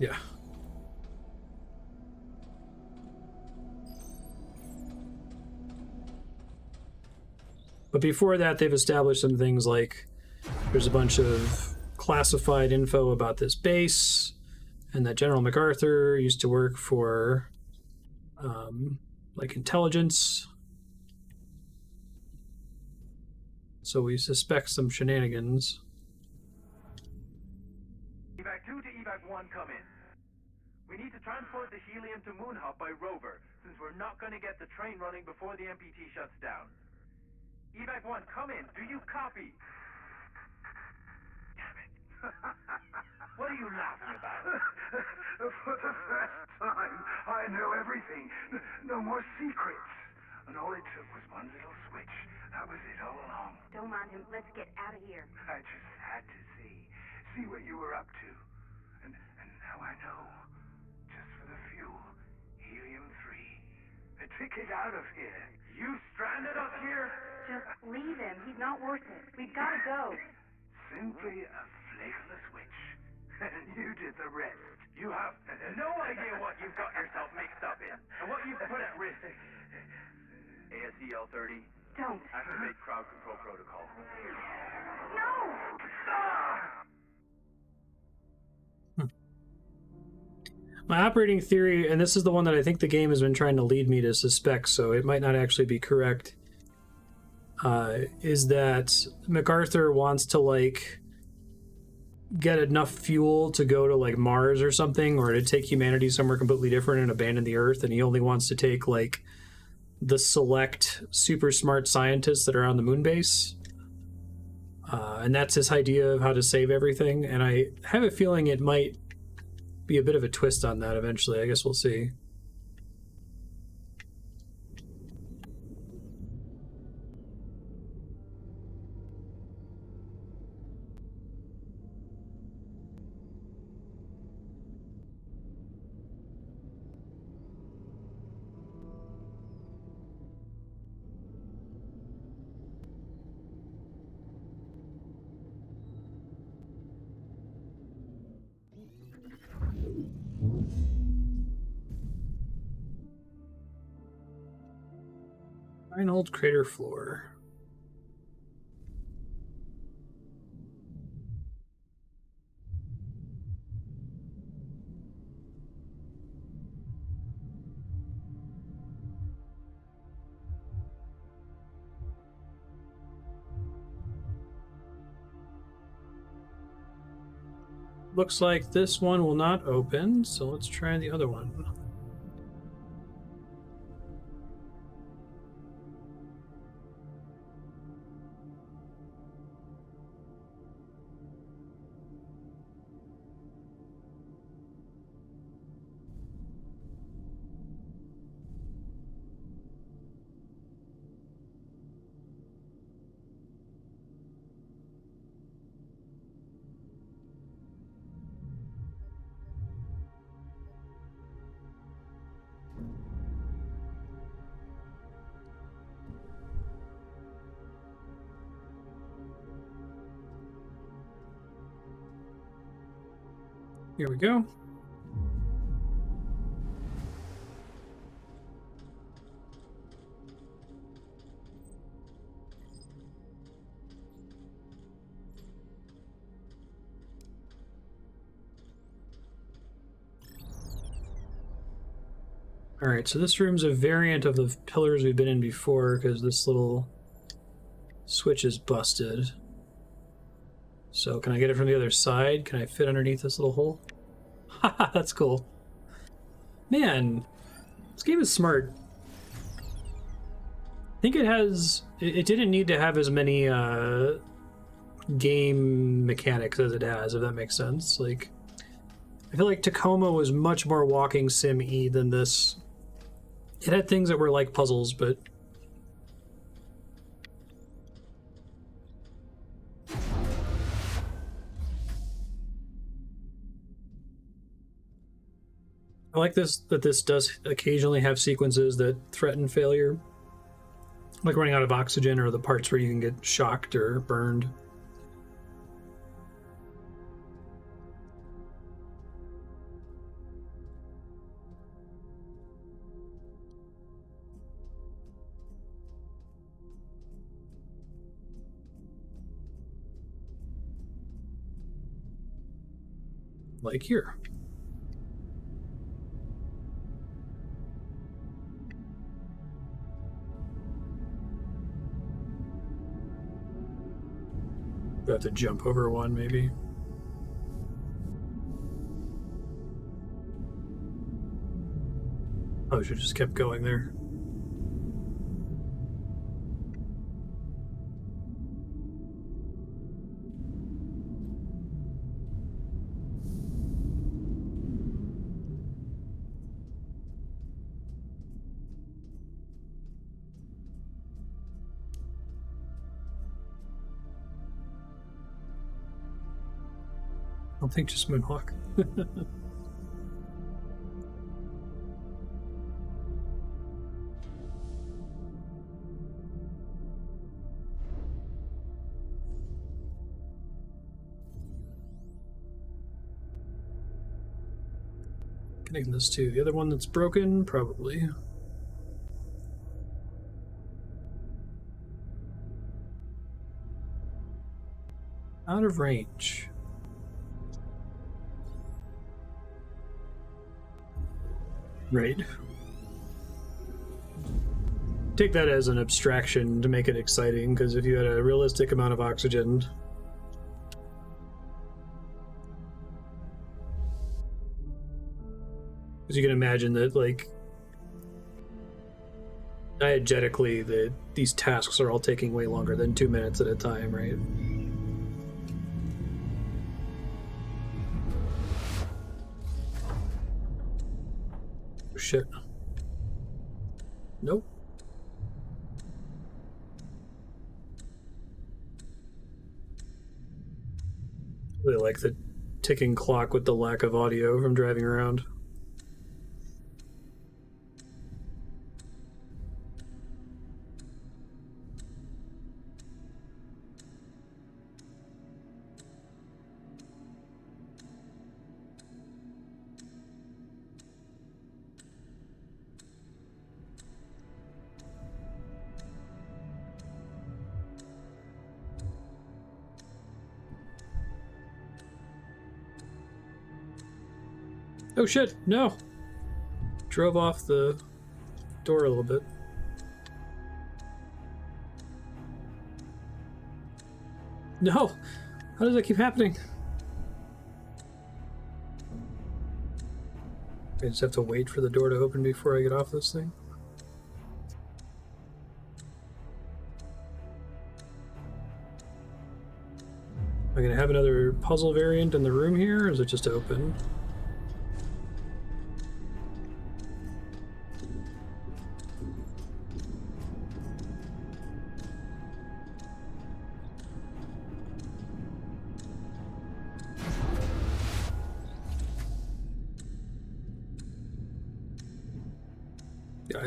Yeah. But before that, they've established some things like there's a bunch of classified info about this base, and that General MacArthur used to work for, like, intelligence. So we suspect some shenanigans. Evac 2 to Evac 1, come in. We need to transport the helium to Moon Hub by rover, since we're not going to get the train running before the MPT shuts down. Evac 1, come in. Do you copy? Damn it. What are you laughing about? For the first time, I know everything. No more secrets. And all it took was one little switch. That was it all along. Don't mind him. Let's get out of here. I just had to see what you were up to. And now I know. Just for the fuel. Helium-3. A ticket out of here. You stranded us here? Just leave him. He's not worth it. We've got to go. Simply a flick of the switch. And you did the rest. You have no idea what you've got yourself mixed up in, and what you've put at risk. ASCL-30. Don't. Activate crowd control protocol. No! My operating theory, and this is the one that I think the game has been trying to lead me to suspect, so it might not actually be correct, is that MacArthur wants to, like, get enough fuel to go to, like, Mars or something, or to take humanity somewhere completely different and abandon the Earth, and he only wants to take, like, the select super smart scientists that are on the moon base. And that's his idea of how to save everything, and I have a feeling it might be a bit of a twist on that eventually. I guess we'll see. Reinhold crater floor. Looks like this one will not open, so let's try the other one. Here we go. Alright, so this room's a variant of the pillars we've been in before because this little switch is busted. So can I get it from the other side? Can I fit underneath this little hole? Haha, that's cool. Man, this game is smart. I think it has... It didn't need to have as many game mechanics as it has, if that makes sense. Like, I feel like Tacoma was much more walking sim-y than this. It had things that were like puzzles, but... I like this, that this does occasionally have sequences that threaten failure. Like running out of oxygen or the parts where you can get shocked or burned. Like here. We have to jump over one, maybe. Oh, we should have just kept going there. I don't think just moonwalk. Connecting this to the other one that's broken, probably. Out of range. Right. Take that as an abstraction to make it exciting, because if you had a realistic amount of oxygen... Because you can imagine that, like, diegetically, these tasks are all taking way longer than 2 minutes at a time, right? Oh, shit. Nope. Really like the ticking clock with the lack of audio from driving around. Oh shit, no! Drove off the door a little bit. No! How does that keep happening? I just have to wait for the door to open before I get off this thing. Am I gonna have another puzzle variant in the room here, or is it just open?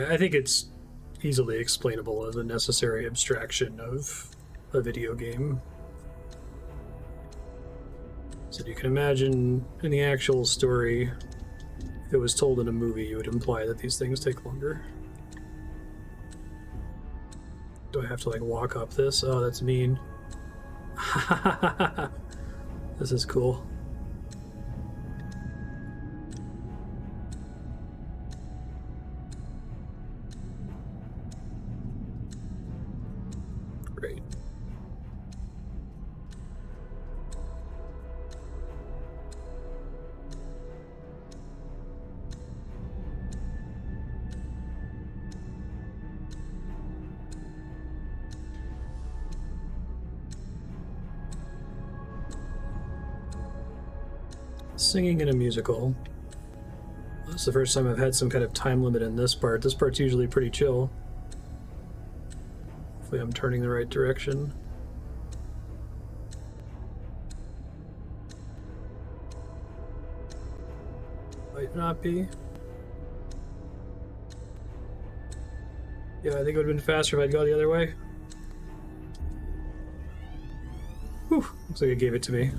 I think it's easily explainable as a necessary abstraction of a video game. So you can imagine in the actual story, if it was told in a movie, you would imply that these things take longer. Do I have to like walk up this? Oh, that's mean. This is cool. Great. Singing in a musical. This is the first time I've had some kind of time limit in this part. This part's usually pretty chill. Hopefully I'm turning the right direction. Might not be. Yeah, I think it would have been faster if I'd gone the other way. Whew, looks like it gave it to me.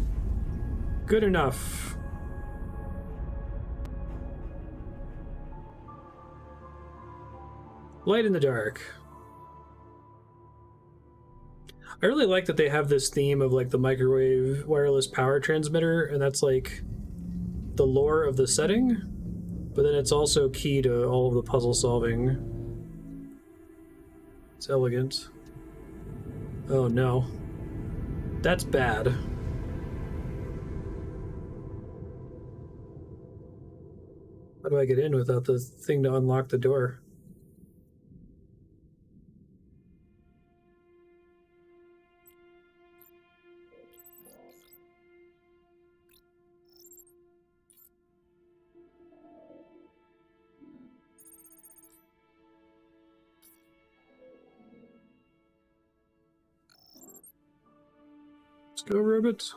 Good enough. Light in the dark. I really like that they have this theme of like the microwave wireless power transmitter, and that's like the lore of the setting, but then it's also key to all of the puzzle solving. It's elegant. Oh no. That's bad. How do I get in without the thing to unlock the door? Let's go, Ribbit.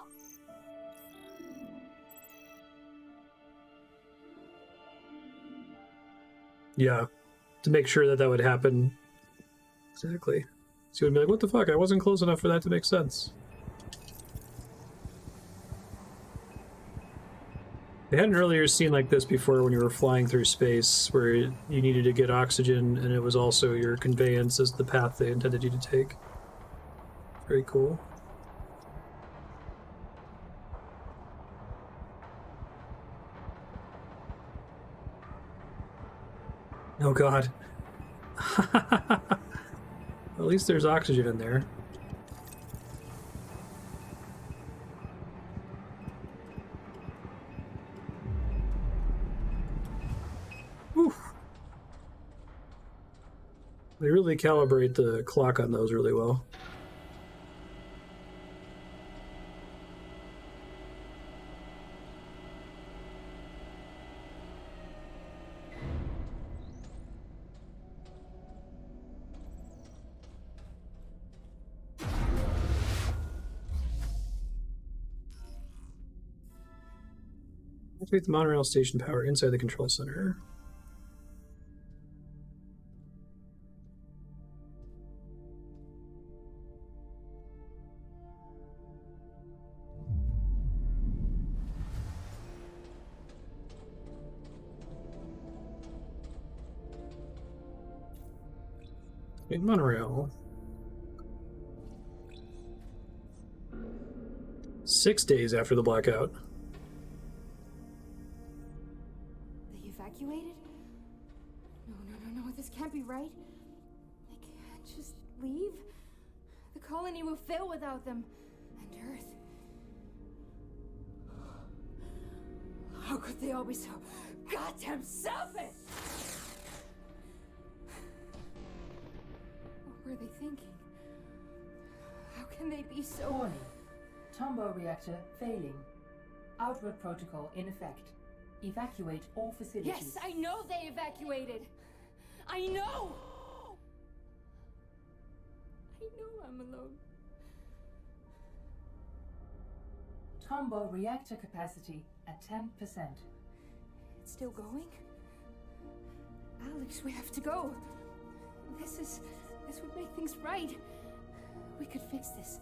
Yeah, to make sure that that would happen. Exactly. So you would be like, what the fuck? I wasn't close enough for that to make sense. They had an earlier scene like this before when you were flying through space where you needed to get oxygen and it was also your conveyance as the path they intended you to take. Very cool. Oh god. At least there's oxygen in there. Whew. They really calibrate the clock on those really well. Activate the monorail station power inside the control center. Activate monorail. 6 days after the blackout. They evacuated? No, this can't be right. They can't just leave. The colony will fail without them. And Earth. How could they all be so goddamn selfish? What were they thinking? How can they be so... Warning. Tombow reactor failing. Outward protocol in effect. Evacuate all facilities. Yes, I know they evacuated. I know! I know I'm alone. Tombow reactor capacity at 10%. It's still going? Alex, we have to go. This would make things right. We could fix this.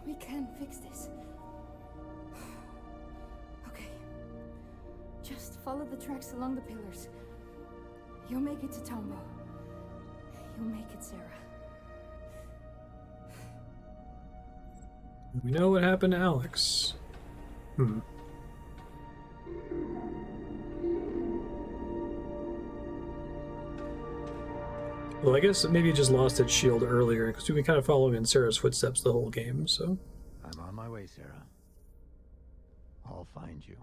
We can fix this. Okay. Just follow the tracks along the pillars. You'll make it to Tombow. You'll make it, Sarah. We know what happened to Alex. Well, I guess maybe it just lost its shield earlier, because we've been kind of following in Sarah's footsteps the whole game, so... I'm on my way, Sarah. I'll find you.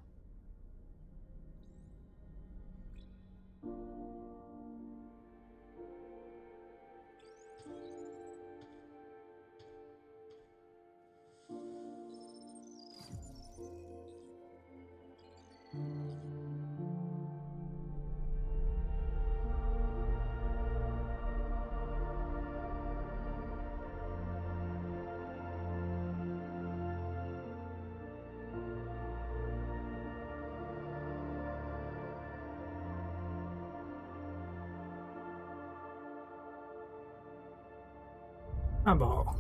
Bravo.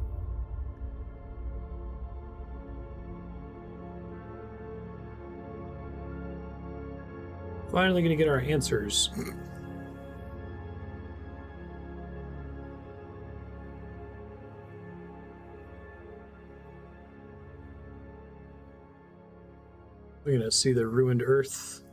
Finally gonna get our answers. We're gonna see the ruined Earth.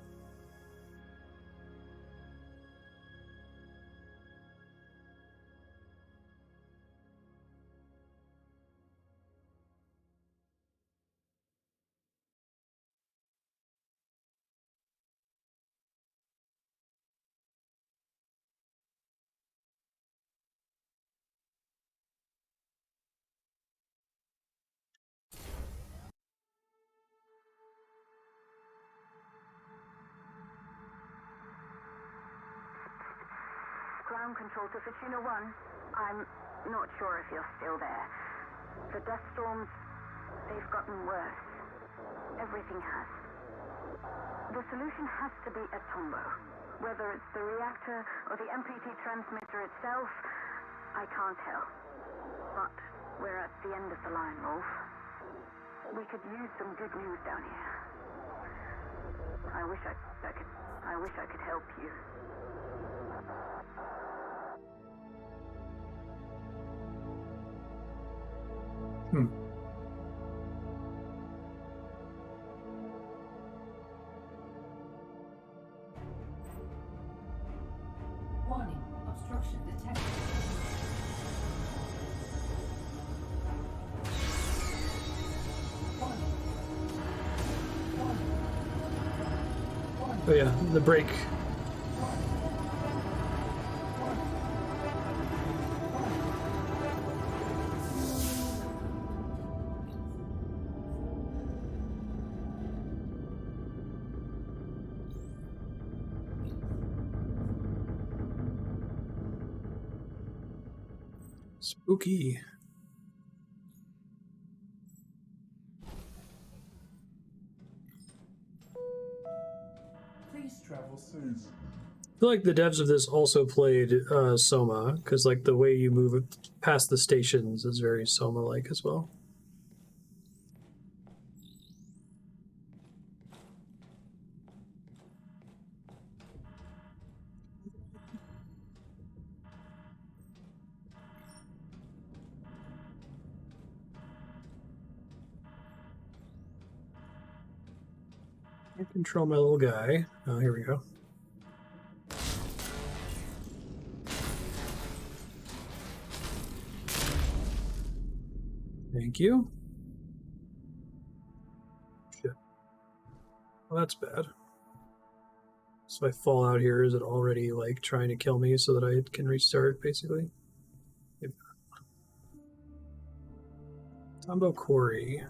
Ground control to Fushino 1. I'm not sure if you're still there. The dust storms, they've gotten worse. Everything has. The solution has to be a Tombo. Whether it's the reactor or the MPT transmitter itself, I can't tell. But we're at the end of the line, Rolf. We could use some good news down here. I wish I could help you. Warning, obstruction detected. Oh yeah, the break. Spooky. Please travel soon. I feel like the devs of this also played Soma, because like the way you move past the stations is very Soma-like as well. I control my little guy. Oh, here we go. Thank you. Shit. Well, that's bad. So I fall out here, is it already like trying to kill me so that I can restart, basically? Tombo Quarry.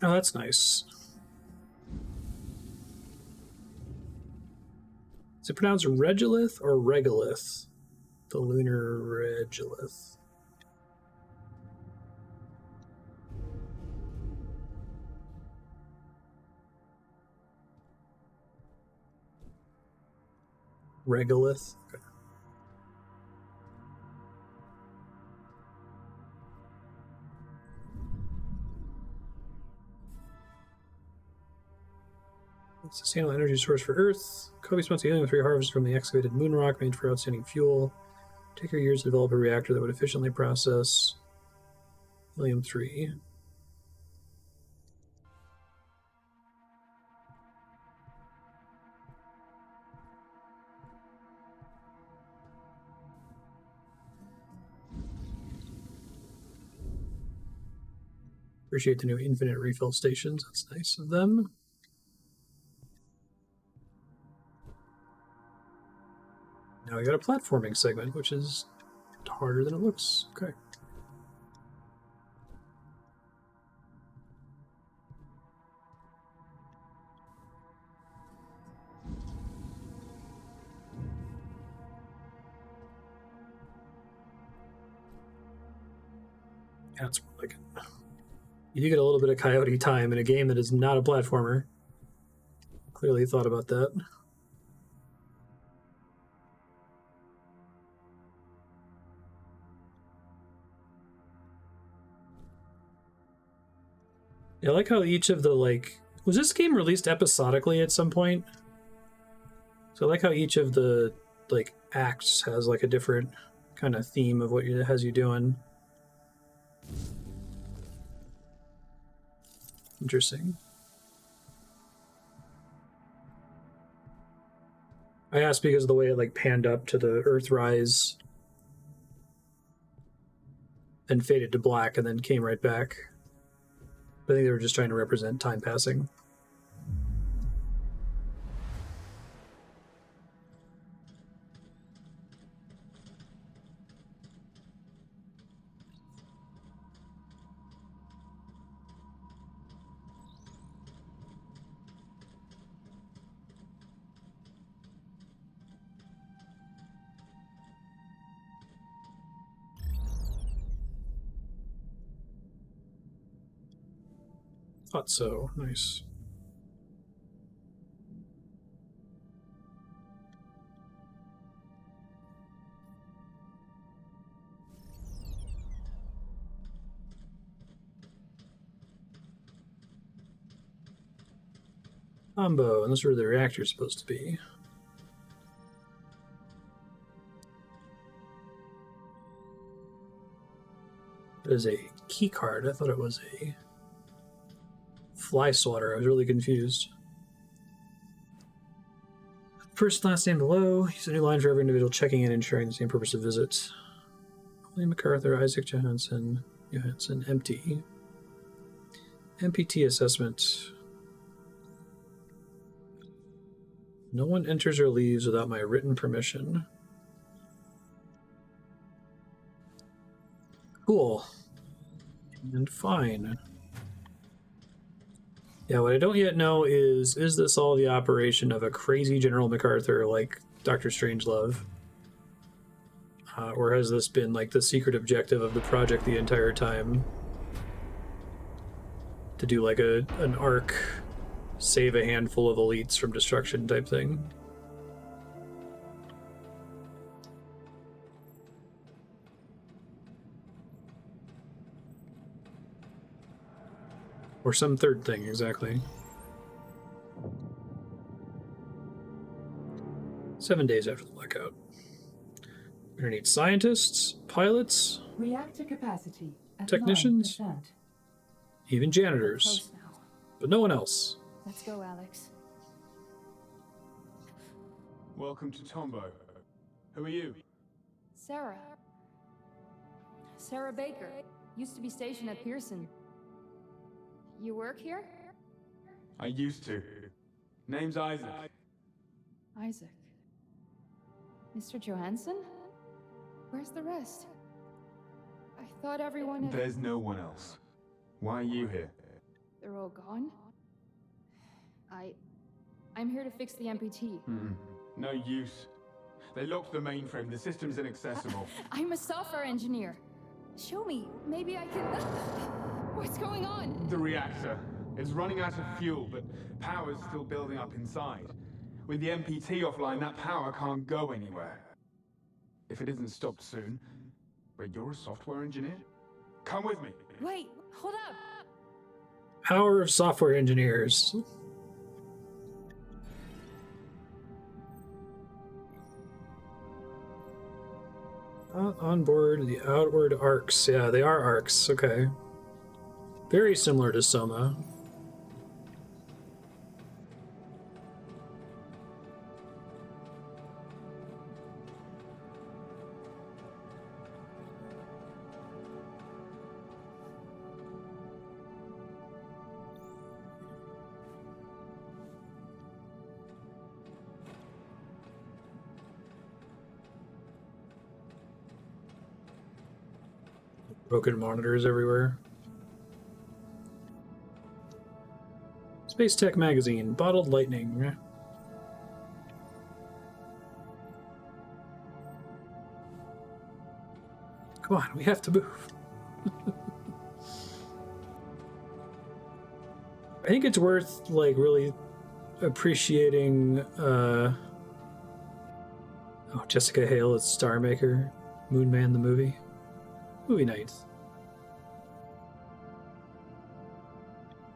Oh, that's nice. Is it pronounced Regolith or Regolith? The lunar Regolith. Regolith. Okay. Sustainable energy source for Earth. Copious amounts of helium 3 harvested from the excavated moon rock made for outstanding fuel. Take your years to develop a reactor that would efficiently process helium 3. Appreciate the new infinite refill stations. That's nice of them. Now we got a platforming segment, which is harder than it looks. Okay. That's more like it. You do get a little bit of coyote time in a game that is not a platformer. Clearly thought about that. Yeah, I like how each of the, like... Was this game released episodically at some point? So I like how each of the, like, acts has, like, a different kind of theme of what it has you doing. Interesting. I asked because of the way it, like, panned up to the Earthrise and faded to black and then came right back. I think they were just trying to represent time passing. Thought so. Nice. Combo, and this is where the reactor's supposed to be. It is a key card. I thought it was a fly swatter. I was really confused. First and last name below. Use a new line for every individual checking in, ensuring the same purpose of visit. William MacArthur, Isaac Johansson, empty. MPT assessment. No one enters or leaves without my written permission. Cool. And fine. Yeah, what I don't yet know is this all the operation of a crazy General MacArthur like Dr. Strangelove? Or has this been like the secret objective of the project the entire time? To do like an arc, save a handful of elites from destruction type thing? Or some third thing, exactly. 7 days after the blackout. We're gonna need scientists, pilots, Reactor capacity at technicians, 9%. even janitors. Close now. But no one else. Let's go, Alex. Welcome to Tombo. Who are you? Sarah. Sarah Baker. Used to be stationed at Pearson. You work here? I used to. Name's Isaac. Isaac. Mr. Johansson? Where's the rest? I thought everyone had... There's no one else. Why are you here? They're all gone? I'm here to fix the MPT. No use. They locked the mainframe. The system's inaccessible. I'm a software engineer. Show me. Maybe I can... What's going on? The reactor. It's running out of fuel, but power's still building up inside. With the MPT offline, that power can't go anywhere. If it isn't stopped soon... Wait, you're a software engineer? Come with me. Wait, hold up. Power of software engineers. On board the outward arcs. Yeah, they are arcs. Okay. Very similar to Soma. Broken monitors everywhere. Space Tech Magazine, Bottled Lightning. Come on, we have to move. I think it's worth like really appreciating Jessica Hale as Star Maker, Moon Man the movie night.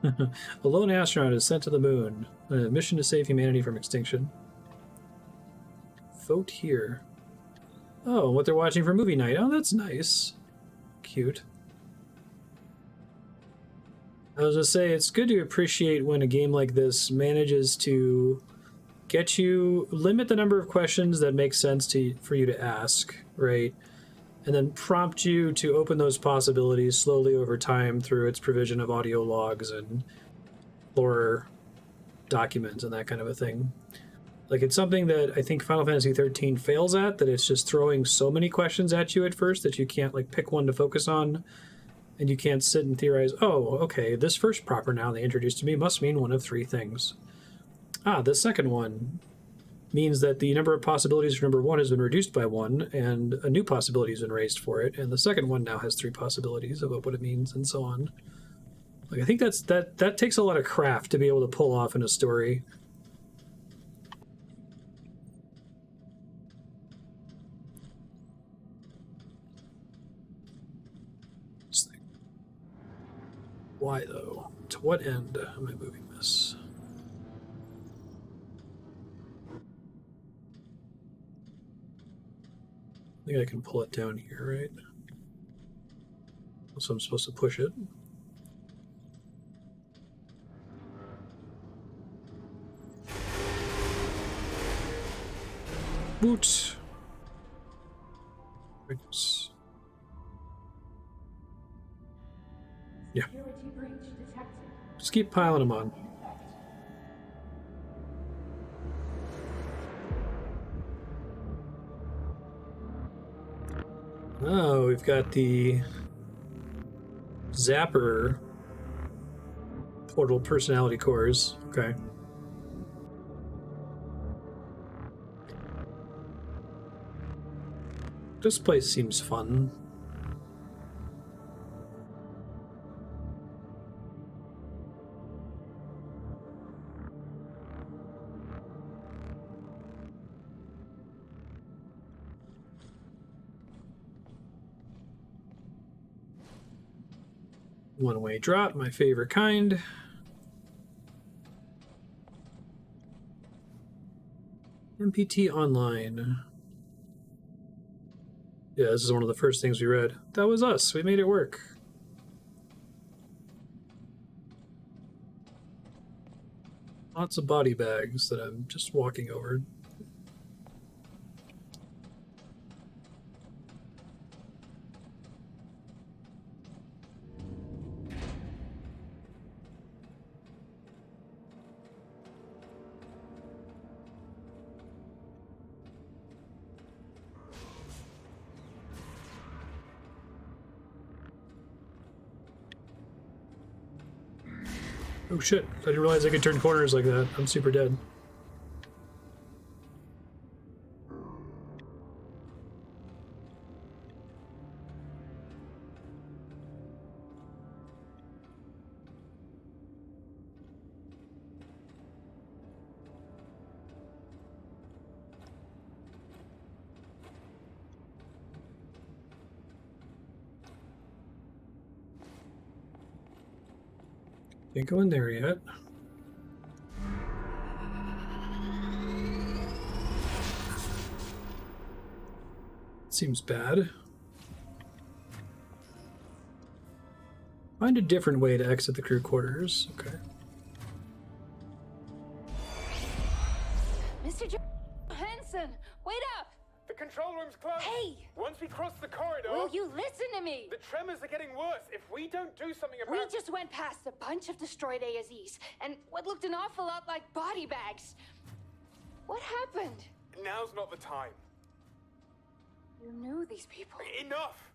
A lone astronaut is sent to the moon on a mission to save humanity from extinction. Vote here. Oh, what they're watching for movie night. Oh, that's nice. Cute. I was gonna say, it's good to appreciate when a game like this manages to get you, limit the number of questions that make sense for you to ask, right? And then prompt you to open those possibilities slowly over time through its provision of audio logs and lore documents and that kind of a thing. Like, it's something that I think Final Fantasy XIII fails at, that it's just throwing so many questions at you at first that you can't like pick one to focus on, and you can't sit and theorize, oh, okay, this first proper noun they introduced to me must mean one of three things. The second one means that the number of possibilities for number one has been reduced by one, and a new possibility has been raised for it, and the second one now has three possibilities about what it means, and so on. Like, I think that takes a lot of craft to be able to pull off in a story. Why though? To what end am I moving this? I think I can pull it down here, right? So I'm supposed to push it. Boot. Yeah. Just keep piling them on. Oh, we've got the Zapper portal personality cores. Okay. This place seems fun. One-way drop, my favorite kind. MPT Online. Yeah, this is one of the first things we read. That was us. We made it work. Lots of body bags that I'm just walking over. Oh shit, I didn't realize I could turn corners like that. I'm super dead. Can't go in there yet. Seems bad. Find a different way to exit the crew quarters. Okay. Mr. Johansson, wait up! The control room's closed. Hey! Once we cross the corridor... Will you listen to me? The tremors are getting worse. If we don't do something about... We just went past a bunch of destroyed ASEs, and what looked an awful lot like body bags. What happened? Now's not the time. You knew these people. Enough!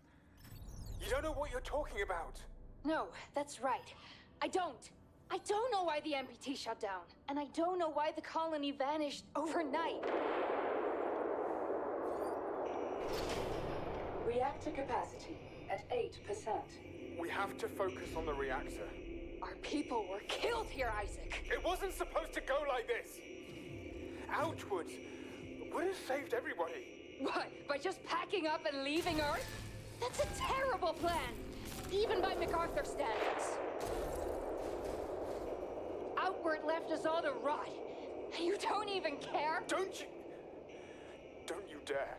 You don't know what you're talking about. No, that's right. I don't. I don't know why the MPT shut down, and I don't know why the colony vanished overnight. Reactor capacity at 8%. We have to focus on the reactor. Our people were killed here, Isaac. It wasn't supposed to go like this. Ouchwood would have saved everybody. What, by just packing up and leaving Earth? That's a terrible plan, even by MacArthur standards. Outward left us all to rot. And you don't even care? Don't you dare.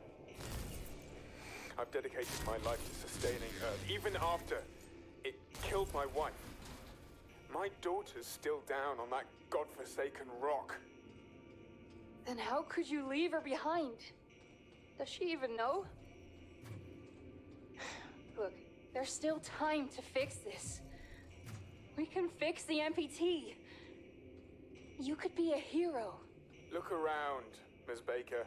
I've dedicated my life to sustaining Earth, even after it killed my wife. My daughter's still down on that godforsaken rock. Then how could you leave her behind? Does she even know? Look, there's still time to fix this. We can fix the MPT. You could be a hero. Look around, Ms. Baker.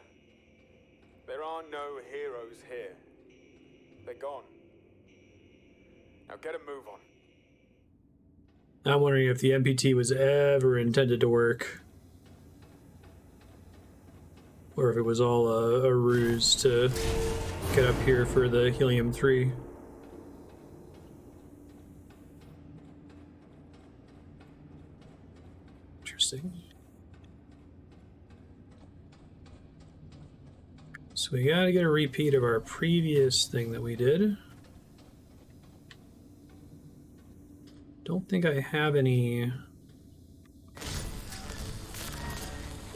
There are no heroes here. They're gone. Now get a move on. I'm wondering if the MPT was ever intended to work. Or if it was all a ruse to get up here for the helium-3. Interesting. So we gotta get a repeat of our previous thing that we did. Don't think I have any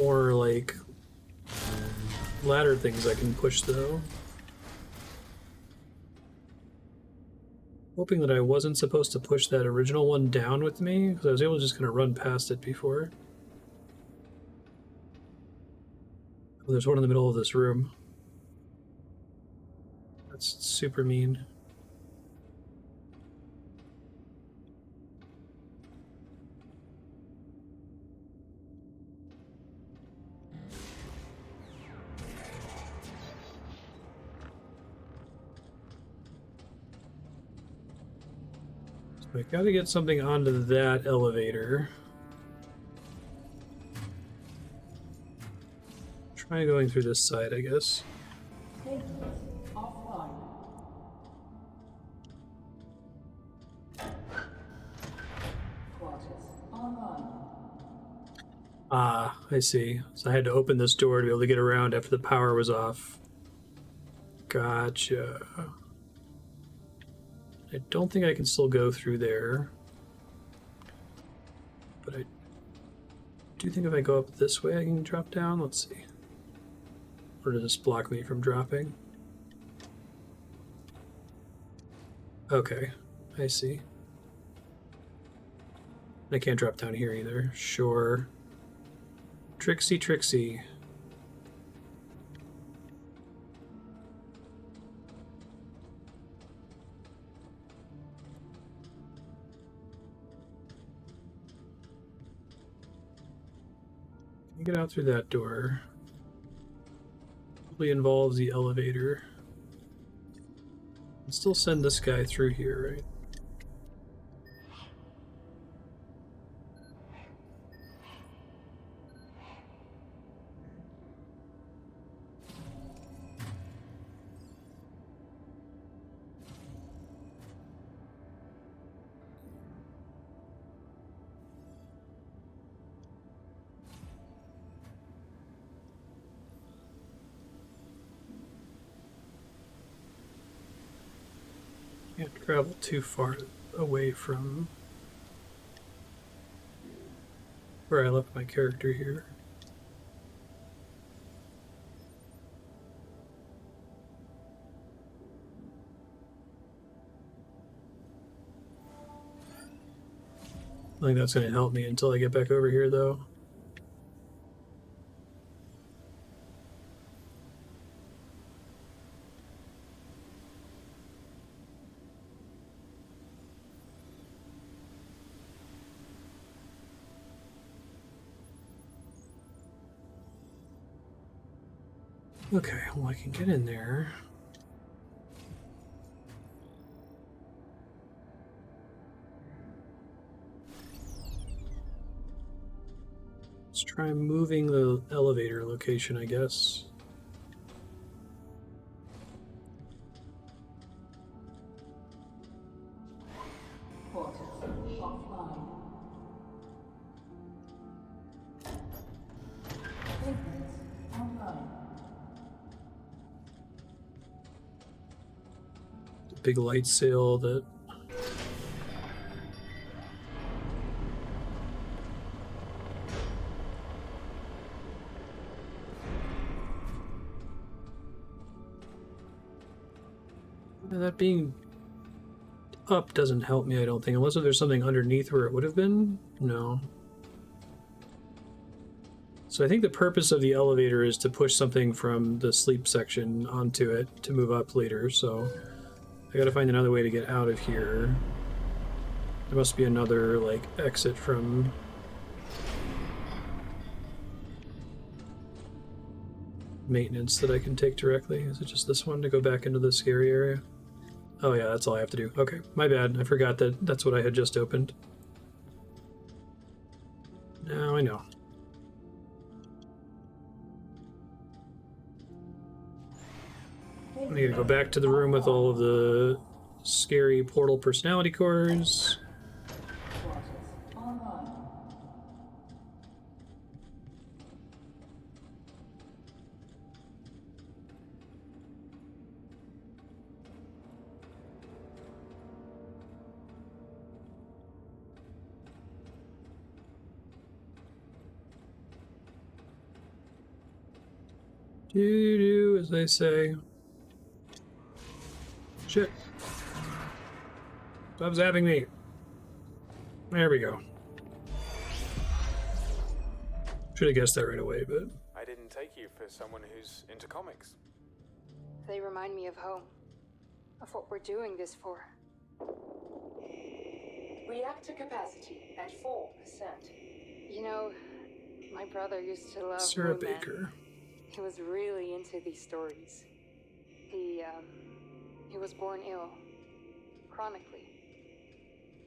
more, like, ladder things I can push, though. Hoping that I wasn't supposed to push that original one down with me, because I was able to just kind of run past it before. Oh, there's one in the middle of this room. That's super mean. I gotta get something onto that elevator. Try going through this side, I guess. Offline. Quarters online. Ah, I see. So I had to open this door to be able to get around after the power was off. Gotcha. I don't think I can still go through there. But I do think if I go up this way I can drop down. Let's see. Or does this block me from dropping? Okay, I see. I can't drop down here either. Sure. Trixie, Trixie. Can you get out through that door? Probably involves the elevator. I'll still send this guy through here, right? Can't travel too far away from where I left my character here. I think that's going to help me until I get back over here, though. Okay, well, I can get in there. Let's try moving the elevator location, I guess. Quarters offline. big light sail that... That being up doesn't help me, I don't think. Unless there's something underneath where it would have been? No. So I think the purpose of the elevator is to push something from the sleep section onto it to move up later, so I gotta find another way to get out of here. There must be another, like, exit from... maintenance that I can take directly. Is it just this one to go back into the scary area? Oh yeah, that's all I have to do. Okay, my bad. I forgot that that's what I had just opened. Now I know. I need to go back to the room with all of the scary portal personality cores. Do as they say. Shit. Stop zapping me. There we go. Should have guessed that right away, but... I didn't take you for someone who's into comics. They remind me of home. Of what we're doing this for. Reactor capacity at 4%. You know, my brother used to love Sarah Moon Man. Baker. He was really into these stories. He was born ill. Chronically.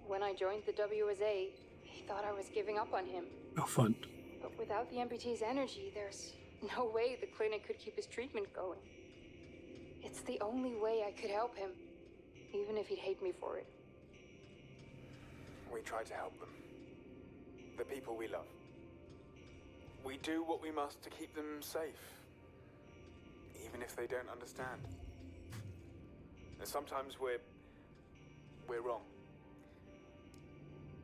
When I joined the WSA, he thought I was giving up on him. Oh, fun. But without the MPT's energy, there's no way the clinic could keep his treatment going. It's the only way I could help him, even if he'd hate me for it. We try to help them. The people we love. We do what we must to keep them safe. Even if they don't understand. And sometimes we're wrong.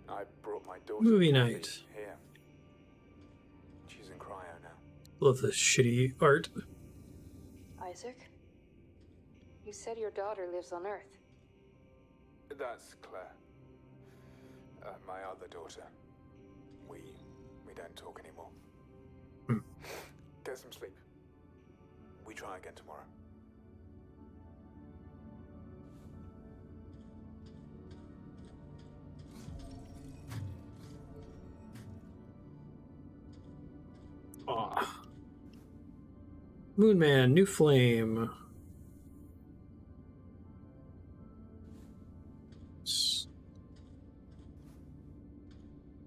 I brought my daughter Movie night. here. She's in cryo now. Love this shitty art. Isaac? You said your daughter lives on Earth. That's Claire. My other daughter. We don't talk anymore. Get some sleep. We try again tomorrow. Aw. Moon Man, new flame.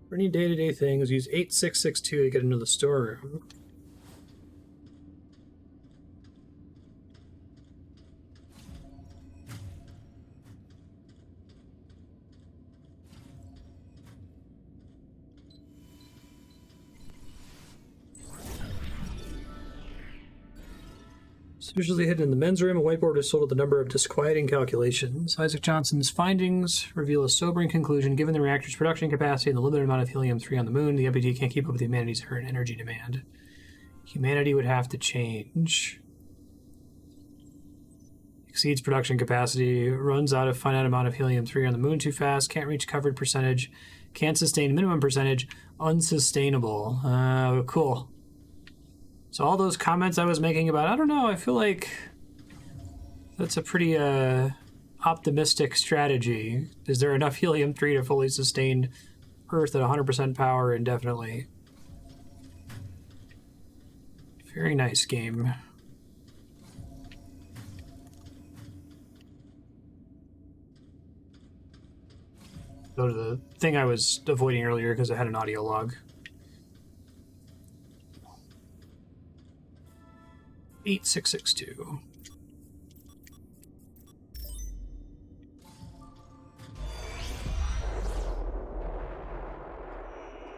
For any day-to-day things, use 8662 to get into the storeroom. Usually hidden in the men's room, a whiteboard is sold with a number of disquieting calculations. Isaac Johnson's findings reveal a sobering conclusion. Given the reactor's production capacity and the limited amount of helium-3 on the moon, the MPT can't keep up with humanity's current energy demand. Humanity would have to change. Exceeds production capacity, runs out of finite amount of helium-3 on the moon too fast, can't reach covered percentage, can't sustain minimum percentage, unsustainable. Cool. So all those comments I was making about, I don't know, I feel like that's a pretty optimistic strategy. Is there enough helium-3 to fully sustain Earth at 100% power indefinitely? Very nice game. Go to the thing I was avoiding earlier because it had an audio log. 8662.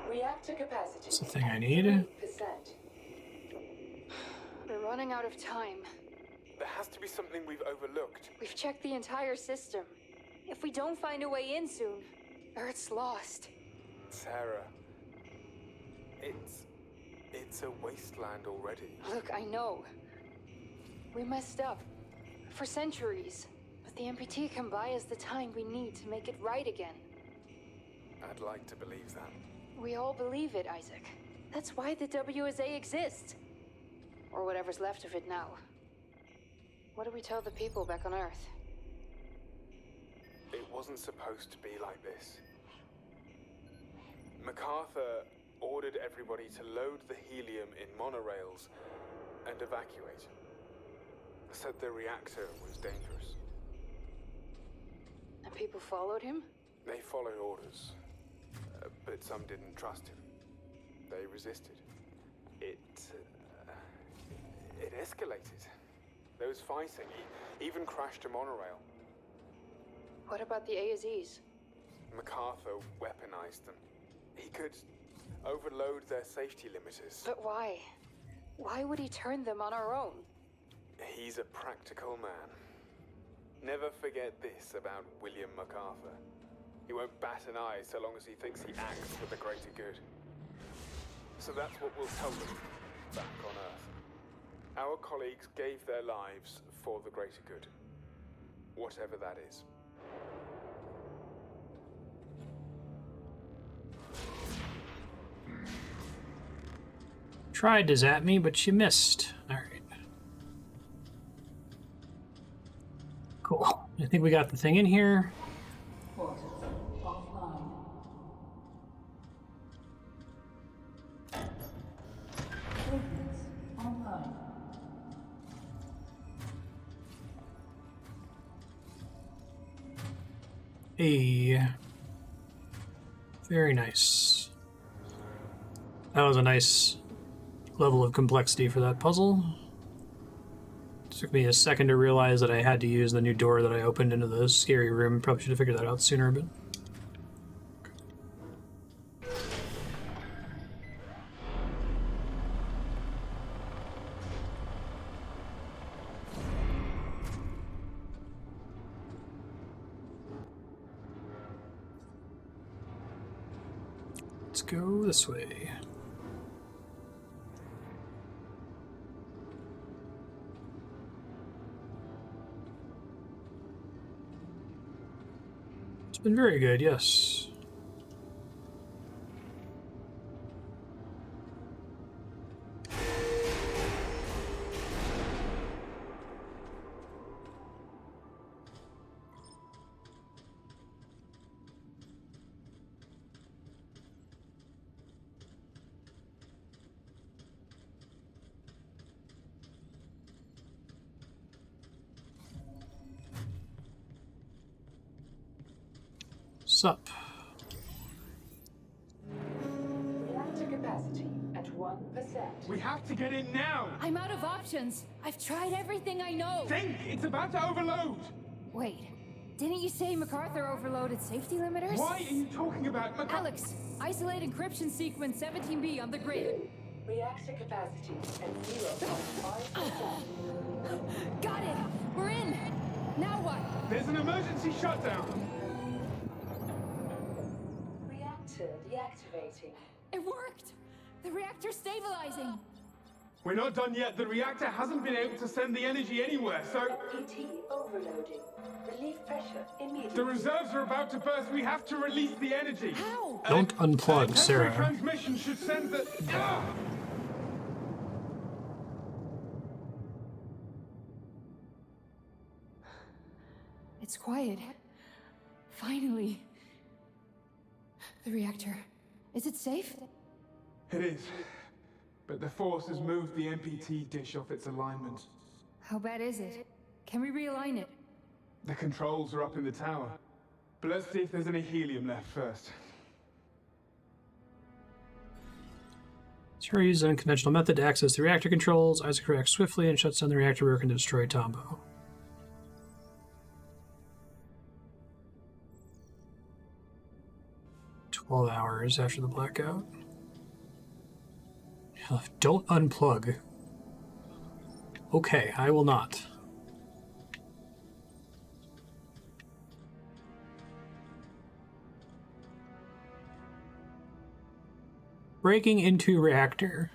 Reactor capacity. That's the thing I need. 3%. We're running out of time. There has to be something we've overlooked. We've checked the entire system. If we don't find a way in soon, Earth's lost. Sarah, it's a wasteland already. Look, I know. We messed up. For centuries. But the MPT can buy us the time we need to make it right again. I'd like to believe that. We all believe it, Isaac. That's why the WSA exists. Or whatever's left of it now. What do we tell the people back on Earth? It wasn't supposed to be like this. MacArthur ordered everybody to load the helium in monorails and evacuate. Said the reactor was dangerous. And people followed him? They followed orders, but some didn't trust him. They resisted. It escalated. There was fighting. He even crashed a monorail. What about the AZs? MacArthur weaponized them. He could overload their safety limiters. But why? Why would he turn them on our own? He's a practical man. Never forget this about William MacArthur. He won't bat an eye so long as he thinks he acts for the greater good. So that's what we'll tell them back on Earth. Our colleagues gave their lives for the greater good. Whatever that is. Tried to zap me, but she missed. Alright. Cool. I think we got the thing in here. Portals offline. Movements online. Hey. Very nice. That was a nice level of complexity for that puzzle. Took me a second to realize that I had to use the new door that I opened into the scary room. Probably should have figured that out sooner, but... Let's go this way. It's been very good, yes. Sup? Reactor capacity at 1%. We have to get in now! I'm out of options. I've tried everything I know. Think! It's about to overload! Wait, didn't you say MacArthur overloaded safety limiters? Why are you talking about Alex, isolate encryption sequence 17B on the grid. Reactor capacity at 0.5%. Got it! We're in! Now what? There's an emergency shutdown! Reactor deactivating. It worked! The reactor's stabilizing! We're not done yet. The reactor hasn't been able to send the energy anywhere, so... PT overloading. Relief pressure immediately. The reserves are about to burst. We have to release the energy. How? Don't unplug, Sarah. Transmission should send the... It's quiet. Finally. The reactor. Is it safe? It is. But the force has moved the MPT dish off its alignment. How bad is it? Can we realign it? The controls are up in the tower. But let's see if there's any helium left first. Sarah uses an unconventional method to access the reactor controls. Isaac reacts swiftly and shuts down the reactor working to destroy Tombo. Hours after the blackout. Don't unplug. Okay, I will not. Breaking into reactor.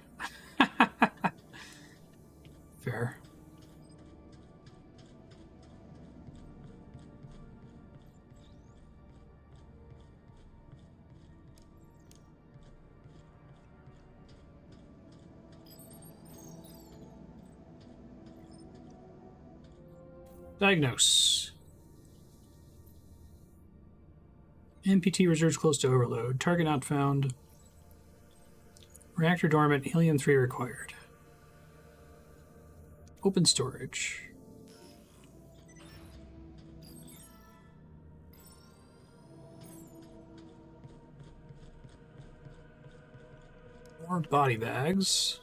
Fair. Diagnose. MPT reserves close to overload. Target not found. Reactor dormant. Helium-3 required. Open storage. More body bags.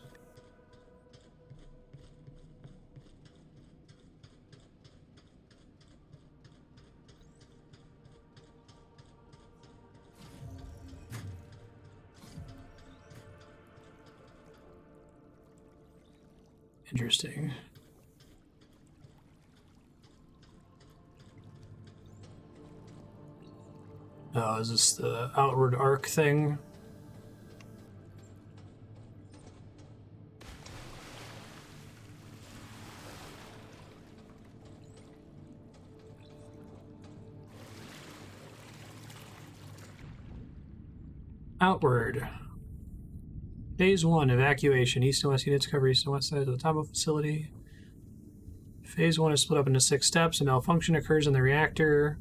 Interesting. Oh, is this the outward arc thing? Outward. Phase 1, evacuation. East and west units cover east and west sides of the top of the facility. Phase 1 is split up into 6 steps. A malfunction occurs in the reactor.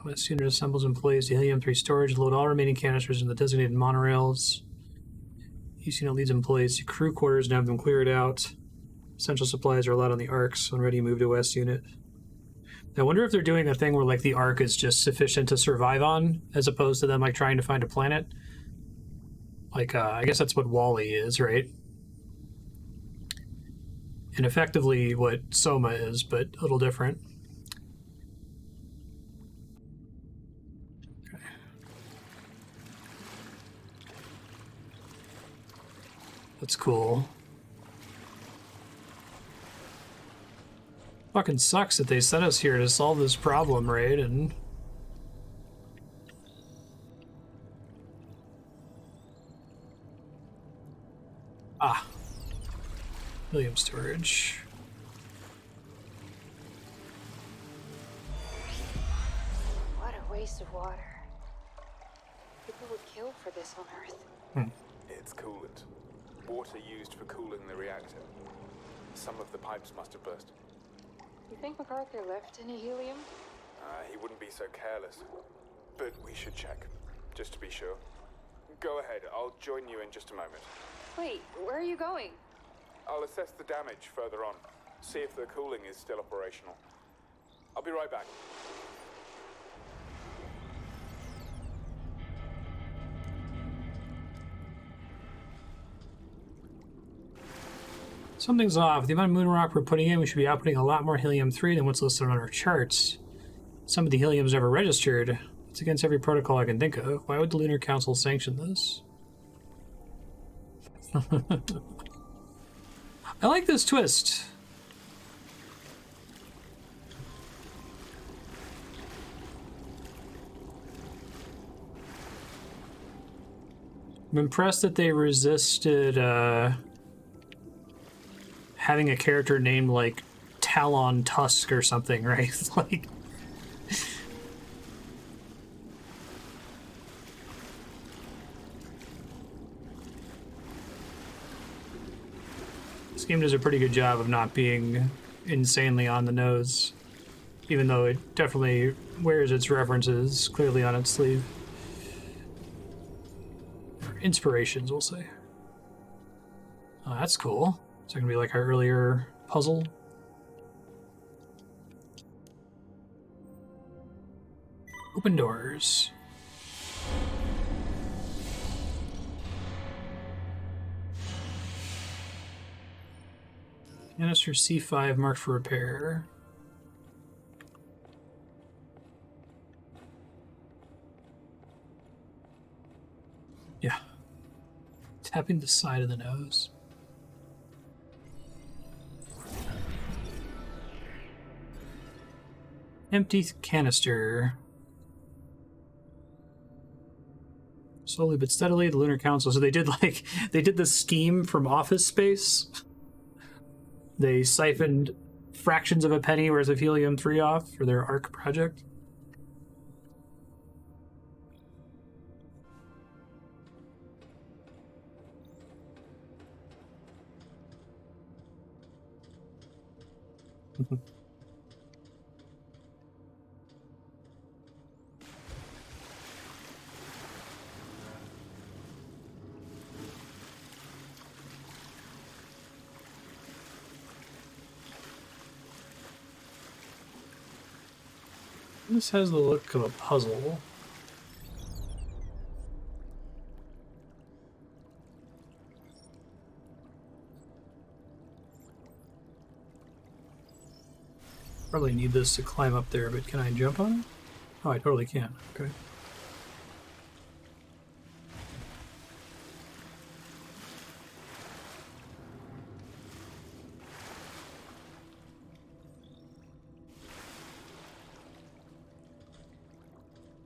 West unit assembles employees to helium-3 storage. Load all remaining canisters in the designated monorails. East unit leads employees to crew quarters and have them clear it out. Essential supplies are allowed on the arcs. When ready, move to west unit. I wonder if they're doing a thing where like the arc is just sufficient to survive on, as opposed to them like trying to find a planet. Like, I guess that's what Wall-E is, right? And effectively what Soma is, but a little different. Okay. That's cool. Fucking sucks that they sent us here to solve this problem, right? And helium storage. What a waste of water. People would kill for this on Earth. It's coolant. Water used for cooling the reactor. Some of the pipes must have burst. You think MacArthur left any helium? He wouldn't be so careless. But we should check, just to be sure. Go ahead, I'll join you in just a moment. Wait, where are you going? I'll assess the damage further on, see if the cooling is still operational. I'll be right back. Something's off. The amount of moon rock we're putting in, we should be outputting a lot more helium-3 than what's listed on our charts. Some of the helium's never registered. It's against every protocol I can think of. Why would the Lunar Council sanction this? I like this twist. I'm impressed that they resisted having a character named like Talon Tusk or something, right? Like, this game does a pretty good job of not being insanely on the nose, even though it definitely wears its references clearly on its sleeve. Or inspirations, we'll say. Oh, that's cool. Is that gonna be like our earlier puzzle? Open doors. Canister C5 marked for repair. Yeah. Tapping the side of the nose. Empty canister. Slowly but steadily, the Lunar Council. So they did the scheme from Office Space. They siphoned fractions of a penny worth of helium-3 off for their ARC project. This has the look of a puzzle. Probably need this to climb up there, but can I jump on it? Oh, I totally can. Okay.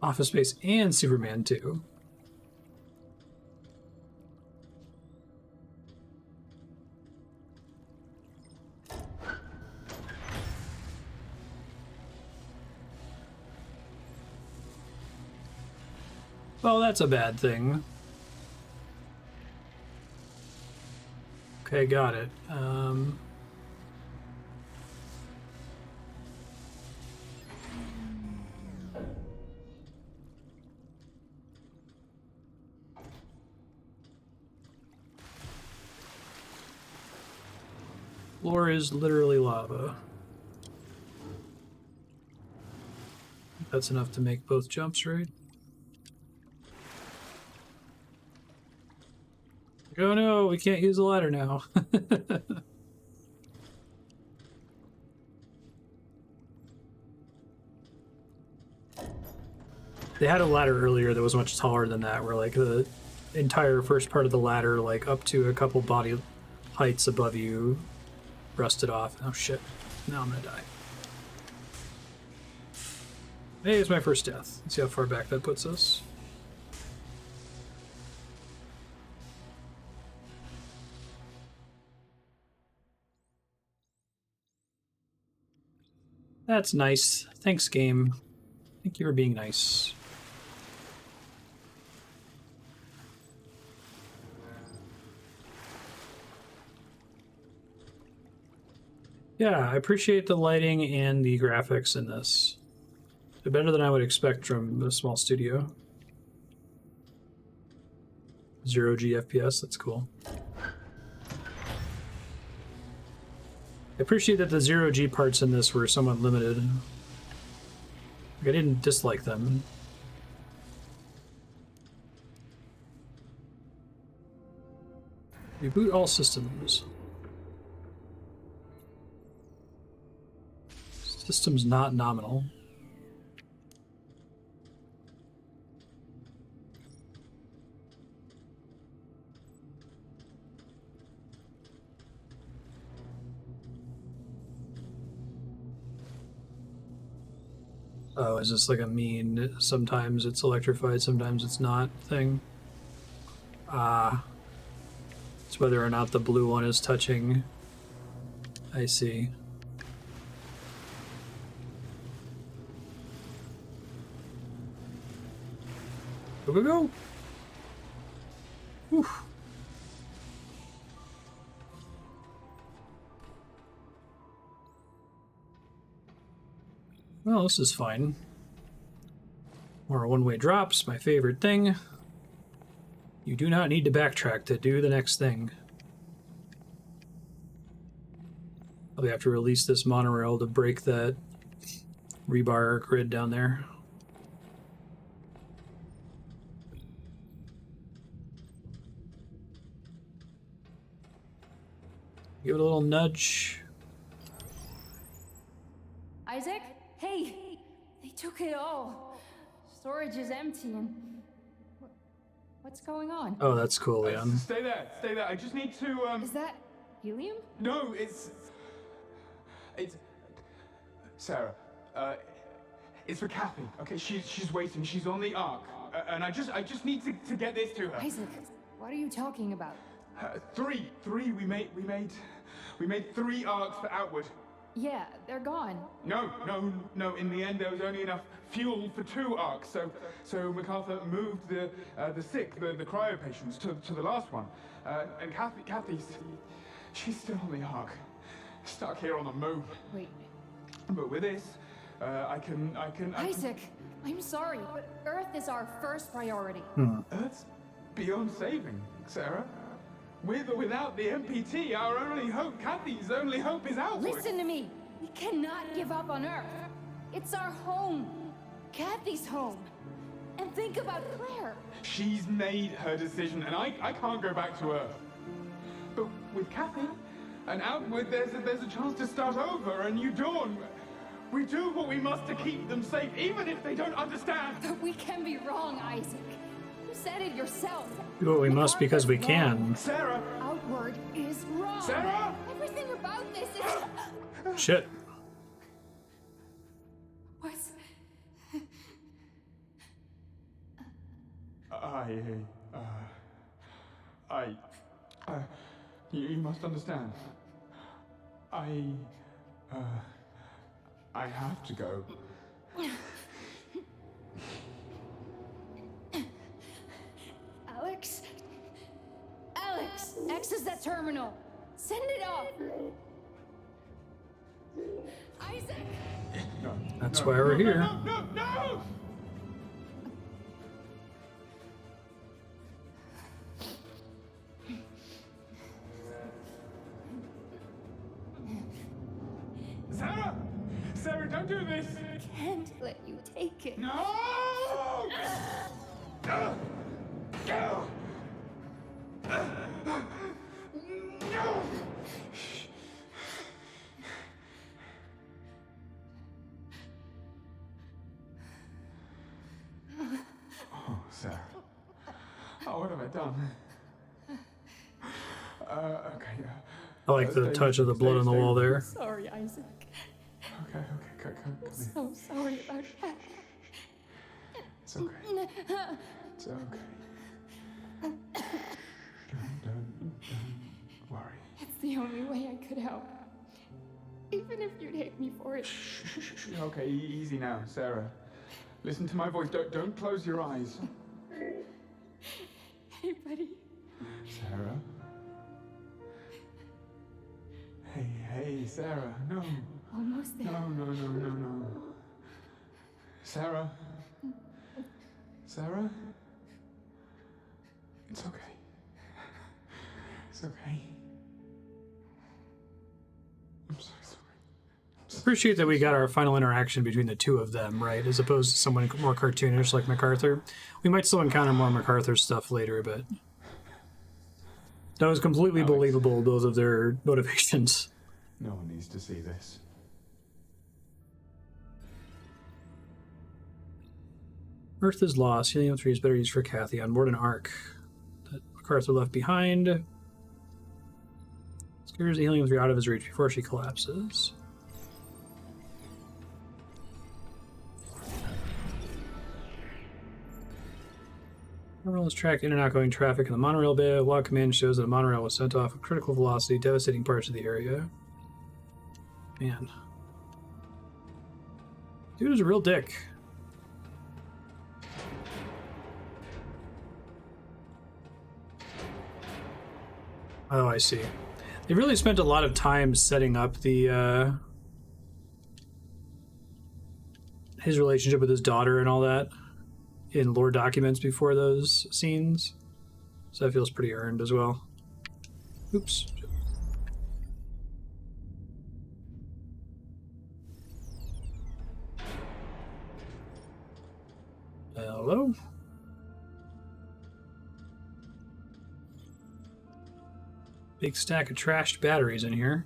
Office Space and Superman 2. Well, that's a bad thing. Okay, got it. Floor is literally lava. That's enough to make both jumps, right? Oh no, we can't use the ladder now. They had a ladder earlier that was much taller than that, where like the entire first part of the ladder, like up to a couple body heights above you, rusted off. Oh shit, now I'm gonna die. Hey, it's my first death. Let's see how far back that puts us. That's nice. Thanks, game. Thank you for being nice. Yeah, I appreciate the lighting and the graphics in this. They're better than I would expect from a small studio. 0G FPS, that's cool. I appreciate that the 0G parts in this were somewhat limited. Like, I didn't dislike them. Reboot all systems. Systems not nominal. Oh, is this like a mean, sometimes it's electrified, sometimes it's not thing? Ah. It's whether or not the blue one is touching. I see. Go, go, go! Whew. Well, this is fine. More one-way drops, my favorite thing. You do not need to backtrack to do the next thing. Probably have to release this monorail to break that rebar grid down there. Give it a little nudge. Isaac? Hey! They took it all. Storage is empty and... What's going on? Oh, that's cool, Leon. Stay there, stay there. I just need to, Is that helium? No, it's... Sarah, it's for Kathy, okay? She's waiting. She's on the Ark. and I just need to get this to her. Isaac, what are you talking about? Three. We made 3 arcs for Outward. Yeah, they're gone. No. In the end, there was only enough fuel for 2 arcs. So MacArthur moved the sick, the cryo patients, to the last one. And she's still on the arc, stuck here on the moon. Wait. But with this, I can. Isaac, I'm sorry, but Earth is our first priority. Earth's beyond saving, Sarah. With or without the MPT, our only hope, Kathy's only hope, is Outward. Listen to me. We cannot give up on Earth. It's our home. Kathy's home. And think about Claire. She's made her decision, and I can't go back to Earth. But with Kathy and Outward, there's a chance to start over, a new dawn. We do what we must to keep them safe, even if they don't understand. But we can be wrong, Isaac. You said it yourself. Do what we must because we can. Sarah! Outward is wrong. Sarah! Everything about this is... Shit. What's... You must understand. I have to go. Alex? Access that terminal. Send it off. Isaac! No. That's why we're here. No! Sarah, don't do this! I can't let you take it. No! No! Oh, Sarah. Oh, what have I done? Okay. I like the touch of the blood on the wall there. Sorry, Isaac. Okay, come here. So sorry about that. It's okay. It's okay. Don't worry. It's the only way I could help. Even if you'd hate me for it. Okay, easy now, Sarah. Listen to my voice. Don't close your eyes. Hey, buddy. Sarah? Hey, Sarah. No. Almost there. No. Sarah? Sarah? It's okay. It's okay. I'm so sorry. Appreciate that we got our final interaction between the two of them, right? As opposed to someone more cartoonish like MacArthur. We might still encounter more MacArthur stuff later, but that was completely believable, both of their motivations. No one needs to see this. Earth is lost. Helium-3 is better used for Kathy on board an Ark that MacArthur left behind. Scares the Helium-3 out of his reach before she collapses. Monorails track in and outgoing traffic in the monorail bay. A log command shows that a monorail was sent off at critical velocity, devastating parts of the area. Man. Dude is a real dick. Oh, I see. They really spent a lot of time setting up the his relationship with his daughter and all that in lore documents before those scenes. So that feels pretty earned as well. Oops. Hello? Big stack of trashed batteries in here.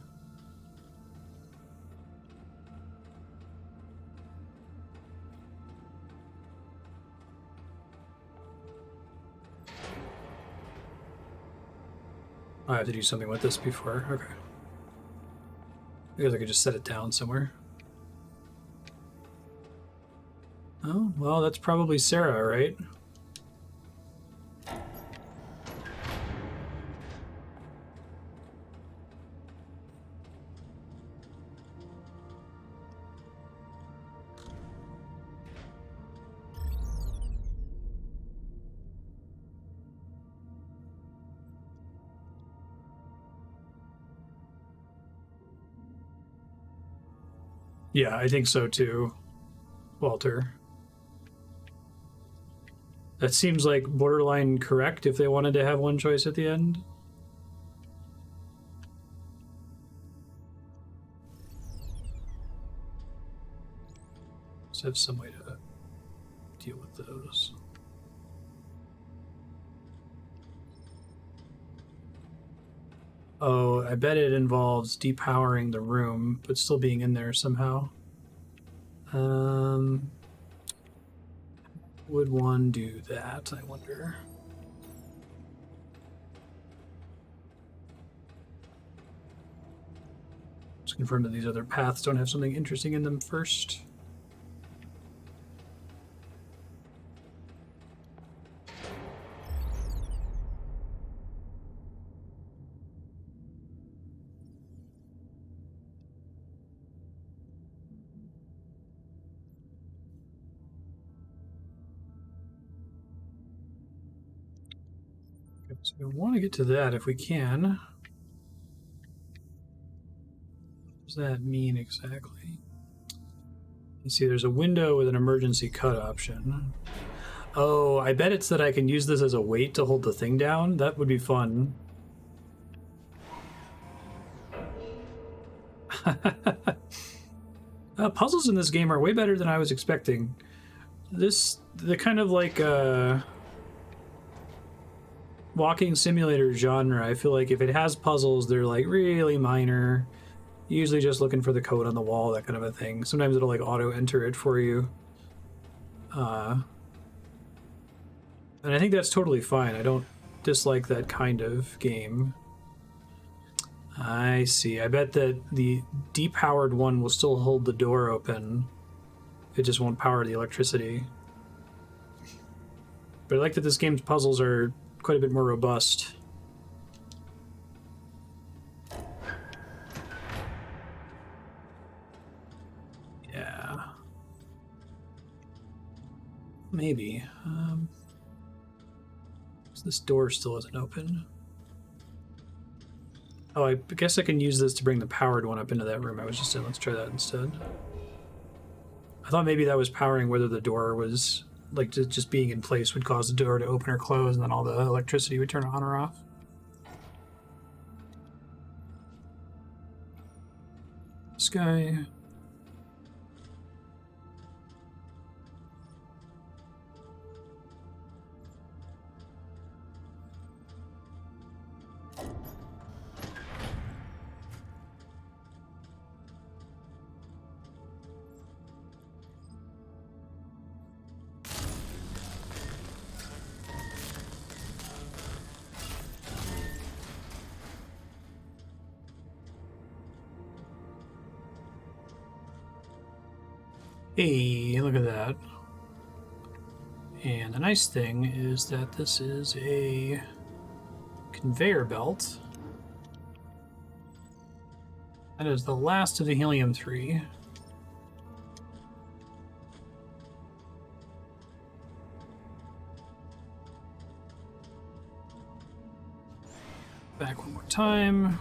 I have to do something with this before. Okay. I guess I could just set it down somewhere. Oh, well, that's probably Sarah, right? Yeah, I think so too, Walter. That seems like borderline correct if they wanted to have one choice at the end. Let's have some way to deal with those. Oh, I bet it involves depowering the room, but still being in there somehow. Would one do that, I wonder? Let's confirm that these other paths don't have something interesting in them first. So we want to get to that if we can. What does that mean exactly? You see there's a window with an emergency cut option. Oh, I bet it's that I can use this as a weight to hold the thing down. That would be fun. Puzzles in this game are way better than I was expecting. The kind of like walking simulator genre, I feel like if it has puzzles, they're like really minor. Usually just looking for the code on the wall, that kind of a thing. Sometimes it'll like auto enter it for you. And I think that's totally fine. I don't dislike that kind of game. I see. I bet that the depowered one will still hold the door open. It just won't power the electricity. But I like that this game's puzzles are quite a bit more robust. Yeah. Maybe. So this door still isn't open. Oh, I guess I can use this to bring the powered one up into that room I was just in. Let's try that instead. I thought maybe that was powering whether the door was, like, just being in place would cause the door to open or close, and then all the electricity would turn on or off. This guy... Hey, look at that. And the nice thing is that this is a conveyor belt. That is the last of the helium-3. Back one more time.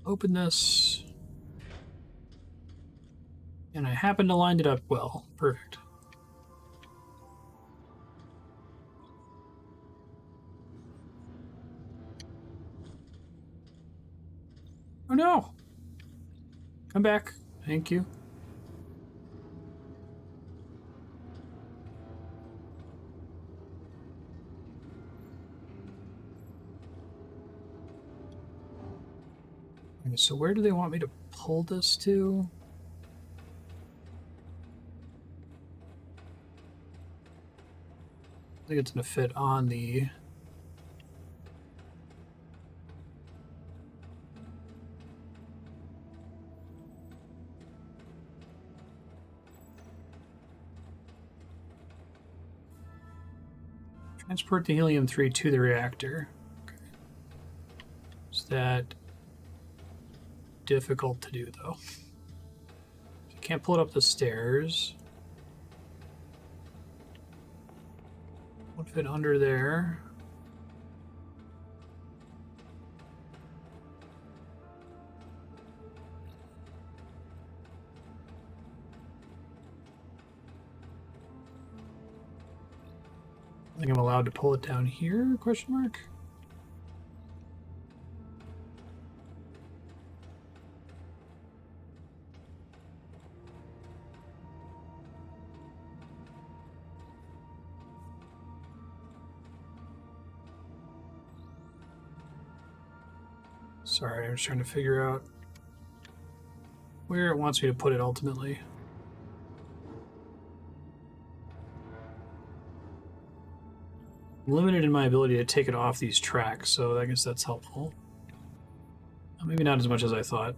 Open this. And I happen to line it up well. Perfect. Oh no! Come back. Thank you. Okay, so where do they want me to pull this to? I think it's going to fit on the... Transport the helium-3 to the reactor. Okay. Is that difficult to do, though? You can't pull it up the stairs. Won't fit under there. I think I'm allowed to pull it down here, question mark? Sorry, I'm just trying to figure out where it wants me to put it ultimately. Limited in my ability to take it off these tracks, so I guess that's helpful. Maybe not as much as I thought.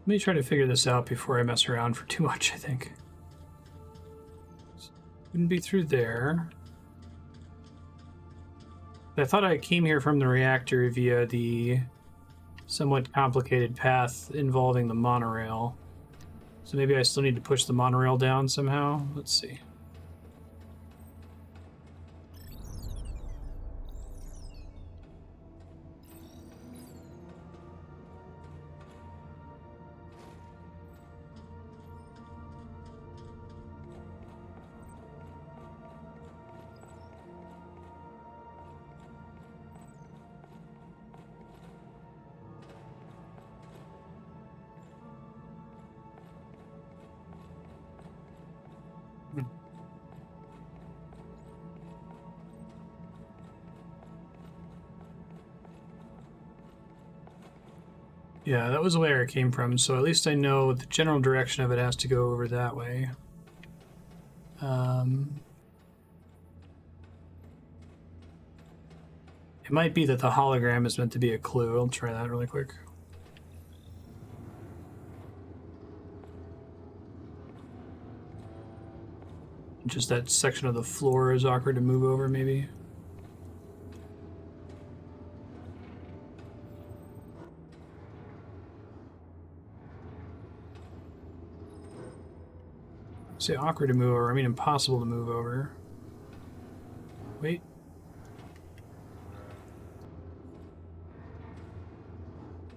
Let me try to figure this out before I mess around for too much, I think. Wouldn't be through there. I thought I came here from the reactor via the somewhat complicated path involving the monorail. So maybe I still need to push the monorail down somehow? Let's see. Yeah, that was where it came from, so at least I know the general direction of it has to go over that way. It might be that the hologram is meant to be a clue. I'll try that really quick. Just that section of the floor is awkward to move over, maybe. Say awkward to move over, I mean impossible to move over. Wait.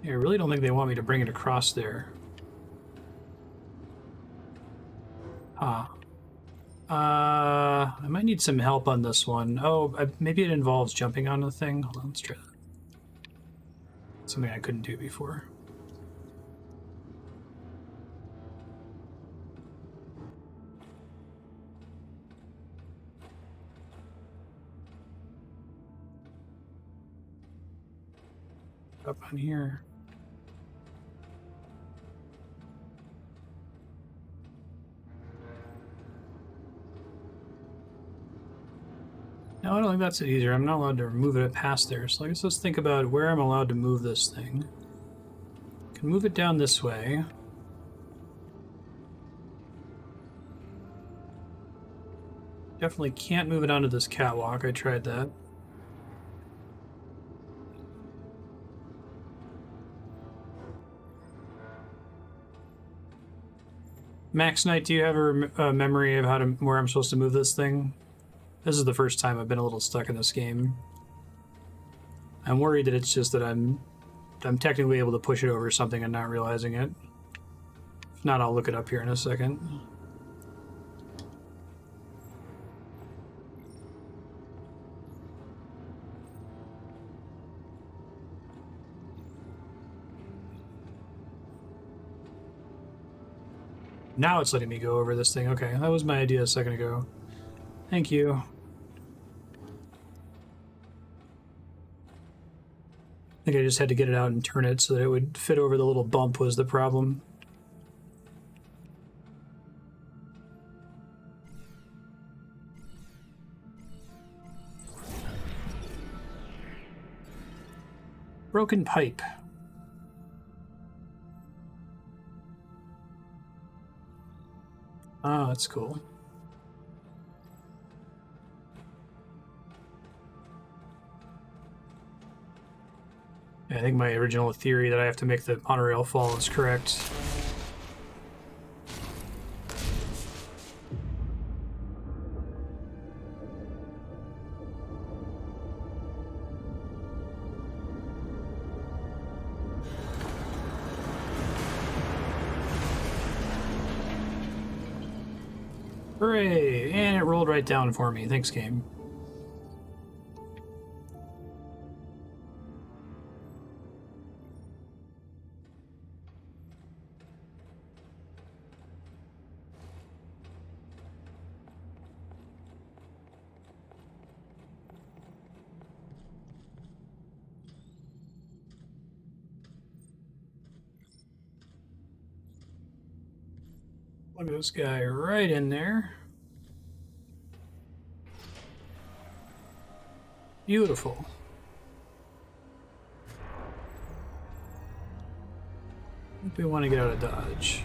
Yeah, I really don't think they want me to bring it across there. I might need some help on this one. Oh, maybe it involves jumping on the thing. Hold on, let's try that. Something I couldn't do before. Up on here. No, I don't think that's it either. I'm not allowed to move it past there. So I guess let's think about where I'm allowed to move this thing. I can move it down this way. Definitely can't move it onto this catwalk. I tried that. Max Knight, do you have a memory of where I'm supposed to move this thing? This is the first time I've been a little stuck in this game. I'm worried that it's just that I'm technically able to push it over something and not realizing it. If not, I'll look it up here in a second. Now it's letting me go over this thing. Okay, that was my idea a second ago. Thank you. think I just had to get it out and turn it so that it would fit over the little bump was the problem. Broken pipe. Oh, that's cool. I think my original theory that I have to make the monorail fall is correct. Hooray! And it rolled right down for me. Thanks, game. Look at this guy right in there. Beautiful. I think we want to get out of Dodge.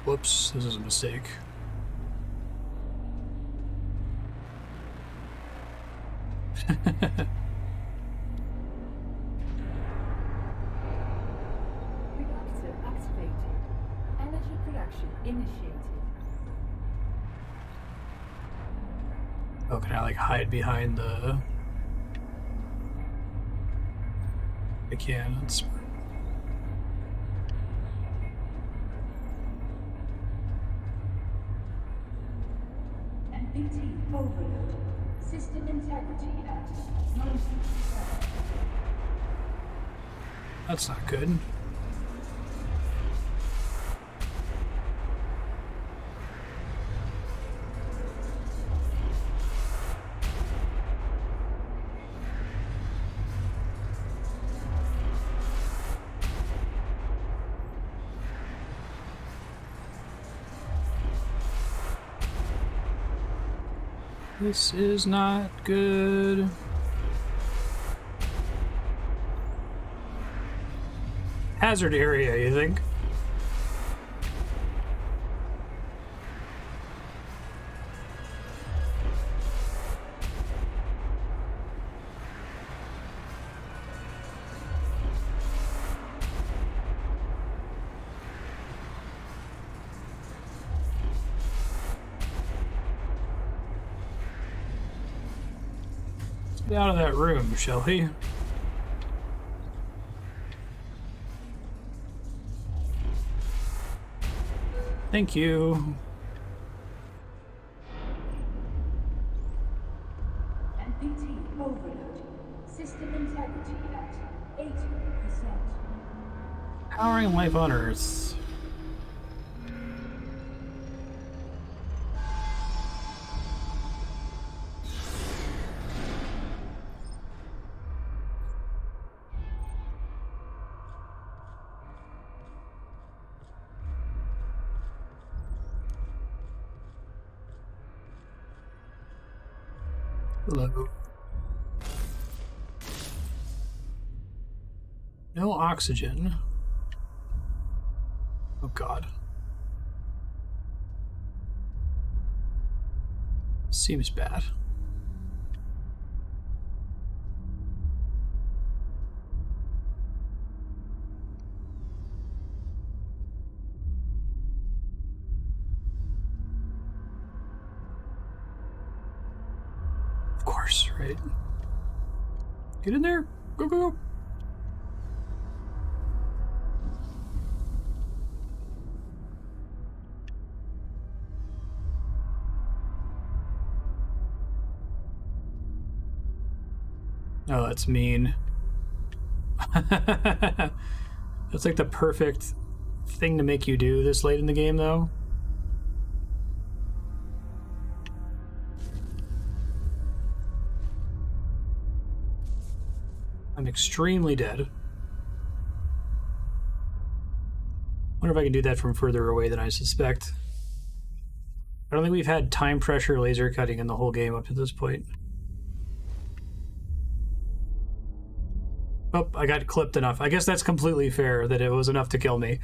Whoops, this is a mistake. Reactor activated. Energy production initiated. Oh, can I like hide behind the... I can. That's... MPT overload. System integrity at 90%. That's not good. This is not good. Hazard area, you think? Get out of that room, shall we? Thank you. MPT overload. System integrity at 80%. Powering life on Earth. Hello. No oxygen. Oh God. Seems bad. Of course, right? Get in there. Go, go, go. Oh, that's mean. That's like the perfect thing to make you do this late in the game, though. I'm extremely dead. Wonder if I can do that from further away than I suspect. I don't think we've had time pressure laser cutting in the whole game up to this point. Oh, I got clipped enough. I guess that's completely fair that it was enough to kill me.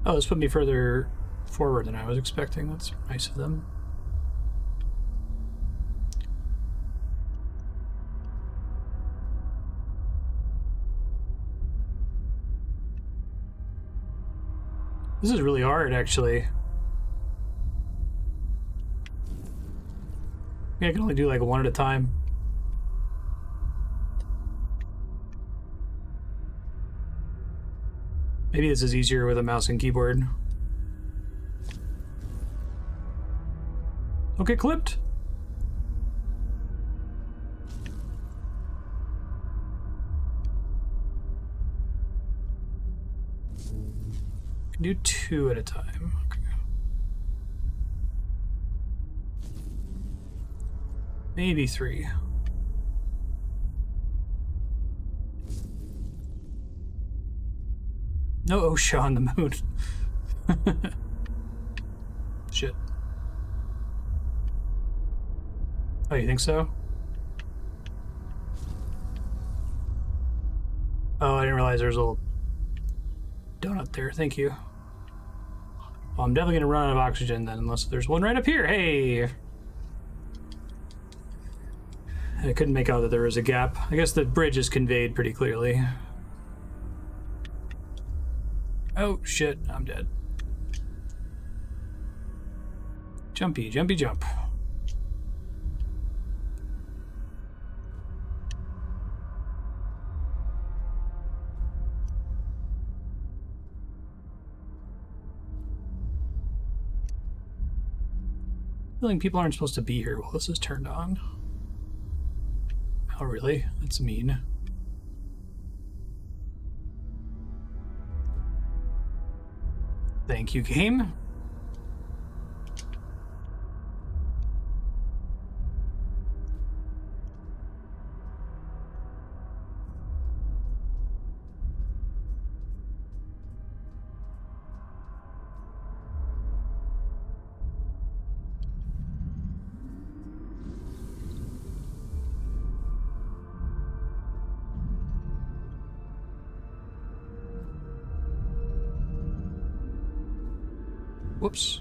Oh, this put me further forward than I was expecting. That's nice of them. This is really hard, actually. I can only do like one at a time. Maybe this is easier with a mouse and keyboard. Okay, clipped. Can do 2 at a time. Okay. Maybe 3. No OSHA on the moon. Shit. Oh, you think so? Oh, I didn't realize there was a little donut there. Thank you. Well, I'm definitely gonna run out of oxygen then, unless there's one right up here. Hey! I couldn't make out that there was a gap. I guess the bridge is conveyed pretty clearly. Oh, shit. I'm dead. Jumpy, jumpy, jump. Feeling people aren't supposed to be here while this is turned on. Oh, really? That's mean. Thank you, game. Whoops.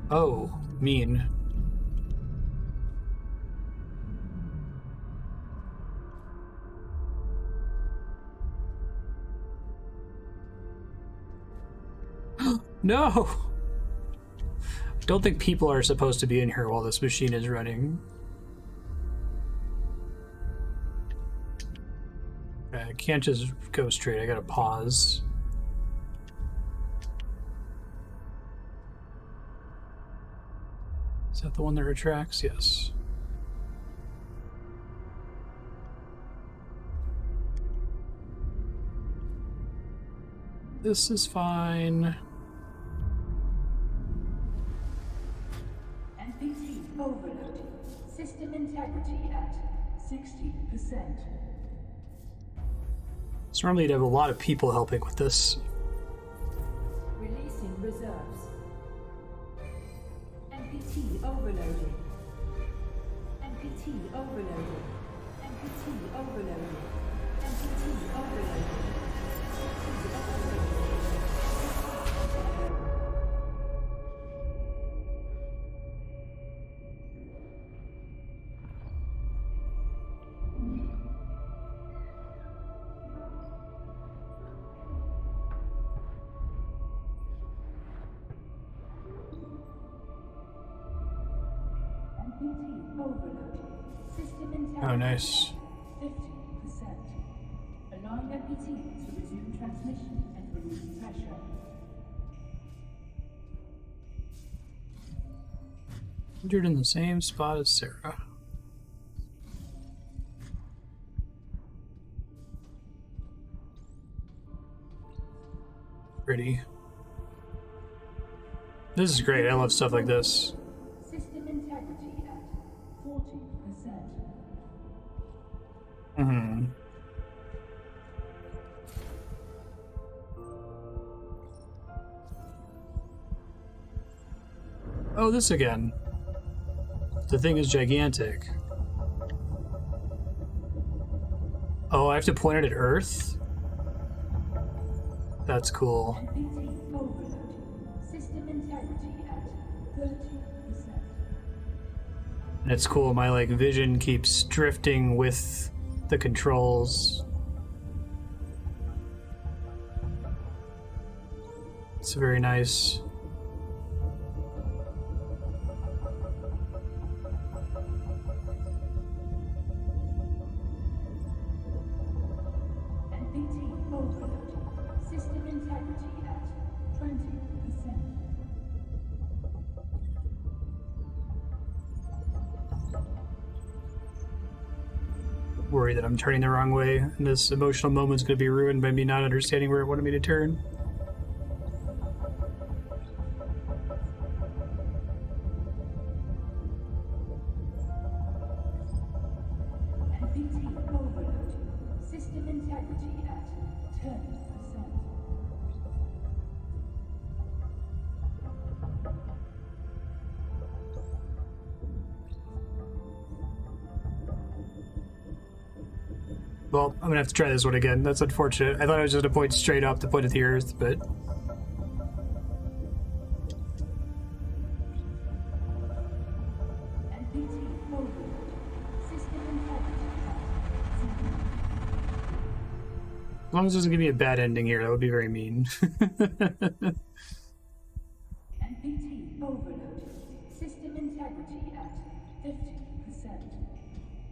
Oh, mean. No! Don't think people are supposed to be in here while this machine is running. I can't just go straight, I gotta pause. Is that the one that retracts? Yes. This is fine. NPT overloaded. System integrity at 60%. So normally you'd have a lot of people helping with this. Releasing reserves. NPT overloaded. NPT overloaded. NPT overloaded. NPT overloaded. Oh, nice. 50%. Allowing MPT to resume transmission and release pressure. Injured in the same spot as Sarah. Pretty. This is great. I love stuff like this. System integrity at 40%. Hmm. Oh, this again. The thing is gigantic. Oh, I have to point it at Earth? That's cool. MPT overload. System integrity at 30%. And it's cool, my like vision keeps drifting with the controls. It's very nice. MPT overload. System integrity at 20%. Worry that I'm turning the wrong way, and this emotional moment's going to be ruined by me not understanding where it wanted me to turn. MPT overload. System integrity at 10%. Well, I'm gonna have to try this one again. That's unfortunate. I thought I was just gonna point straight up to point at the Earth, but... MPT overload. System integrity at 0. As long as it doesn't give me a bad ending here, that would be very mean. MPT overload. System integrity at 50%.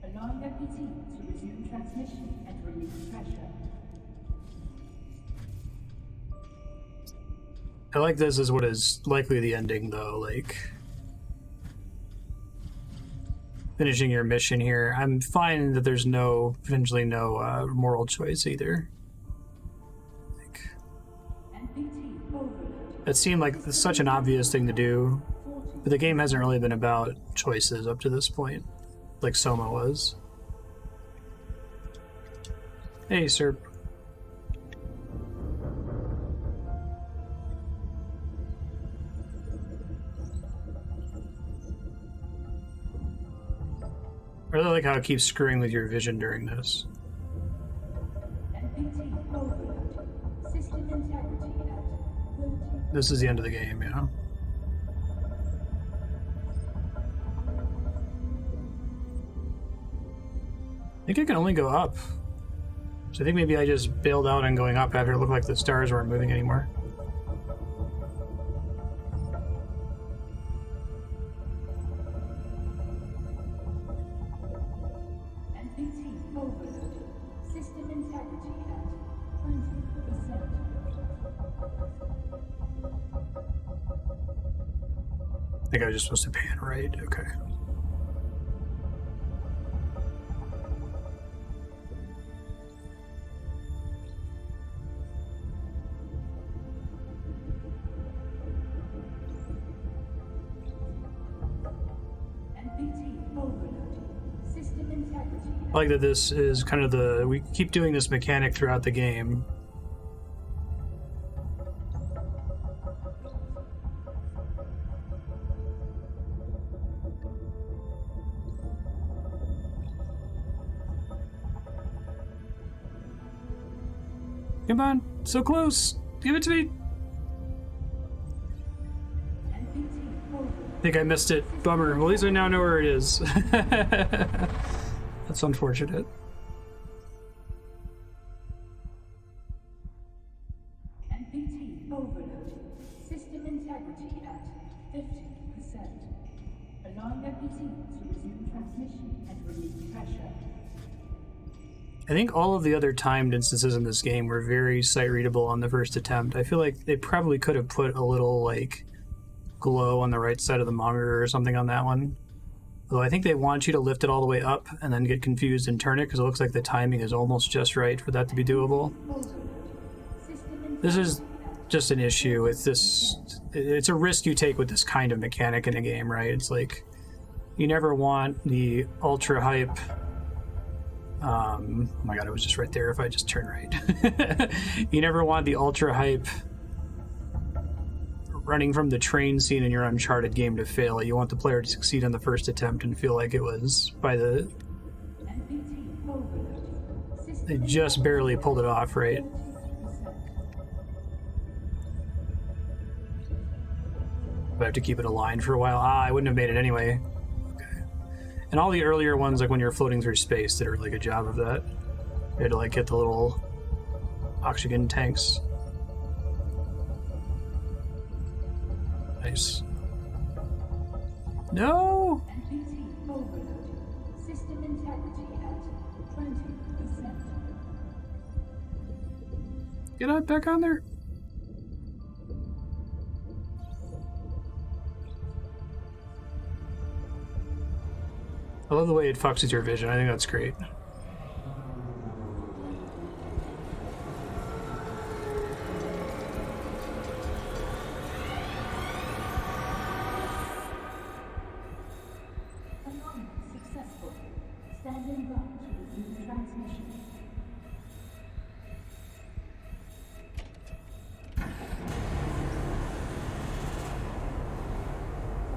Allowing MPT to resume transmission and release pressure. I like this as what is likely the ending, though, like... finishing your mission here. I'm fine that there's potentially no moral choice either. MPT overload. It seemed like such an obvious thing to do, but the game hasn't really been about choices up to this point, like Soma was. Hey, sir. I really like how it keeps screwing with your vision during this. MPT overload. System integrity at 30. This is the end of the game, yeah. I think I can only go up. So I think maybe I just bailed out on going up after it looked like the stars weren't moving anymore. MPT overload. System integrity at 20%. I think I was just supposed to pan right. Okay. MPT overload. System integrity I like that this is kind of we keep doing this mechanic throughout the game. Come on, so close. Give it to me. I think I missed it. Bummer. Well, at least I now know where it is. That's unfortunate. MPT overload. System integrity at 50%. Allowing MPT to resume transmission and release pressure. I think all of the other timed instances in this game were very sight readable on the first attempt. I feel like they probably could have put a little like glow on the right side of the monitor or something on that one. Although I think they want you to lift it all the way up and then get confused and turn it because it looks like the timing is almost just right for that to be doable. This is just an issue with this. It's a risk you take with this kind of mechanic in a game, right? It's like you never want the ultra hype. Oh my god, it was just right there if I just turn right. You never want the ultra hype running from the train scene in your Uncharted game to fail. You want the player to succeed on the first attempt and feel like it was by the... They just barely pulled it off, right? I have to keep it aligned for a while. I wouldn't have made it anyway. Okay. And all the earlier ones, like when you're floating through space, did a really good job of that. You had to like get the little oxygen tanks. Nice. No! System integrity at 20%. Get out back on there. I love the way it fucks with your vision. I think that's great. Successful. Standing by to resume transmission.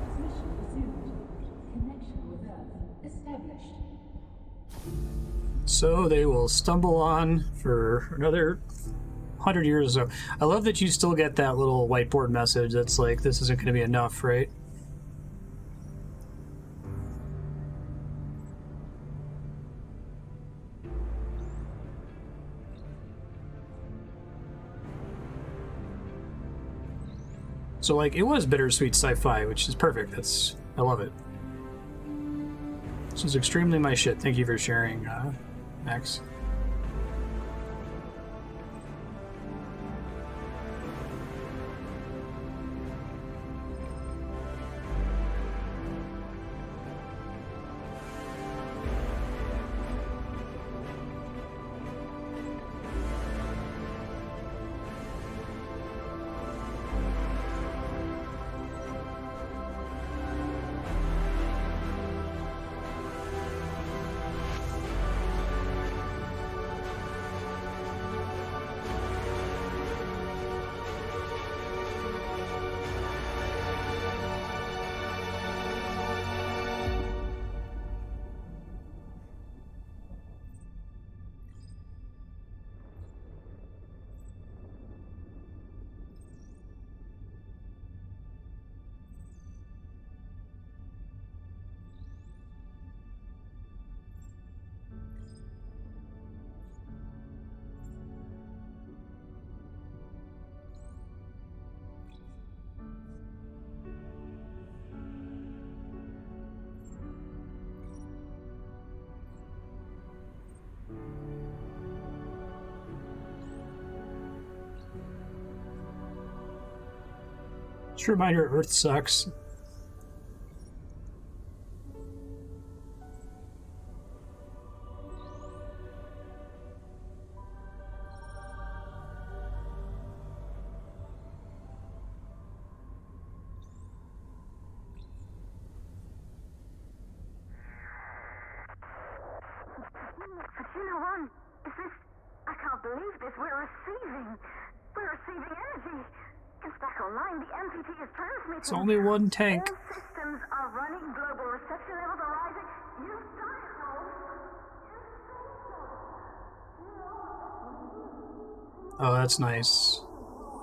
Transmission resumed. Connection with Earth established. So they will stumble on for another 100 years or so. I love that you still get that little whiteboard message that's like, this isn't going to be enough, right? So, like, it was bittersweet sci-fi, which is perfect. I love it. This is extremely my shit. Thank you for sharing, Max. Just a reminder, Earth sucks. Fatina 1, is this... I can't believe this. We're receiving energy. It's back online. The MPT is transmitting. It's only one tank. All systems are running. Global reception levels are rising. You've done it, Holmes. Oh, that's nice.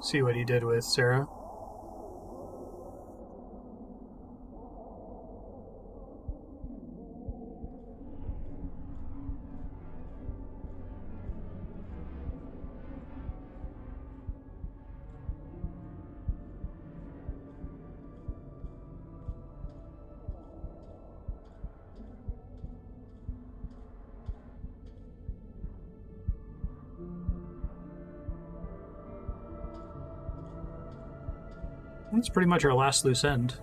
See what he did with Sarah. That's pretty much our last loose end.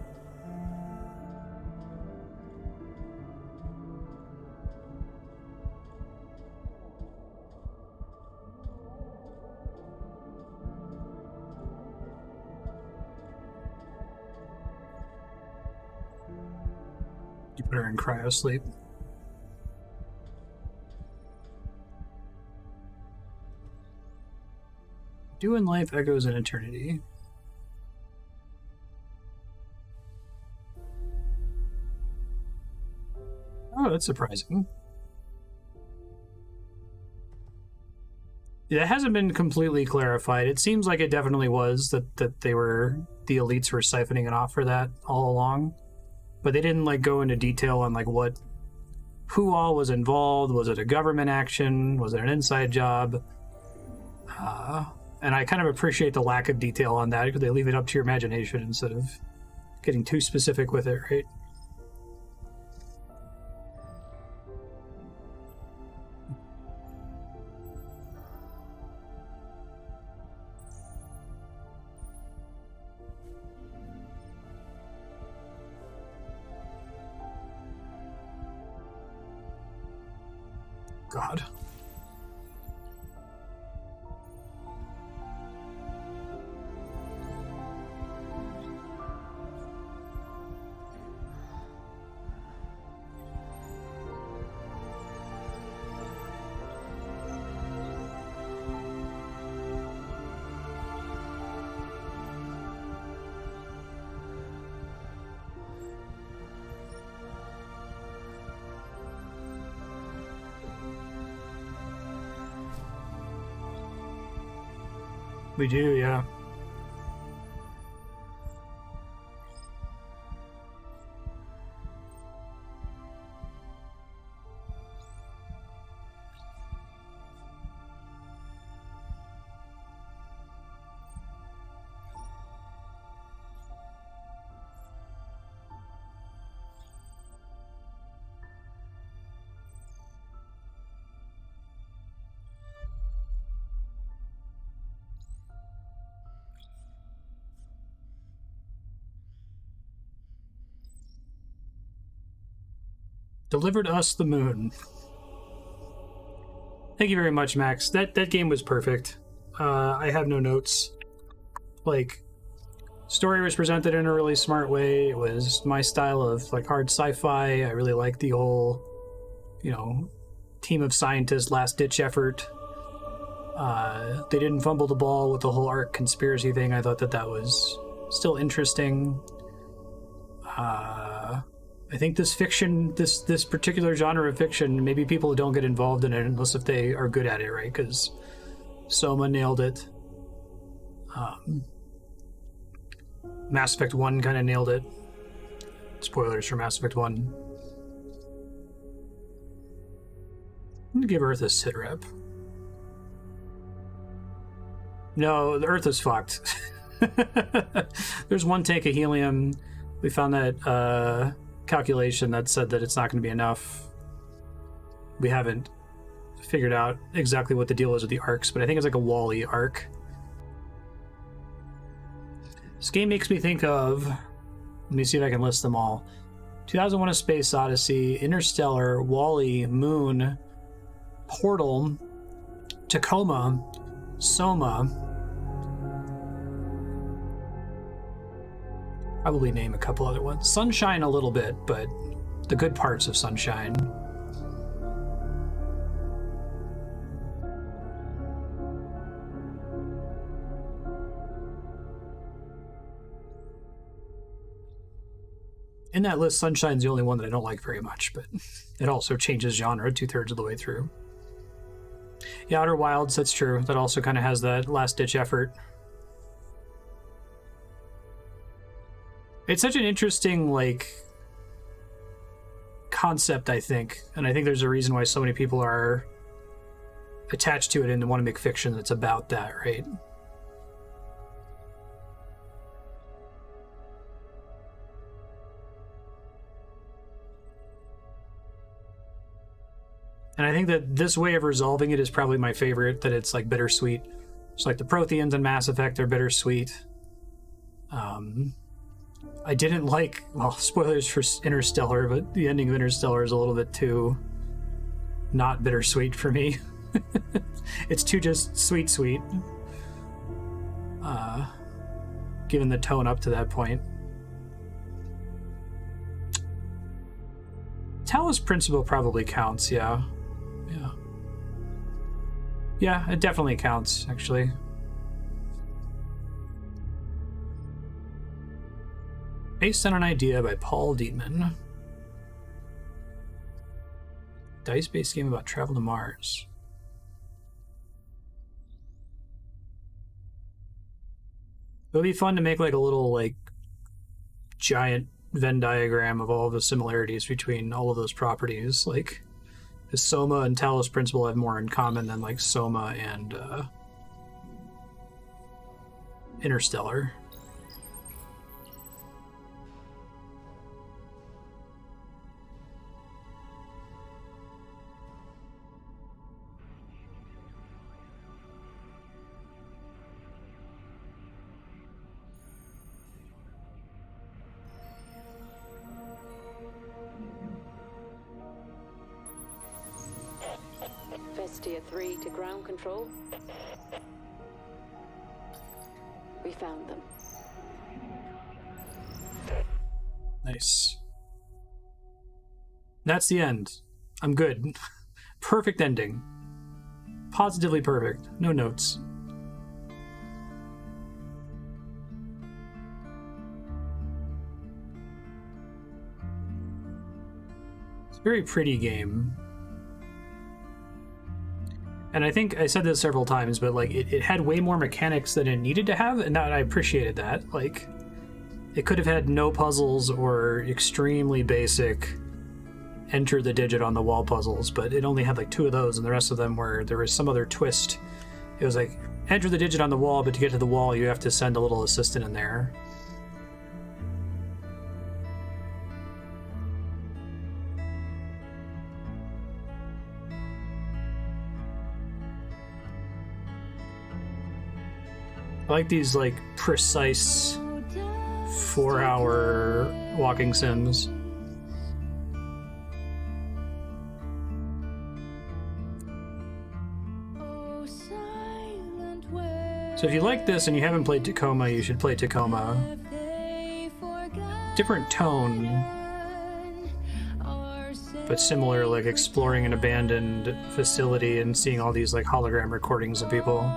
You put her in cryo sleep. Do in life echoes in eternity. Oh, that's surprising. Yeah, it hasn't been completely clarified. It seems like it definitely was that the elites were siphoning it off for that all along. But they didn't like go into detail on like who all was involved. Was it a government action? Was it an inside job? And I kind of appreciate the lack of detail on that because they leave it up to your imagination instead of getting too specific with it, right? God. We do, yeah. Delivered us the moon. Thank you very much, Max. That game was perfect. I have no notes. Like, story was presented in a really smart way. It was my style of like hard sci-fi. I really liked the whole, team of scientists last ditch effort. They didn't fumble the ball with the whole ARC conspiracy thing. I thought that was still interesting. I think this fiction, this particular genre of fiction, maybe people don't get involved in it unless if they are good at it, right? Because Soma nailed it. Mass Effect 1 kind of nailed it. Spoilers for Mass Effect 1. I'm going to give Earth a sit rep. No, the Earth is fucked. There's one tank of helium. We found that calculation that said that it's not going to be enough. We haven't figured out exactly what the deal is with the arcs, but I think it's like a Wall-E arc. This game makes me think of, let me see if I can list them all. 2001: A Space Odyssey, Interstellar, Wall-E, Moon, Portal, Tacoma, Soma. Probably name a couple other ones. Sunshine a little bit, but the good parts of Sunshine. In that list, Sunshine's the only one that I don't like very much, but it also changes genre 2/3 of the way through. Yeah, Outer Wilds, that's true. That also kind of has that last-ditch effort. It's such an interesting, concept, I think. And I think there's a reason why so many people are attached to it and want to make fiction that's about that, right? And I think that this way of resolving it is probably my favorite, that it's bittersweet. It's like the Protheans in Mass Effect are bittersweet. I didn't like, well, spoilers for Interstellar, but the ending of Interstellar is a little bit too not bittersweet for me. It's too just sweet. Given the tone up to that point. Talos Principle probably counts, yeah. Yeah, it definitely counts, actually. Based on an idea by Paul Dietman. Dice-based game about travel to Mars. It would be fun to make like a little like giant Venn diagram of all the similarities between all of those properties. Like, the Soma and Talos Principle have more in common than like Soma and Interstellar. Vestia 3 to ground control. We found them. Nice. That's the end. I'm good. Perfect ending. Positively perfect. No notes. It's a very pretty game. And I think I said this several times, but like it had way more mechanics than it needed to have, and I appreciated that. Like, it could have had no puzzles or extremely basic enter the digit on the wall puzzles, but it only had like 2 of those, and the rest of them were there was some other twist. It was like enter the digit on the wall, but to get to the wall you have to send a little assistant in there. I like these like precise 4-hour walking sims. So if you like this and you haven't played Tacoma, you should play Tacoma. Different tone, but similar, like exploring an abandoned facility and seeing all these like hologram recordings of people.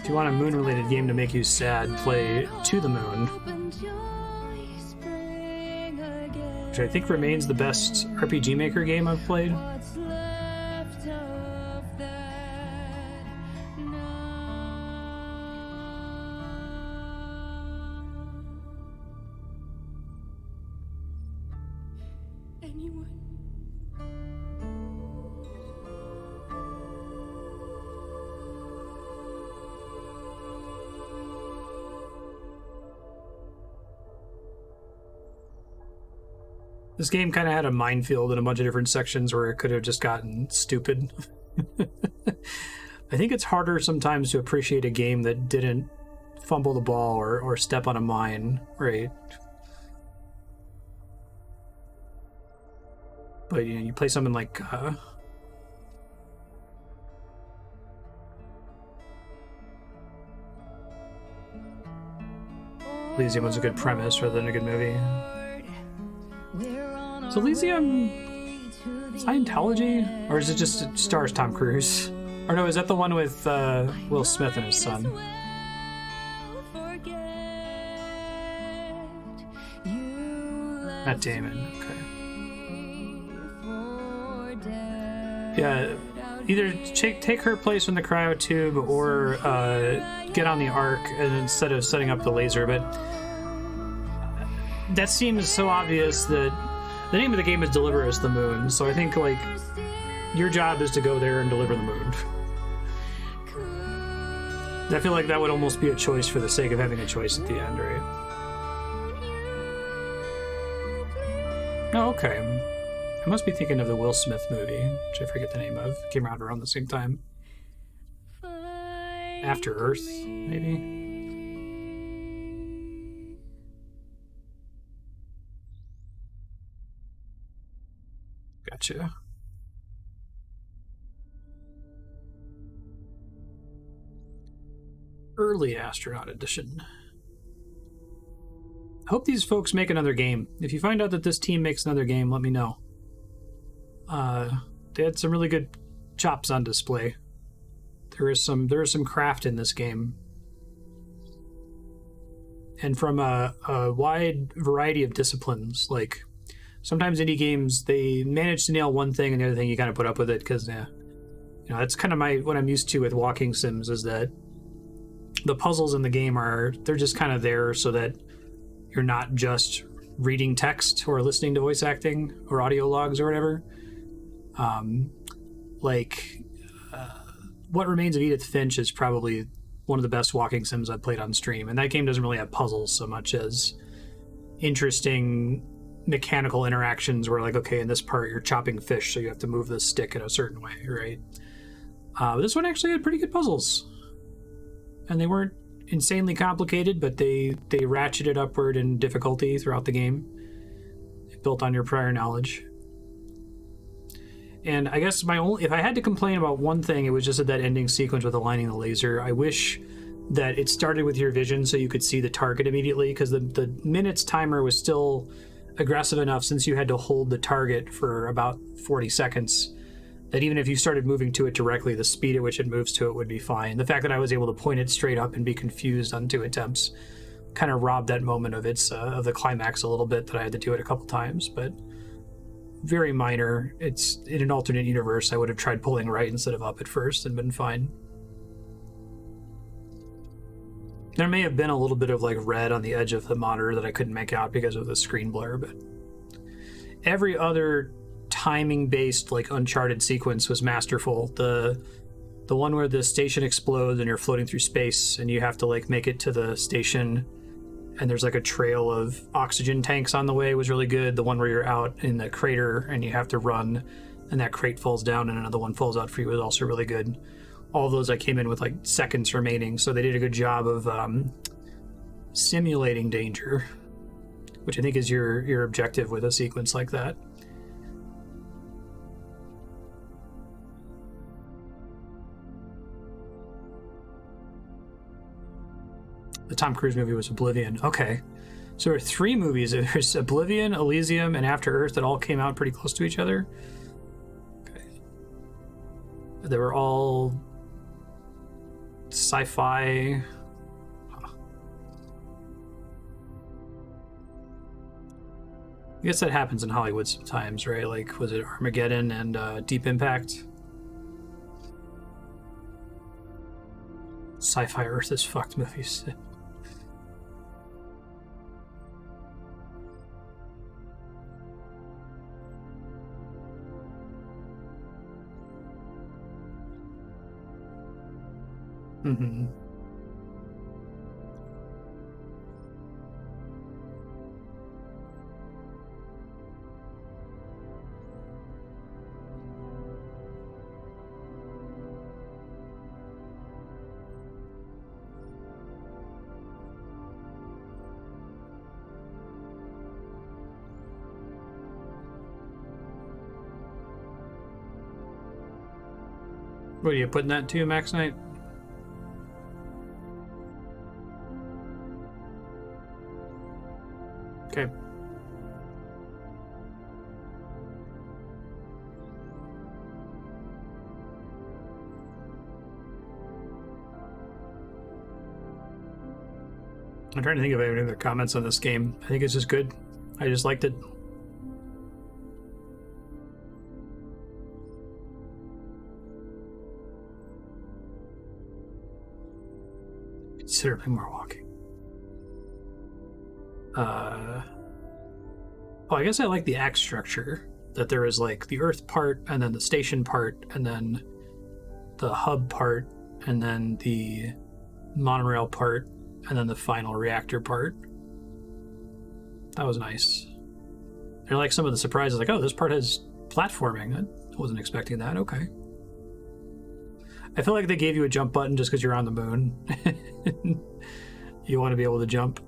If you want a moon-related game to make you sad, play To the Moon, which I think remains the best RPG Maker game I've played. This game kind of had a minefield in a bunch of different sections where it could have just gotten stupid. I think it's harder sometimes to appreciate a game that didn't fumble the ball or step on a mine, right? But you know, you play something like Elysium was a good premise rather than a good movie. Is Elysium Scientology? Or is it just it stars Tom Cruise? Or no, is that the one with Will Smith and his son? Matt Damon, okay. Yeah, either take her place in the cryotube or get on the Ark and instead of setting up the laser, but that seems so obvious that the name of the game is Deliver Us the Moon, so I think, like, your job is to go there and deliver the moon. I feel like that would almost be a choice for the sake of having a choice at the end, right? Oh, okay. I I must be thinking of the Will Smith movie, which I forget the name of. Came out around the same time. After Earth, maybe? Gotcha. Early Astronaut Edition. I hope these folks make another game. If you find out that this team makes another game, let me know. They had some really good chops on display. There is some craft in this game. And from a wide variety of disciplines. Like, sometimes indie games, they manage to nail one thing and the other thing you kind of put up with it because, that's kind of what I'm used to with walking sims is that the puzzles in the game they're just kind of there so that you're not just reading text or listening to voice acting or audio logs or whatever. What Remains of Edith Finch is probably one of the best walking sims I've played on stream, and that game doesn't really have puzzles so much as interesting mechanical interactions where, like, okay, in this part you're chopping fish, so you have to move the stick in a certain way, right? But this one actually had pretty good puzzles. And they weren't insanely complicated, but they ratcheted upward in difficulty throughout the game. Built on your prior knowledge. And I guess if I had to complain about one thing, it was just that ending sequence with aligning the laser. I wish that it started with your vision so you could see the target immediately, because the minutes timer was still aggressive enough since you had to hold the target for about 40 seconds. That even if you started moving to it directly, the speed at which it moves to it would be fine. The fact that I was able to point it straight up and be confused on 2 attempts kind of robbed that moment of of the climax a little bit, that I had to do it a couple times, but very minor. It's in an alternate universe. I would have tried pulling right instead of up at first and been fine. There may have been a little bit of like red on the edge of the monitor that I couldn't make out because of the screen blur, but every other timing-based, like, Uncharted sequence was masterful. The one where the station explodes and you're floating through space and you have to, like, make it to the station and there's, like, a trail of oxygen tanks on the way was really good. The one where you're out in the crater and you have to run and that crate falls down and another one falls out for you was also really good. All of those I came in with, like, seconds remaining, so they did a good job of simulating danger, which I think is your objective with a sequence like that. The Tom Cruise movie was Oblivion. Okay. So there are 3 movies. There's Oblivion, Elysium, and After Earth that all came out pretty close to each other. Okay. They were all sci-fi. Huh. I guess that happens in Hollywood sometimes, right? Like, was it Armageddon and Deep Impact? Sci-fi Earth is fucked movies. Mm-hmm. What are you putting that to, Max Knight? Okay. I'm trying to think of any other comments on this game. I think it's just good. I just liked it. Considerably more walking. I guess I like the act structure. That there is like the Earth part, and then the station part, and then the hub part, and then the monorail part, and then the final reactor part. That was nice. They're like some of the surprises, like, oh, this part has Platforming. I wasn't expecting that. Okay. I feel like they gave you a jump button just because you're on the moon. You want to be able to jump.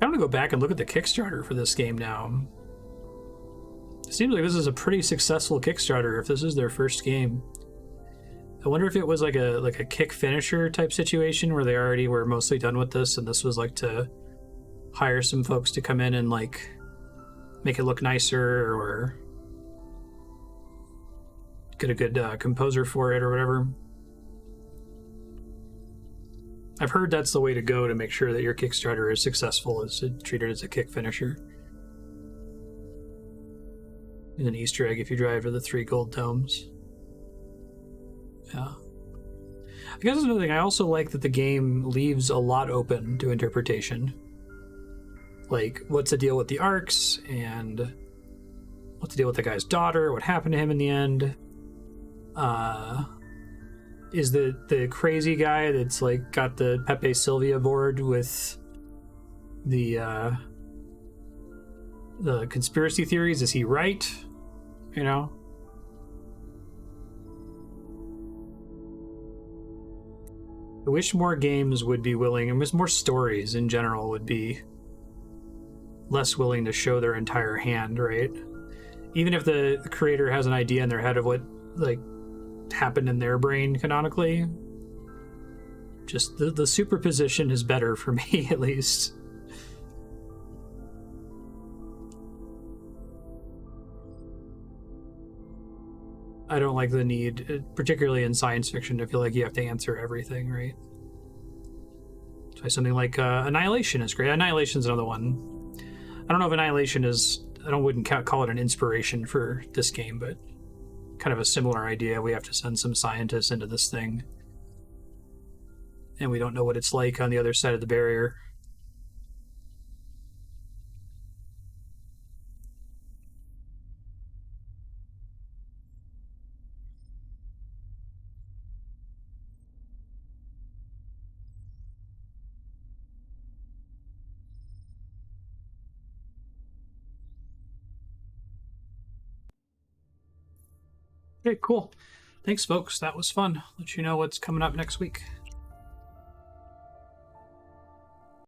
I'm gonna go back and look at the Kickstarter for this game now. It seems like this is a pretty successful Kickstarter if this is their first game. I wonder if it was like a kick finisher type situation where they already were mostly done with this and this was like to hire some folks to come in and like make it look nicer or get a good composer for it or whatever. I've heard that's the way to go to make sure that your Kickstarter is successful, is to treat it as a kick finisher. And an Easter egg if you drive to the 3 gold domes. Yeah. I guess that's another thing. I also like that the game leaves a lot open to interpretation. Like, what's the deal with the arcs, and what's the deal with the guy's daughter, what happened to him in the end. Is the crazy guy that's like got the Pepe Sylvia board with the conspiracy theories, is he right? You know? I wish more games would be willing, and more stories in general would be less willing to show their entire hand, right? Even if the creator has an idea in their head of what like happened in their brain canonically, just the superposition is better for me, at least. I don't like the need, particularly in science fiction, to feel like you have to answer everything, right? So something like Annihilation is great. Annihilation's another one. I don't know if Annihilation is, wouldn't call it an inspiration for this game, but kind of a similar idea. We have to send some scientists into this thing, and we don't know what it's like on the other side of the barrier. Okay, cool. Thanks, folks. That was fun. Let you know what's coming up next week.